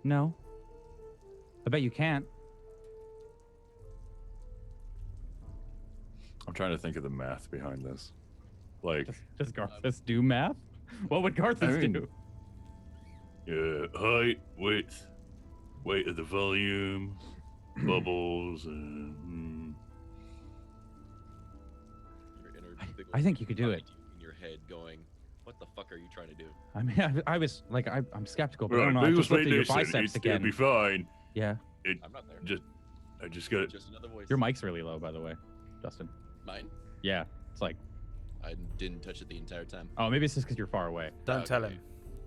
No. I bet you can't. I'm trying to think of the math behind this. Like, does Garthus do math? What would Garthus do? Yeah, height, width, weight of the volume, bubbles, and I think you could do it. In your head, going, "What the fuck are you trying to do?" I mean, I was like, I'm skeptical, but right, I don't know. I just looked at your biceps again. It'll be fine. Yeah. I'm not there. I just got it. Just another voice. Your mic's really low, by the way, Justin. Mine? Yeah, it's like. I didn't touch it the entire time. Oh, maybe it's just because you're far away. Don't tell him.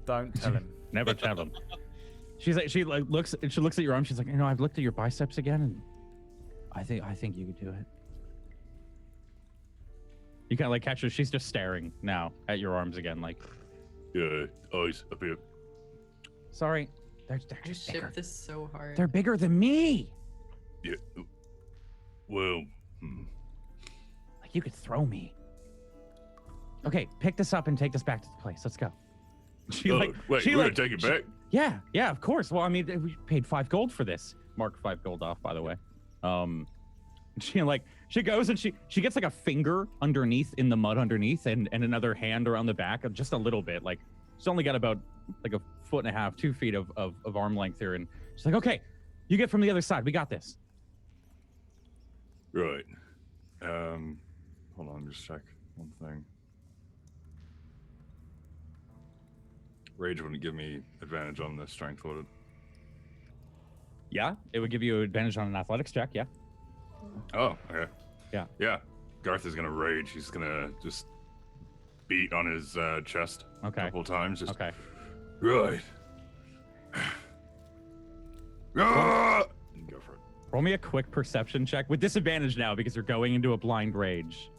Don't tell him. Never tell him. She looks at your arm. She's like, I've looked at your biceps again, and I think you could do it. You kind of like catch her. She's just staring now at your arms again, like. Yeah, eyes up here. Sorry, they're I just ship bigger. this so hard. They're bigger than me. Yeah. Well. Like you could throw me. Okay, pick this up and take this back to the place. Let's go. She wait, we're gonna take it back? Yeah, of course. Well, I mean, we paid 5 gold for this. Mark 5 gold off, by the way. She goes and she gets like a finger underneath in the mud underneath and another hand around the back, just a little bit. Like she's only got about like 1.5 feet, 2 feet of arm length here, and she's like, okay, you get from the other side. We got this. Right. Hold on, just check one thing. Rage wouldn't give me advantage on the strength, would it? Yeah, it would give you advantage on an athletics check. Yeah. Oh, okay. Yeah. Garth is gonna rage. He's gonna just beat on his chest a couple times. Just okay. Right. Go for it. Roll me a quick perception check with disadvantage now because you're going into a blind rage.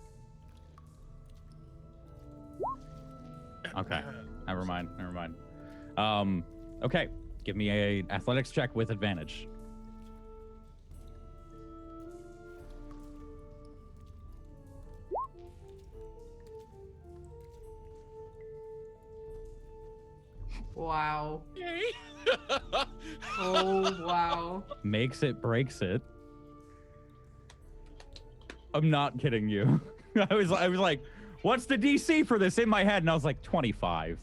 Okay. Never mind. Okay. Give me a athletics check with advantage. Wow. Oh, wow. Makes it, breaks it. I'm not kidding you. I was like, what's the DC for this in my head? And I was like, 25.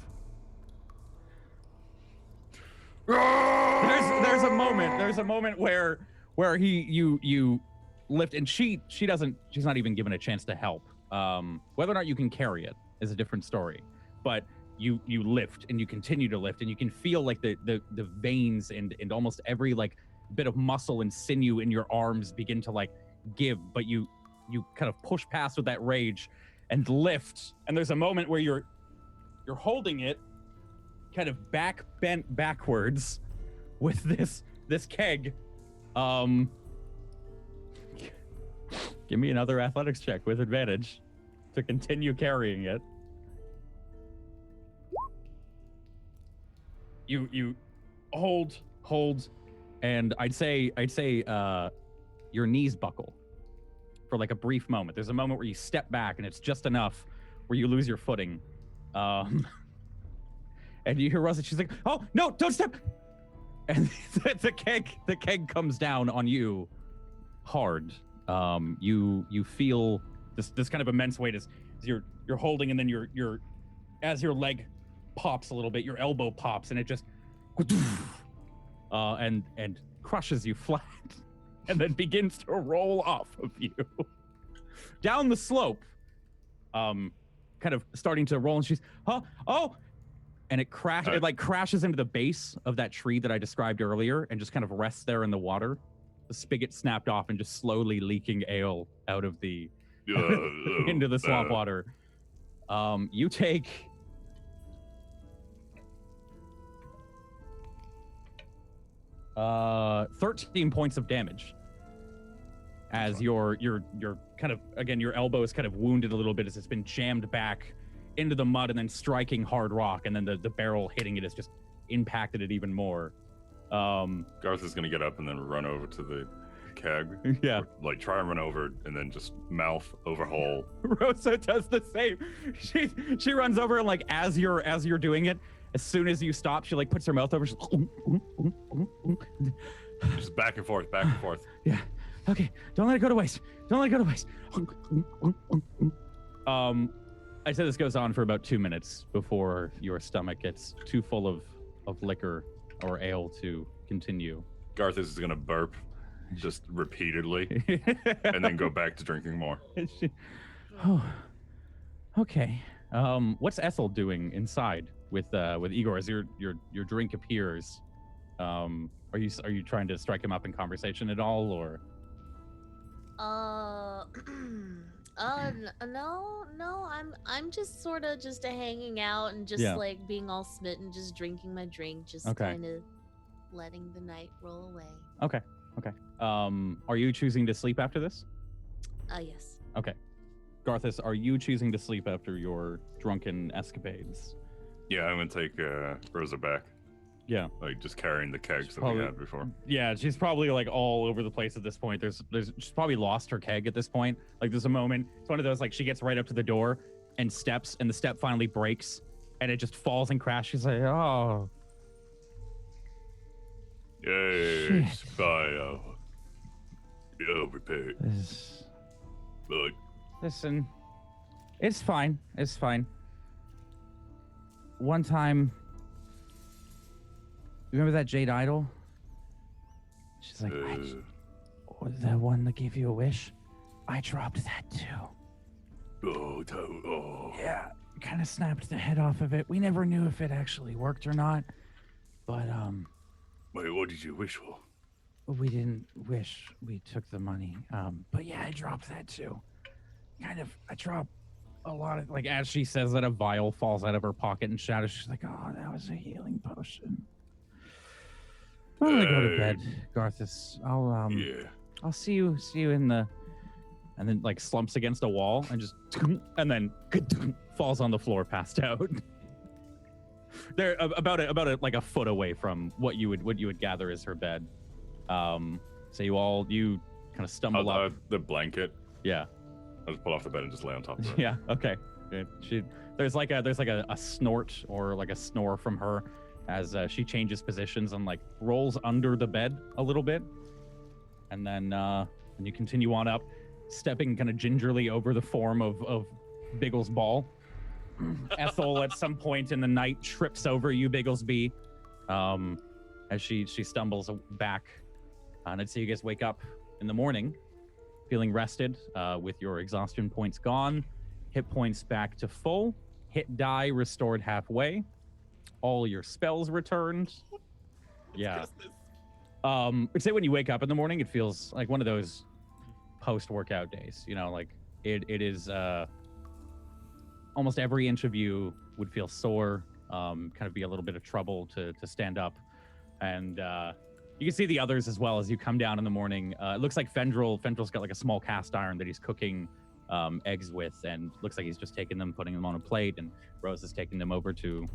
There's a moment where you lift, and she's not even given a chance to help. Whether or not you can carry it is a different story, but you lift and you continue to lift, and you can feel like the veins and almost every like bit of muscle and sinew in your arms begin to like give, but you kind of push past with that rage and lift, and there's a moment where you're holding it kind of bent backwards with this keg. Give me another athletics check with advantage to continue carrying it. You hold, and I'd say your knees buckle for like a brief moment. There's a moment where you step back and it's just enough where you lose your footing. And you hear Rosa, she's like, oh, no, don't step. And the keg comes down on you hard. You feel this kind of immense weight as you're holding, and then you're as your leg pops a little bit, your elbow pops, and it just and crushes you flat, and then begins to roll off of you down the slope, kind of starting to roll. And she's oh, and it crashes into the base of that tree that I described earlier, and just kind of rests there in the water. The spigot snapped off and just slowly leaking ale out of the into the swamp water. You take 13 points of damage as you're kind of, again, your elbow is kind of wounded a little bit as it's been jammed back into the mud and then striking hard rock, and then the barrel hitting it has just impacted it even more. Garth is gonna get up and then run over to the keg. Yeah. Like try and run over and then just mouth over hole. Rosa does the same. She runs over, and like as you're doing it, as soon as you stop, she like puts her mouth over. She's just back and forth. Yeah. Okay. Don't let it go to waste. I said this goes on for about 2 minutes before your stomach gets too full of liquor or ale to continue. Garth is gonna burp just repeatedly and then go back to drinking more. Okay. What's Ethel doing inside with Igor as your drink appears? Are you trying to strike him up in conversation at all, or? No. I'm just sort of just hanging out and just like being all smitten, just drinking my drink, just kind of letting the night roll away. Okay. Are you choosing to sleep after this? Yes. Okay. Garthus, are you choosing to sleep after your drunken escapades? Yeah, I'm gonna take Rosa back. Yeah, like just carrying the kegs that we had before. Yeah, she's probably like all over the place at this point. She's probably lost her keg at this point. Like there's a moment. It's one of those like she gets right up to the door and steps, and the step finally breaks, and it just falls and crashes. She's like, oh. Yes, bye. I'll repair it. Look. Listen, it's fine. It's fine. One time, remember that jade idol? She's like, the one that gave you a wish? I dropped that too. Oh. Yeah, kind of snapped the head off of it. We never knew if it actually worked or not. But, Wait, what did you wish for? We didn't wish. We took the money. But yeah, I dropped that too. I dropped a lot of, like, as she says that, a vial falls out of her pocket and shatters. She's like, oh, that was a healing potion. I'm gonna go to bed, Garthus. I'll see you in the, and then like slumps against a wall and just, and then falls on the floor, passed out. They're about like a foot away from what you would gather is her bed. So you kind of stumble up. The blanket. Yeah. I'll just pull off the bed and just lay on top of it. Yeah. Okay. Good. There's like a snort or like a snore from her as she changes positions and like rolls under the bed a little bit, and then you continue on up, stepping kind of gingerly over the form of Biggles Ball. Ethel at some point in the night trips over you, Bigglesby, as she stumbles back. And I'd say you guys wake up in the morning, feeling rested, with your exhaustion points gone, hit points back to full, hit die restored halfway, all your spells returned. Yeah. I'd say when you wake up in the morning, it feels like one of those post-workout days. You know, like it is. Almost every inch of you would feel sore, kind of be a little bit of trouble to stand up. And you can see the others as well as you come down in the morning. It looks like Fendrel's got like a small cast iron that he's cooking eggs with, and looks like he's just taking them, putting them on a plate, and Rose is taking them over to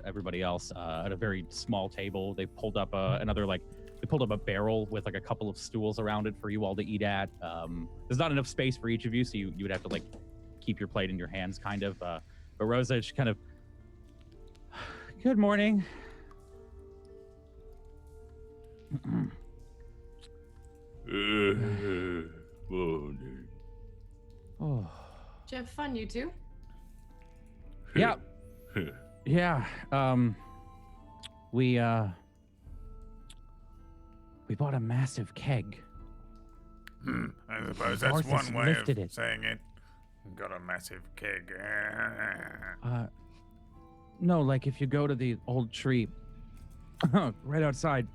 everybody else at a very small table. They pulled up a barrel with like a couple of stools around it for you all to eat at. There's not enough space for each of you, so you would have to like keep your plate in your hands, kind of. But Rosa, she kind of, good morning. Oh. Did you have fun, you two? Yeah. Yeah. We bought a massive keg. I suppose that's one way of saying it. Got a massive keg. No, like if you go to the old tree right outside,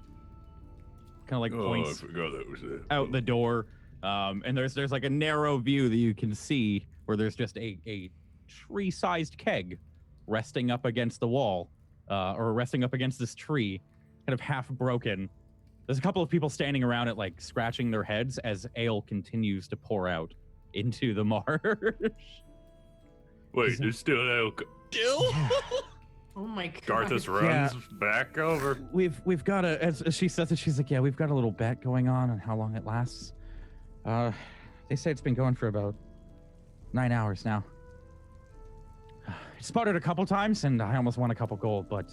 kind of like points I forgot that was there. out the door, and there's like a narrow view that you can see where there's just a tree-sized keg resting up against the wall, or resting up against this tree, kind of half broken. There's a couple of people standing around it, like scratching their heads as ale continues to pour out into the marsh. Wait, there's still ale. Still? Oh my god. Garthus runs back over. We've got as she says it, she's like, yeah, we've got a little bet going on how long it lasts. They say it's been going for about 9 hours now. I spotted a couple times and I almost won a couple gold, but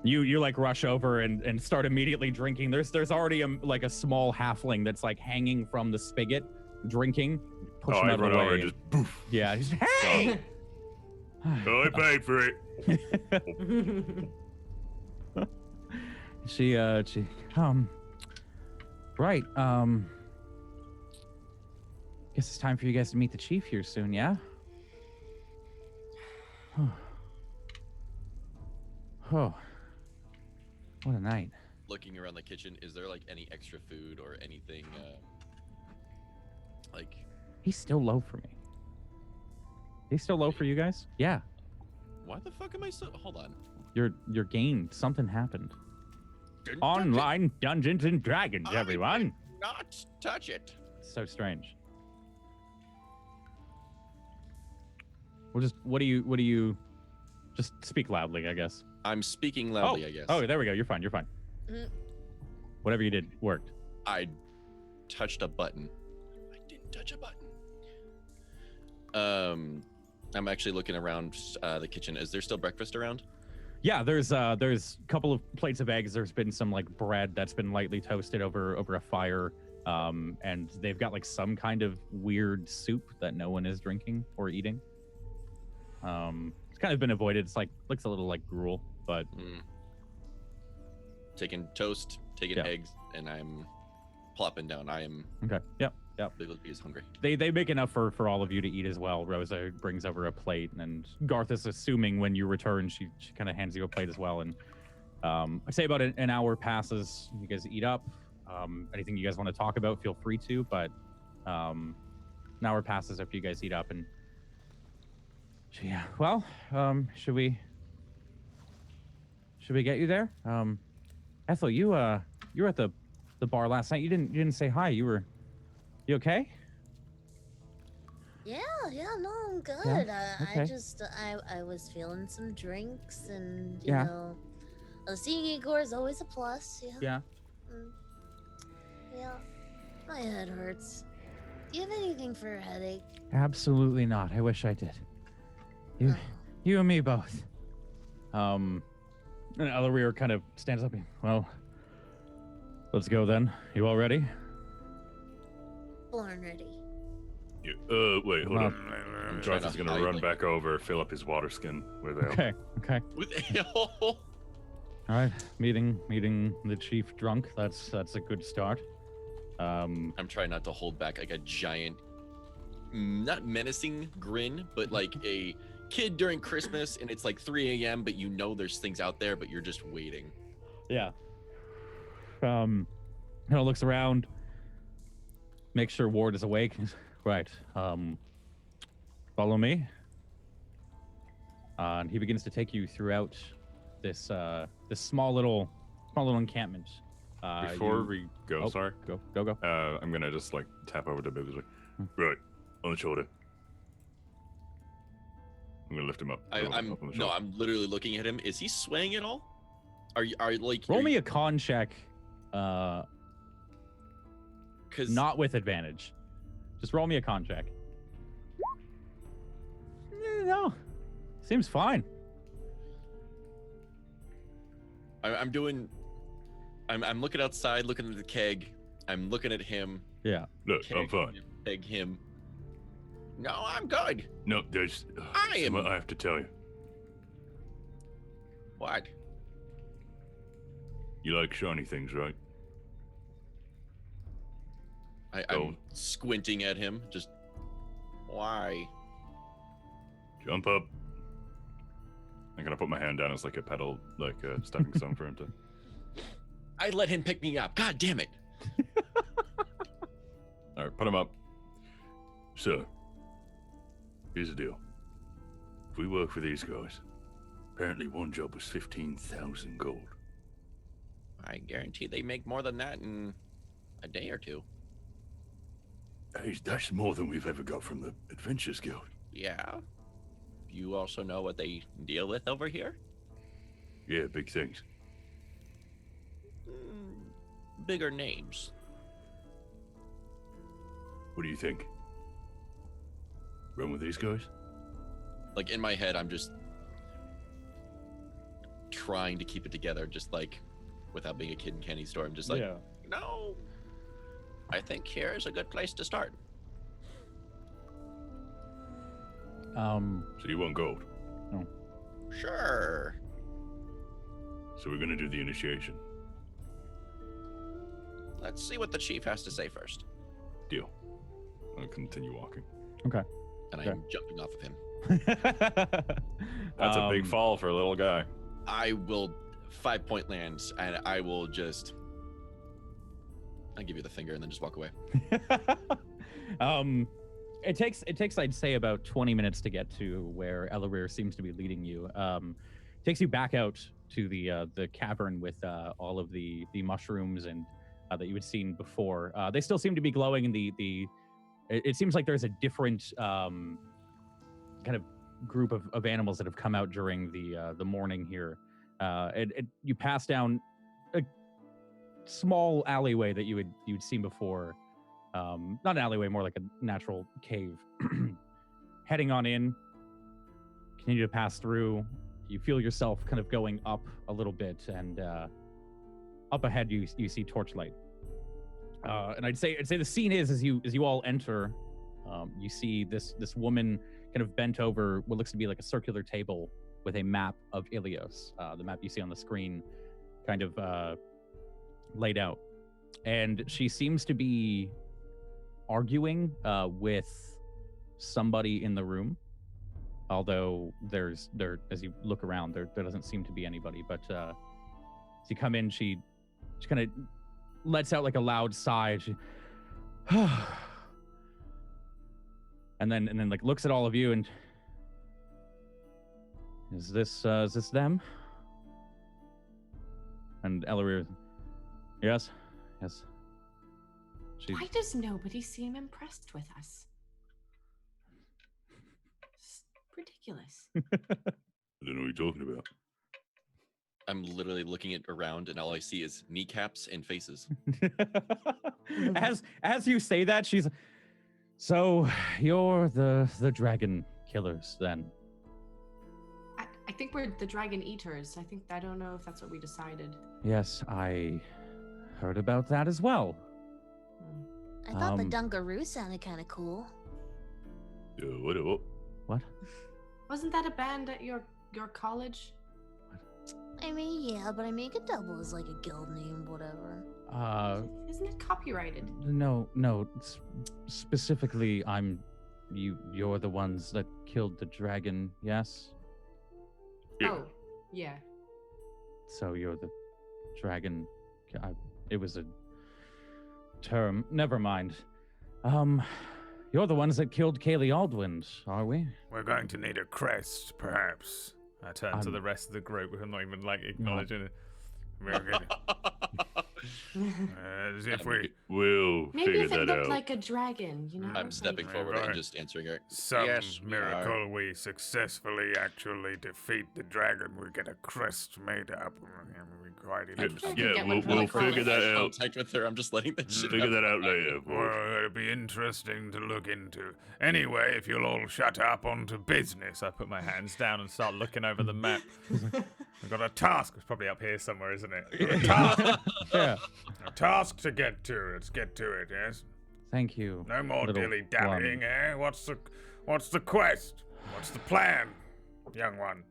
You like rush over and start immediately drinking. There's already like a small halfling that's like hanging from the spigot, drinking. Push him out of the way. Just poof. Yeah, he's hey. I paid for it. She right. Guess it's time for you guys to meet the chief here soon, yeah? Oh. What a night. Looking around the kitchen, is there like any extra food or anything like... He's still low for me. He's still low for you guys? Yeah. Why the fuck am I so... Hold on. You're gained. Something happened. Didn't Online Dungeons and Dragons, everyone. Not touch it. So strange. What do you? Just speak loudly, I guess. I'm speaking loudly, I guess. Oh, there we go. You're fine. Mm. Whatever you did worked. I touched a button. I didn't touch a button. I'm actually looking around the kitchen. Is there still breakfast around? Yeah, there's a couple of plates of eggs. There's been some like bread that's been lightly toasted over a fire. And they've got like some kind of weird soup that no one is drinking or eating. It's kind of been avoided. It's like looks a little like gruel, but taking toast, taking eggs, and I'm plopping down. I am okay. Yep. Big is hungry. They make enough for all of you to eat as well. Rosa brings over a plate, and Garth is assuming when you return, she kind of hands you a plate as well. And I'd say about an hour passes. You guys eat up. Anything you guys want to talk about, feel free to. But an hour passes after you guys eat up, and yeah. Well, should we get you there? Ethel, you were at the bar last night. You didn't say hi. You okay? Yeah, no, I'm good. Yeah? Okay. I was feeling some drinks, and you know, seeing Igor is always a plus. Yeah. Yeah, my head hurts. Do you have anything for a headache? Absolutely not. I wish I did. You and me both. And Ellery kind of stands up. Well, let's go then. You all ready? Born ready. Wait, hold on. Garth is gonna run back over, fill up his water skin with ale. Okay. With ale. All right, meeting the chief drunk. That's a good start. I'm trying not to hold back like a giant, not menacing grin, but like a kid during Christmas, and it's like 3 a.m. but you know there's things out there, but you're just waiting. Yeah. Looks around, makes sure Ward is awake. Right. Follow me. And he begins to take you throughout this small little encampment. Before we go, sorry. Go. I'm gonna just like tap over to Bibbs. Right, on the shoulder. I'm gonna lift him up. I'm literally looking at him. Is he swaying at all? Are you like? Roll me a con check. Because not with advantage. Just roll me a con check. No, seems fine. I'm looking outside, looking at the keg. I'm looking at him. Yeah. Look, I'm fine. Peg him. No, I'm good. No, there's. What I have to tell you. What? You like shiny things, right? I'm squinting at him. Just why? Jump up. I'm gonna put my hand down as like a pedal, like a stepping stone for him to. I let him pick me up. God damn it! All right, put him up. So, here's the deal. If we work for these guys, apparently one job was 15,000 gold. I guarantee they make more than that in a day or two. Hey, that's more than we've ever got from the Adventures Guild. Yeah. You also know what they deal with over here? Yeah, big things. Bigger names. What do you think? Run with these guys? Like in my head, I'm just trying to keep it together, just like without being a kid in candy store. I'm just like, no. I think here is a good place to start. So you want gold? No. Sure. So we're gonna do the initiation. Let's see what the chief has to say first. Deal. I'll continue walking. Okay. And I am jumping off of him. That's a big fall for a little guy. I will 5-point land, and I will just. I'll give you the finger and then just walk away. It takes I'd say about 20 minutes to get to where Ellery seems to be leading you. Takes you back out to the cavern with all of the mushrooms and that you had seen before. They still seem to be glowing, and it seems like there's a different kind of group of animals that have come out during the morning here. You pass down a small alleyway that you'd seen before. Not an alleyway, more like a natural cave. Heading on in, continue to pass through. You feel yourself kind of going up a little bit, and up ahead you see torchlight. And I'd say the scene is as you all enter, you see this woman kind of bent over what looks to be like a circular table with a map of Ilios, the map you see on the screen, kind of laid out. And she seems to be arguing with somebody in the room, although as you look around, there doesn't seem to be anybody. But as you come in, she kind of lets out like a loud sigh. She, and then like looks at all of you and, is this them? And Ellery, yes. Why does nobody seem impressed with us? It's ridiculous. I don't know what you're talking about. I'm literally looking around, and all I see is kneecaps and faces. As you say that, she's, so you're the dragon killers then? I think we're the dragon eaters. I don't know if that's what we decided. Yes, I heard about that as well. I thought the Dunkaroo sounded kind of cool. What? Wasn't that a band at your college? I mean, yeah, but I make it double as like a guild name, whatever. Isn't it copyrighted? No. Specifically, you're the ones that killed the dragon, yes? Yeah. Oh, yeah. So you're the dragon. It was a term. Never mind. You're the ones that killed Kaylee Aldwind, are we? We're going to need a crest, perhaps. I turn to the rest of the group, who I'm not even like acknowledging it. We're good. As if we'll maybe figure if it that looked out. like a dragon, you know. I'm stepping forward and just answering her. Some Yes, miracle we successfully actually defeat the dragon. We get a crest made up. We quite We'll figure that out. Contact with her. I'm just letting that shit. Figure that out later. Well, it'll be interesting to look into. Anyway, if you'll all shut up onto business. I put my hands down and start looking over the map. I've got a task. It's probably up here somewhere, isn't it? A task. Yeah. A task to get to. Let's get to it, yes? Thank you. No more little dilly-dallying, eh? What's the quest? What's the plan, young one?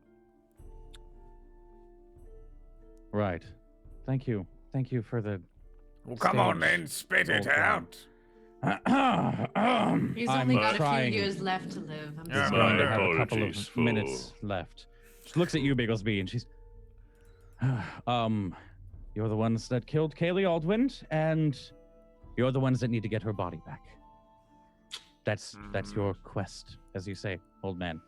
Right. Thank you. Thank you for the... Well, come on then, spit it out. He's only got a few years left to live. I'm He's sorry. going to have a couple of minutes left. She looks at you, Bigglesby, and she's... You're the ones that killed Kaylee Aldwind, and you're the ones that need to get her body back. That's your quest, as you say, old man.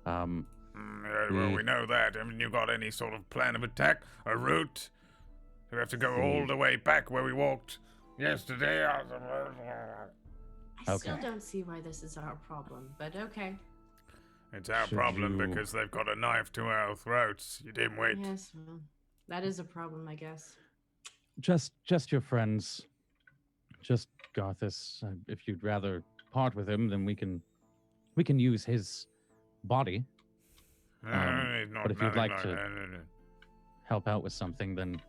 Well, we know that. I mean, you got any sort of plan of attack? A route? Do we have to go all the way back where we walked yesterday? I still don't see why this is our problem, but okay. It's our problem because they've got a knife to our throats, you dimwit. Yes, well, that is a problem, I guess. Just your friends. Just Garthus. If you'd rather part with him, then we can use his body. But if you'd like to help out with something, then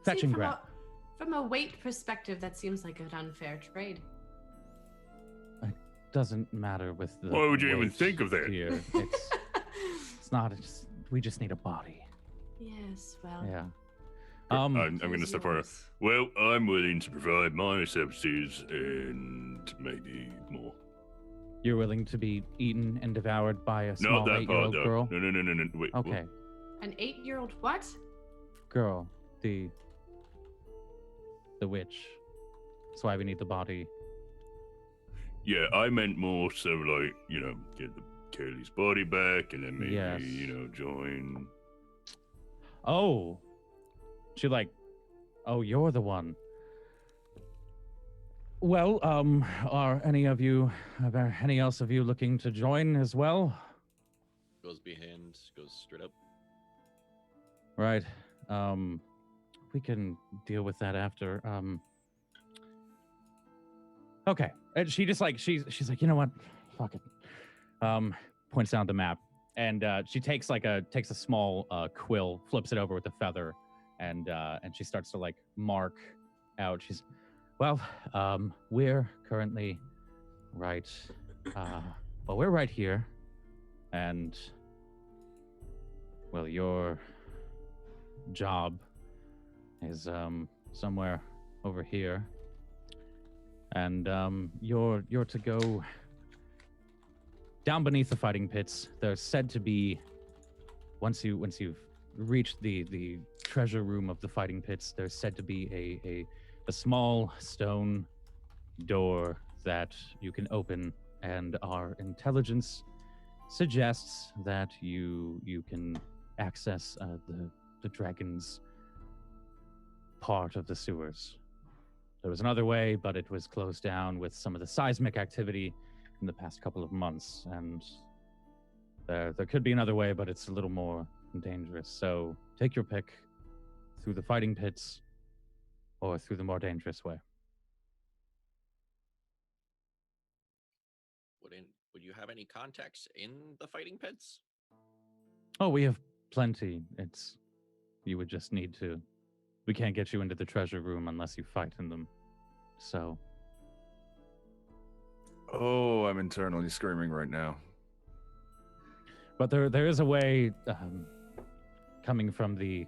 fetch and grab. From a weight perspective, that seems like an unfair trade. It doesn't matter with the. Why would you even think of that? Here. It's not. We just need a body. Yes. Well. Yeah. I'm going to step forward. Well, I'm willing to provide my services and maybe more. You're willing to be eaten and devoured by a small 8-year-old girl? No. Wait. Okay. An 8-year-old what? Girl. The witch. That's why we need the body. Yeah, I meant more so like, get the Kaylee's body back and then maybe, join. Oh. She you're the one. Well, are any else of you looking to join as well? Goes behind, goes straight up. Right. We can deal with that after. Okay. And she just like she's like, you know what? Fuck it. Points down at the map, and she takes a small quill, flips it over with a feather, and she starts to like mark out. We're currently right. We're right here, and your job is somewhere over here, and you're to go down beneath the fighting pits. They're said to be once you've reached the treasure room of the fighting pits. There's said to be a small stone door that you can open, and our intelligence suggests that you can access the dragon's part of the sewers. There was another way, but it was closed down with some of the seismic activity in the past couple of months, and there could be another way, but it's a little more dangerous. So take your pick, through the fighting pits or through the more dangerous way. Would you have any contacts in the fighting pits? Oh, we have plenty. You would just need to. We can't get you into the treasure room unless you fight in them. So. Oh, I'm internally screaming right now. But there is a way, coming from the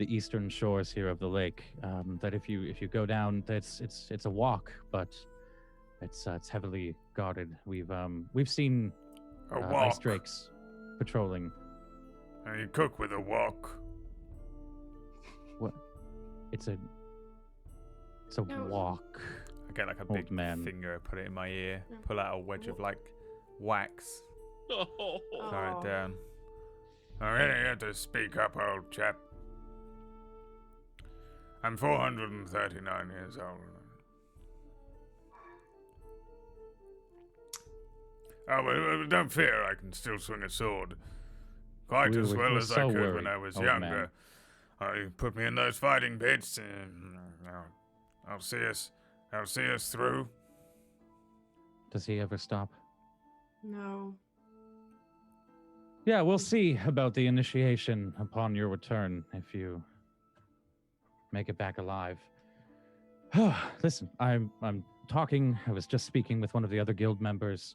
eastern shores here of the lake, that if you go down, it's a walk, but it's heavily guarded. We've seen ice drakes patrolling. And you cook with a wok. What? It's a walk. I get like a big finger, put it in my ear, pull out a wedge of like wax. Throw it down. I really have to speak up, old chap. I'm 439 years old. Oh, well, don't fear, I can still swing a sword. Quite as well as I could when I was younger. You put me in those fighting pits, and I'll see us through. Does he ever stop? No. Yeah, we'll see about the initiation upon your return, if you make it back alive. Listen, I'm talking. I was just speaking with one of the other guild members.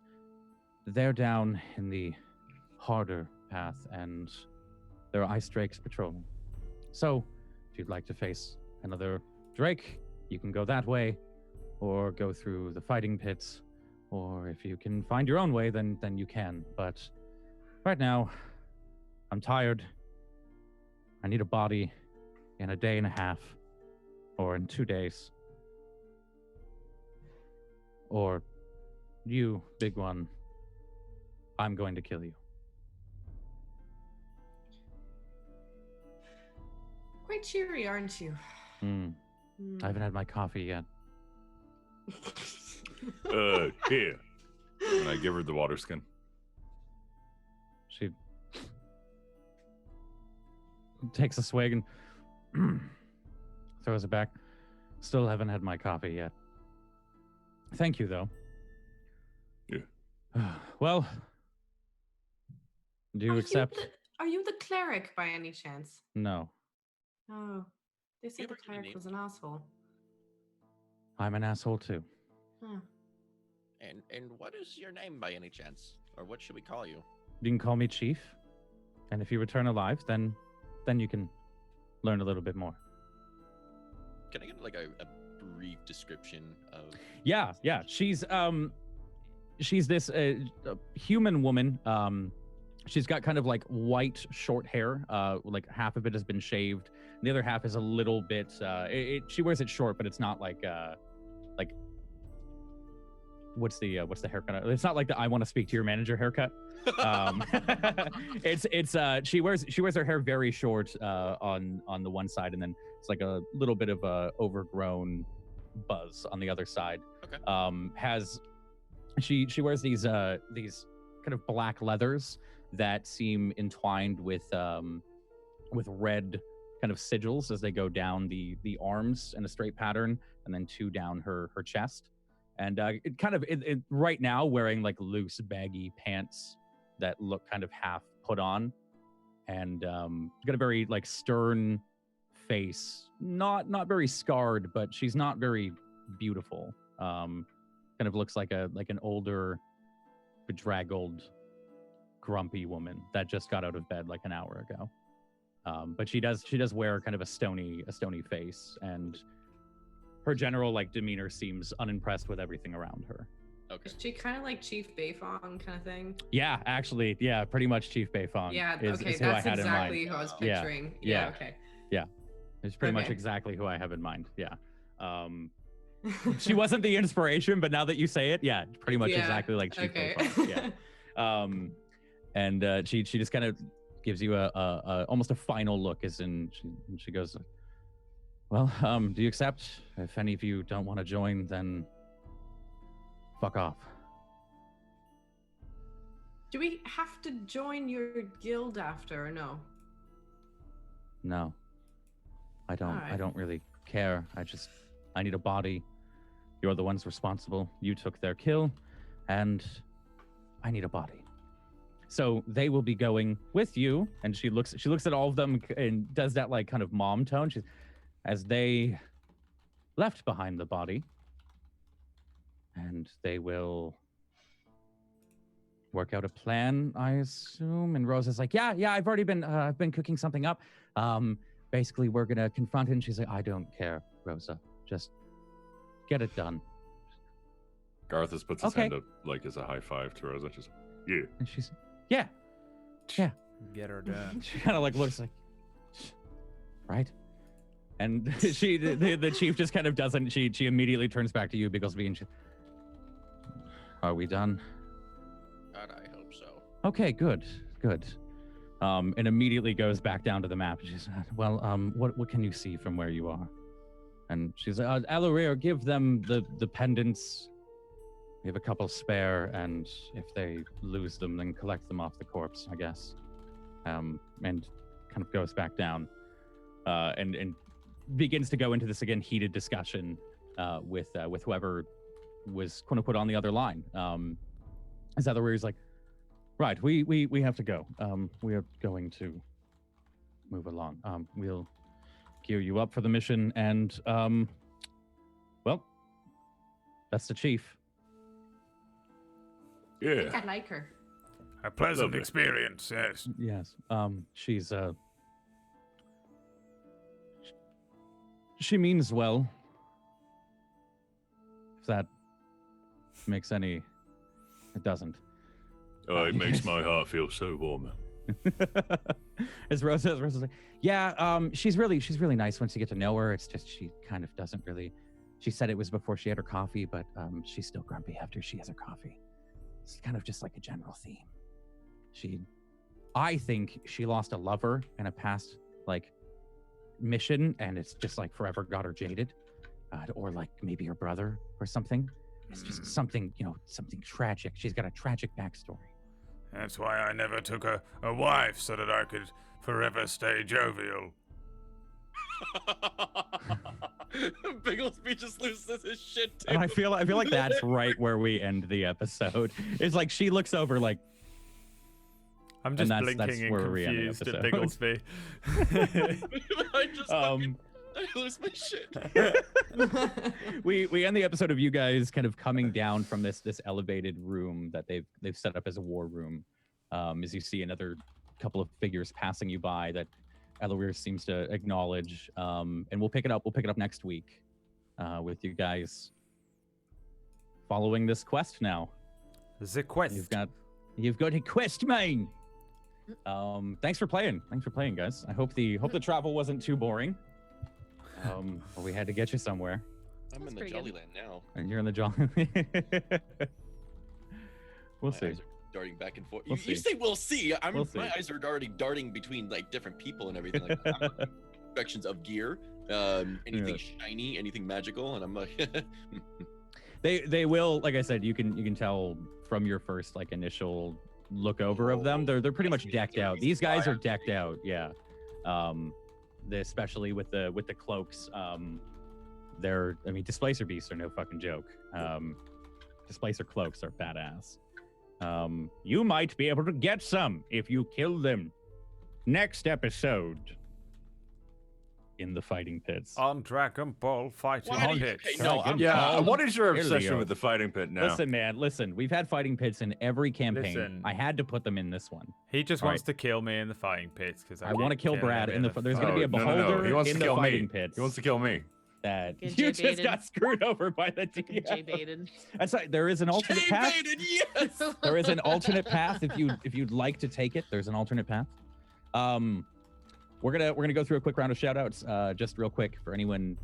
They're down in the harder path, and there are ice drakes patrolling. So, if you'd like to face another drake, you can go that way, or go through the fighting pits, or if you can find your own way, then you can. But right now, I'm tired. I need a body in a day and a half, or in 2 days. Or you, big one, I'm going to kill you. Quite cheery, aren't you? I haven't had my coffee yet. Here. And I give her the water skin. She takes a swig and throws it back. Still haven't had my coffee yet. Thank you, though. Yeah. Well, do you accept? Are you the cleric by any chance? No. Oh, they said the cleric was an asshole. I'm an asshole too. Huh. And what is your name by any chance? Or what should we call you? You can call me Chief. And if you return alive, then you can learn a little bit more. Can I get like a brief description of? Yeah. She's this human woman. She's got kind of like white short hair. Like half of it has been shaved. The other half is a little bit. She wears it short, but it's not like what's the haircut? It's not like the I want to speak to your manager haircut. She wears her hair very short on the one side, and then it's like a little bit of a overgrown Buzz on the other side. Okay. She wears these kind of black leathers that seem entwined with red kind of sigils as they go down the arms in a straight pattern, and then 2 down her chest. And it kind of right now wearing like loose baggy pants that look kind of half put on, and got a very like stern face, not very scarred, but she's not very beautiful. Kind of looks like an older, bedraggled, grumpy woman that just got out of bed like an hour ago. But she does wear kind of a stony face, and her general like demeanor seems unimpressed with everything around her. Okay. Is she kind of like Chief Beifong kind of thing? Yeah, actually, yeah, pretty much Chief Beifong. Yeah, is okay, who I that's had exactly in mind. who I was picturing. Yeah, okay. Yeah, it's pretty much exactly who I have in mind. Yeah. She wasn't the inspiration, but now that you say it, yeah, pretty much exactly like Chief Beifong. Yeah. And she just kind of gives you a almost a final look, as in she goes, well, do you accept? If any of you don't want to join, then fuck off. Do we have to join your guild after, or no? No. I don't. Right. I don't really care. I need a body. You're the ones responsible. You took their kill, and I need a body. So they will be going with you. And she looks at all of them and does that like kind of mom tone. As they left behind the body, and they will work out a plan, I assume. And Rosa's like, yeah, I've already been, I've been cooking something up. Basically, we're gonna confront it. And she's like, I don't care, Rosa. Just get it done. Garthus puts his hand up like as a high five to Rosa. She's like, yeah. And she's, yeah. Get her done. She kind of like looks like, right. And the chief just kind of doesn't. She immediately turns back to you, Bigglesby, and are we done? God, I hope so. Okay, good. And immediately goes back down to the map. She's well, what can you see from where you are? And she's like, Alarir, give them the pendants. We have a couple spare, and if they lose them, then collect them off the corpse, I guess. And kind of goes back down, and begins to go into this again heated discussion with whoever was going to put on the other line. As Alarir's like, right, we have to go. We are going to move along. We'll gear you up for the mission, and well, that's the chief. Yeah. I think I like her. A pleasant experience, yes. Yes. She's she means well. If that makes any, it doesn't. Oh, it makes my heart feel so warm. As Rosa's like, yeah, she's really nice once you get to know her. It's just she kind of doesn't really. She said it was before she had her coffee, but she's still grumpy after she has her coffee. It's kind of just like a general theme. I think she lost a lover in a past like mission, and it's just like forever got her jaded, or like maybe her brother or something. It's just something, something tragic. She's got a tragic backstory. That's why I never took a wife, so that I could forever stay jovial. Bigglesby just loses his shit too. And I feel like that's right where we end the episode. It's like she looks over like. I'm just blinking and confused at Bigglesby. I lose my shit. we end the episode of you guys kind of coming down from this elevated room that they've set up as a war room. As you see another couple of figures passing you by that Alarir seems to acknowledge. And we'll pick it up next week with you guys following this quest now. The quest. You've got a quest, man. Thanks for playing, guys. I hope the travel wasn't too boring. Well, we had to get you somewhere. I'm in the Jolly Land now. And you're in the Jolly. We'll see. Eyes are darting back and forth. You say we'll see. My eyes are already darting between like different people and everything like that. Sections of gear. anything shiny, anything magical, and I'm like, they will, like I said, you can tell from your first like initial look over of them. They're pretty much decked out. These guys are decked out, yeah. Especially with the cloaks. Displacer beasts are no fucking joke. Displacer cloaks are badass. You might be able to get some if you kill them. Next episode in the fighting pits. On Dragon Ball Fighting Pits. What is your obsession with the fighting pit now? Listen, we've had fighting pits in every campaign. I had to put them in this one. He just wants to kill me in the fighting pits because I want to kill Brad in the. There's going to be a beholder in the fighting pits. He wants to kill me. That you just got screwed over by the DM. J-baited. That's right. There is an alternate path. Yes. There is an alternate path if you'd like to take it. There's an alternate path. We're gonna go through a quick round of shout outs, just real quick for anyone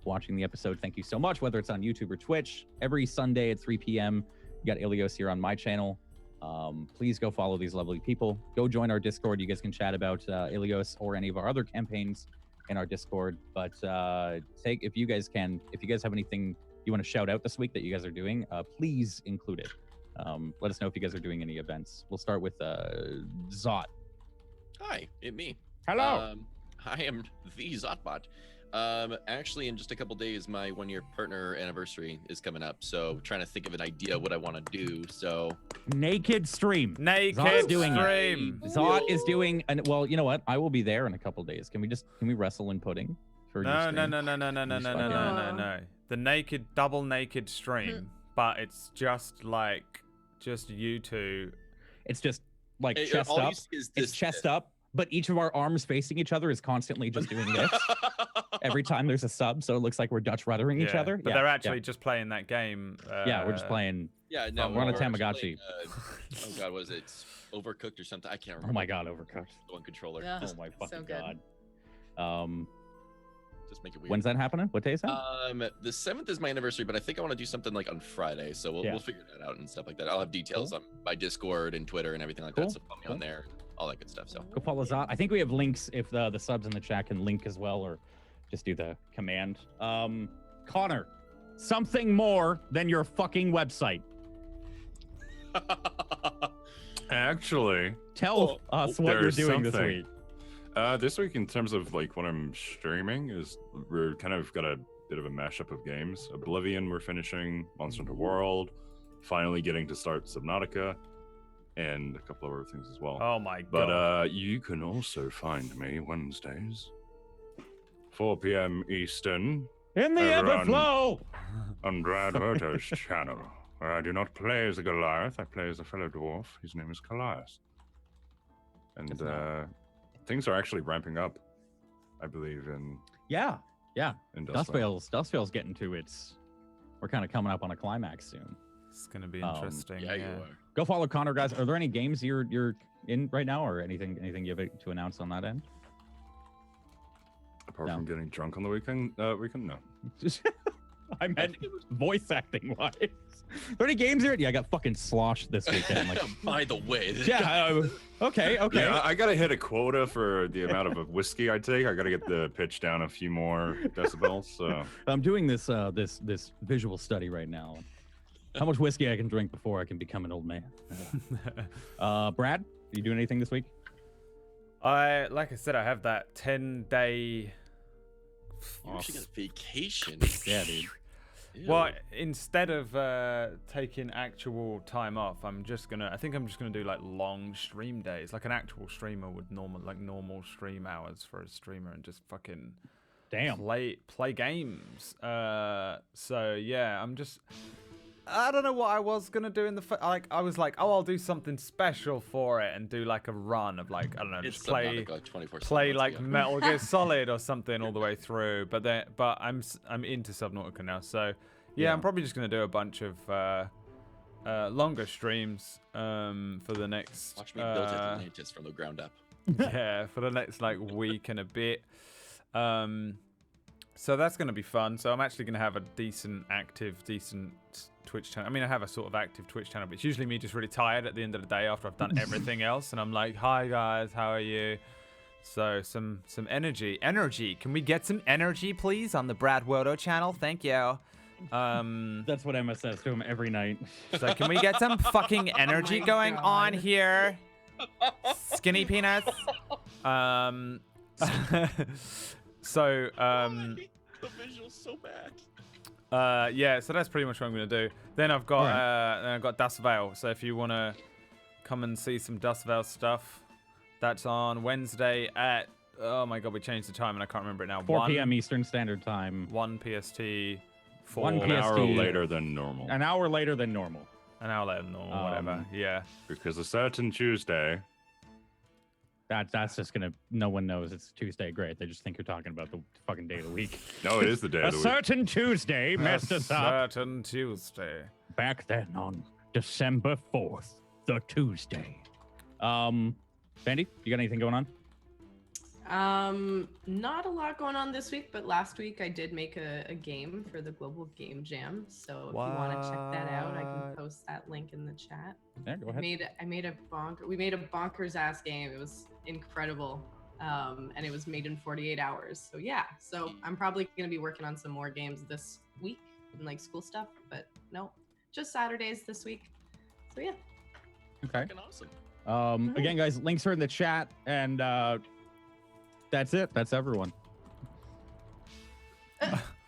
watching the episode. Thank you so much, whether it's on YouTube or Twitch. Every Sunday at 3 p.m. You got Ilios here on my channel. Please go follow these lovely people. Go join our Discord. You guys can chat about Ilios or any of our other campaigns in our Discord. But if you guys have anything you want to shout out this week that you guys are doing, please include it. Let us know if you guys are doing any events. We'll start with Zot. Hi, it's me. Hello. I am the Zotbot. Actually, in just a couple days, my 1-year partner anniversary is coming up. So trying to think of an idea what I want to do. So naked stream. Naked doing stream. Zot is doing, and well, you know what? I will be there in a couple days. Can we wrestle in pudding? For No. The double naked stream, but it's just you two. It's just like chest up. It's chest up. But each of our arms facing each other is constantly just doing this every time there's a sub, so it looks like we're Dutch ruddering each other. But they're actually just playing that game. We're just playing. Yeah, no, we're on a Tamagotchi. Playing, oh God, was it Overcooked or something? I can't remember. Oh my God, Overcooked. One controller. Oh my fucking God. Just make it weird. When's that happening? What day is that? The 7th is my anniversary, but I think I want to do something like on Friday, so we'll figure that out and stuff like that. I'll have details on my Discord and Twitter and everything like that. So follow me on there. All that good stuff. So go follow Zot. I think we have links if the subs in the chat can link as well, or just do the command. Connor, something more than your fucking website. Actually, tell us what you're doing this week. This week, in terms of like what I'm streaming, is we're kind of got a bit of a mashup of games. Oblivion, we're finishing. Monster Hunter World, finally getting to start Subnautica, and a couple of other things as well. Oh my God. But you can also find me Wednesdays, 4 p.m. Eastern. In the Everflow! On Brotatoe's channel, where I do not play as a Goliath, I play as a fellow dwarf. His name is Callias. And things are actually ramping up, I believe, in... Yeah. In Dustvale's getting to its... We're kind of coming up on a climax soon. It's going to be interesting. You are. Go follow Connor, guys. Are there any games you're in right now, or anything you have to announce on that end? Apart from getting drunk on the weekend, no. I meant voice acting wise. Are there any games here? Yeah, I got fucking sloshed this weekend. Like, by the way. Okay. Yeah, I gotta hit a quota for the amount of whiskey I take. I gotta get the pitch down a few more decibels. So I'm doing this this visual study right now. How much whiskey I can drink before I can become an old man. Brad, are you doing anything this week? Like I said, I have that 10-day. You actually got a vacation. Yeah, dude. Ew. Well, instead of taking actual time off, I think I'm just gonna do like long stream days, like an actual streamer would normal stream hours for a streamer, and just fucking play games. So yeah, I don't know what I was gonna do in I was like, I'll do something special for it and do like a run of like, I don't know, just play like Metal Gear Solid or something all the way through. But I'm into Subnautica now, so yeah, I'm probably just gonna do a bunch of longer streams for the next. Watch me build Atlantis from the ground up. Yeah, for the next like week and a bit. So that's gonna be fun. So I'm actually gonna have a decent Twitch channel. I mean, I have a sort of active Twitch channel, but it's usually me just really tired at the end of the day after I've done everything else, and I'm like, hi guys, how are you? So some energy. Can we get some energy, please, on the Brotatoe channel? Thank you. That's what Emma says to him every night. So can we get some fucking energy going on here? Skinny peanuts. The visual's so bad. Yeah, so that's pretty much what I'm gonna do. Then I've got Dust Veil. So if you wanna come and see some Dust Veil stuff, that's on Wednesday at, oh my god, we changed the time and I can't remember it now. 4 p.m. Eastern Standard Time. 1 PST. 1 An hour later than normal. An hour later than normal. An hour later than normal, whatever. Yeah. Because a certain Tuesday. That's just gonna. No one knows it's Tuesday. Great. They just think you're talking about the fucking day of the week. No, it is the day of the week. A certain Tuesday messed us up. Certain Tuesday. Back then on December 4th, the Tuesday. Sandy, you got anything going on? Not a lot going on this week, but last week I did make a game for the Global Game Jam. So if you want to check that out, I can post that link in the chat. Yeah, go ahead. We made a bonkers ass game. It was incredible. And it was made in 48 hours. So yeah, so I'm probably going to be working on some more games this week and like school stuff, but no, just Saturdays this week. So yeah. Okay. Awesome. Again, guys, links are in the chat, and that's it. That's everyone.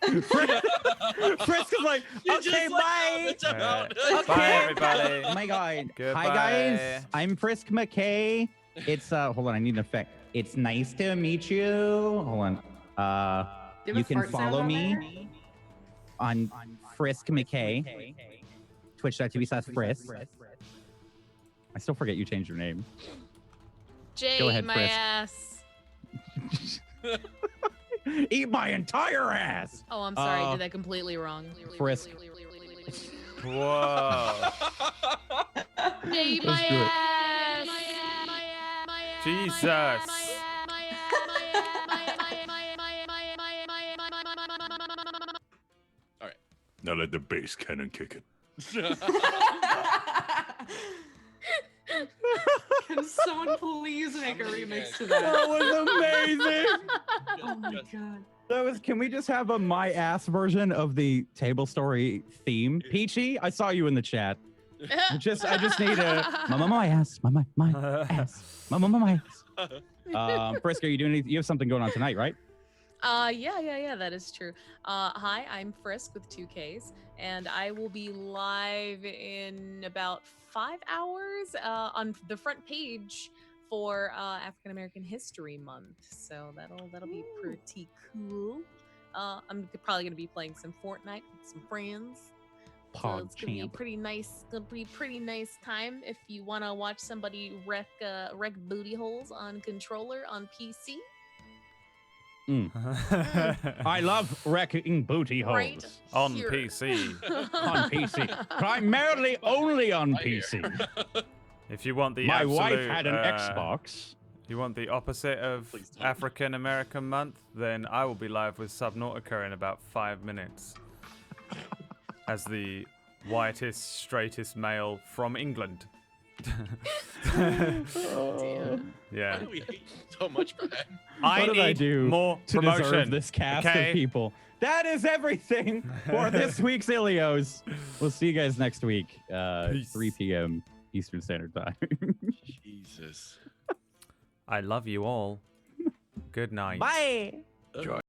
Frisk is like, okay, bye. Okay. Bye, everybody. Oh my god. Goodbye. Hi, guys. I'm Frisk McKay. It's hold on, I need an effect. It's nice to meet you. Hold on. You can follow me on Frisk McKay. Twitch.tv/Frisk. I still forget you changed your name. Jay, Go ahead, my Frisk. ass. Eat my entire ass. Oh, I'm sorry. I did that completely wrong. Frisk. Whoa. Jay, my ass. Jesus. All right. Now let the bass cannon kick it. Can someone please make a remix to that? That was amazing. Oh my god. That was. Can we just have a my ass version of the TableStory theme? Peachy, I saw you in the chat. I just need a my ass, my ass, my ass. Frisk, are you doing anything? You have something going on tonight, right? Yeah, that is true. Hi, I'm Frisk with 2 Ks, and I will be live in about 5 hours on the front page for African American History Month. So that'll be pretty cool. I'm probably gonna be playing some Fortnite with some friends. So it's gonna be pretty nice. Gonna be pretty nice time if you wanna watch somebody wreck booty holes on controller on PC. I love wrecking booty holes. Right on here. PC. On PC. Primarily only on PC. If you want the My wife absolute, had an Xbox. You want the opposite of African American Month? Then I will be live with Subnautica in about 5 minutes. As the whitest, straightest male from England. Yeah. Why do we hate you so much, Brad? What did I do more to promotion. deserve this cast of people? That is everything for this week's Ilios. We'll see you guys next week, 3 p.m. Eastern Standard Time. Jesus. I love you all. Good night. Bye. Enjoy.